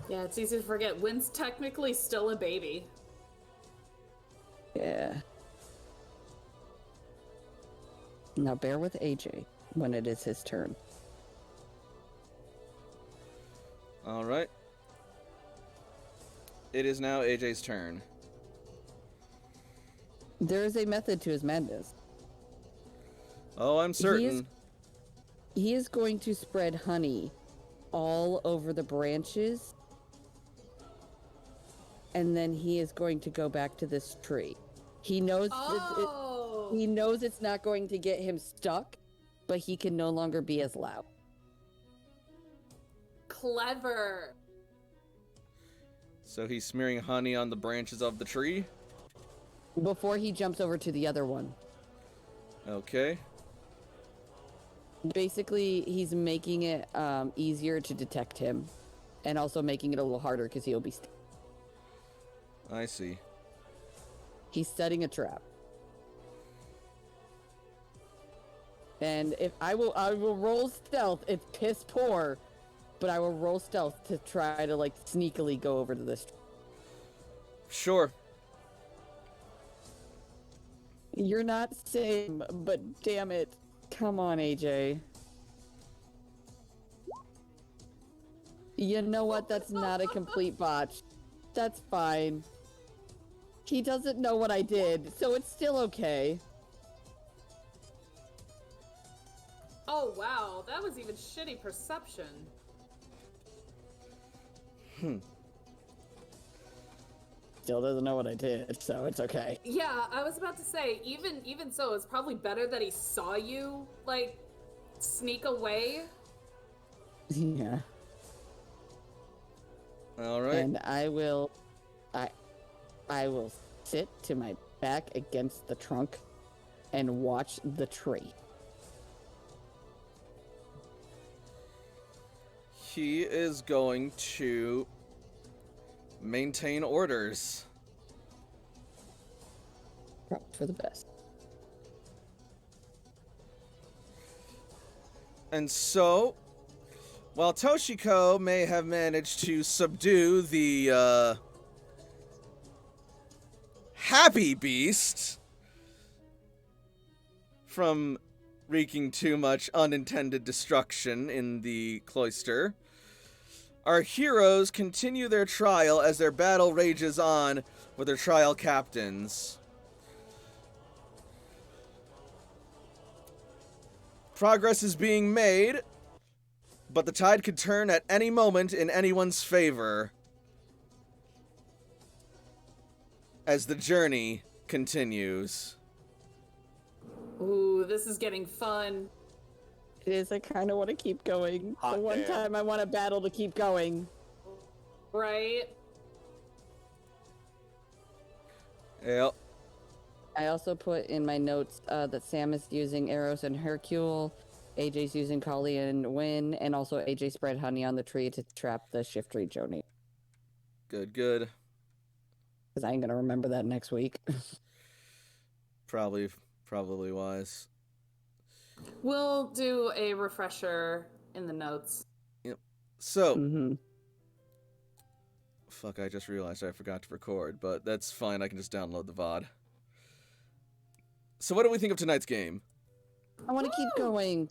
Yeah, it's easy to forget. Wynn's technically still a baby. Yeah. Now bear with AJ when it is his turn. All right. It is now AJ's turn. There is a method to his madness. Oh, I'm certain. He is going to spread honey all over the branches, and then he is going to go back to this tree. He knows he knows it's not going to get him stuck, but he can no longer be as loud. Clever. So he's smearing honey on the branches of the tree? Before he jumps over to the other one. Okay. Basically, he's making it easier to detect him, and also making it a little harder because he'll be I see. He's setting a trap. And if I will roll stealth. It's piss poor, but I will roll stealth to try to like sneakily go over to this. Sure. You're not same, but damn it. Come on, AJ. You know what? That's not a complete botch. That's fine. He doesn't know what I did, so it's still okay. Oh, wow. That was even shitty perception. Still doesn't know what I did, so it's okay. Yeah, I was about to say, even so, it's probably better that he saw you, like, sneak away. Yeah. All right. And I will sit to my back against the trunk and watch the tree. He is going to maintain orders. Probably for the best. And so, while Toshiko may have managed to subdue the happy beast from wreaking too much unintended destruction in the cloister, our heroes continue their trial as their battle rages on with their trial captains. Progress is being made, but the tide could turn at any moment in anyone's favor as the journey continues. Ooh, this is getting fun. It is. I kind of want to keep going. Hot The one damn. time I want a battle to keep going. Right? Yep. I also put in my notes that Sam is using Eros and Hercule, AJ's using Kali and Win, and also AJ spread honey on the tree to trap the Shiftry Joni. Good, good. Because I ain't going to remember that next week. Probably wise. We'll do a refresher in the notes. So, Mm-hmm. fuck, I just realized I forgot to record, but that's fine. I can just download the VOD. So what do we think of tonight's game? I want to keep going.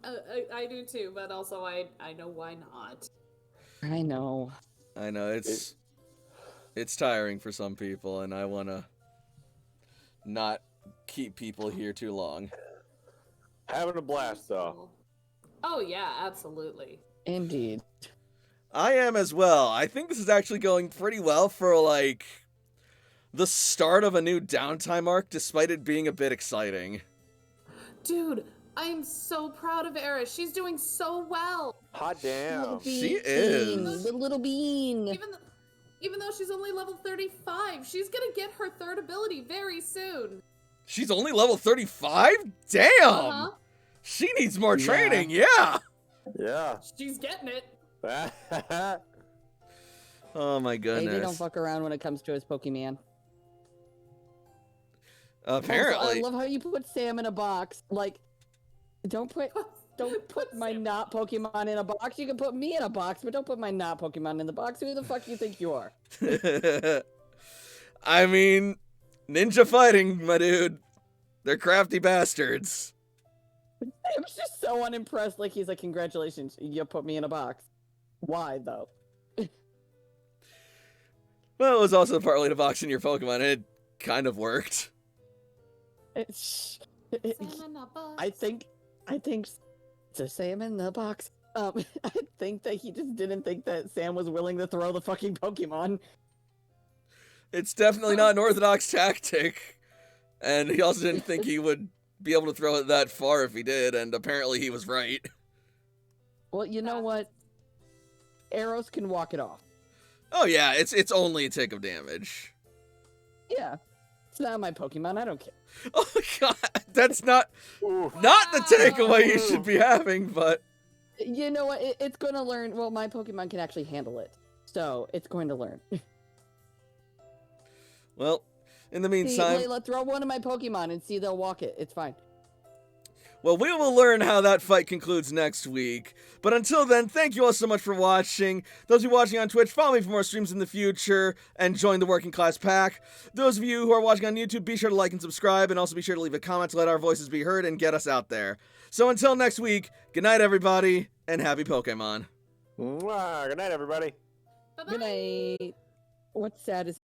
I do too, but also I know why not. I know. I know, it's tiring for some people, and I want to not keep people here too long. Having a blast, though. Oh yeah, absolutely. Indeed. I am as well. I think this is actually going pretty well for, like, the start of a new downtime arc, despite it being a bit exciting. Dude, I'm so proud of Eris. She's doing so well. Hot damn. She is. The little bean. Even though she's only level 35, she's gonna get her third ability very soon. She's only level 35? Damn! Uh-huh. She needs more training, yeah! Yeah. She's getting it. Oh my AJ don't goodness. fuck around when it comes to his Pokemon. Apparently. Also, I love how you put Sam in a box. Like, don't put my Sam. not Pokemon in a box. You can put me in a box, but don't put my not Pokemon in the box. Who the fuck you think you are? I mean, ninja fighting, my dude. They're crafty bastards. Sam's just so unimpressed. Like, he's like, congratulations, you put me in a box. Why, though? Well, it was also partly to box in your Pokemon, and it kind of worked. Sam in a box. I think, to Sam in the box. I think that he just didn't think that Sam was willing to throw the fucking Pokemon. It's definitely not an orthodox tactic, and he also didn't think he would be able to throw it that far if he did, and apparently he was right. Well, you know what? Arrows can walk it off. Oh yeah, it's only a tick of damage. Yeah. It's not my Pokemon, I don't care. Oh god, that's not Ooh. not the takeaway you should be having, but You know what? It's going to learn. Well, my Pokemon can actually handle it. So, it's going to learn. well, in the See, meantime, Layla, throw one of my Pokemon and see they'll walk it. It's fine. well, we will learn how that fight concludes next week. But until then, thank you all so much for watching. Those of you watching on Twitch, follow me for more streams in the future and join the Working Class Pack. Those of you who are watching on YouTube, be sure to like and subscribe, and also be sure to leave a comment to let our voices be heard and get us out there. So until next week, good night, everybody, and happy Pokemon. Mwah. Good night, everybody. Bye-bye. Good night. What's sad is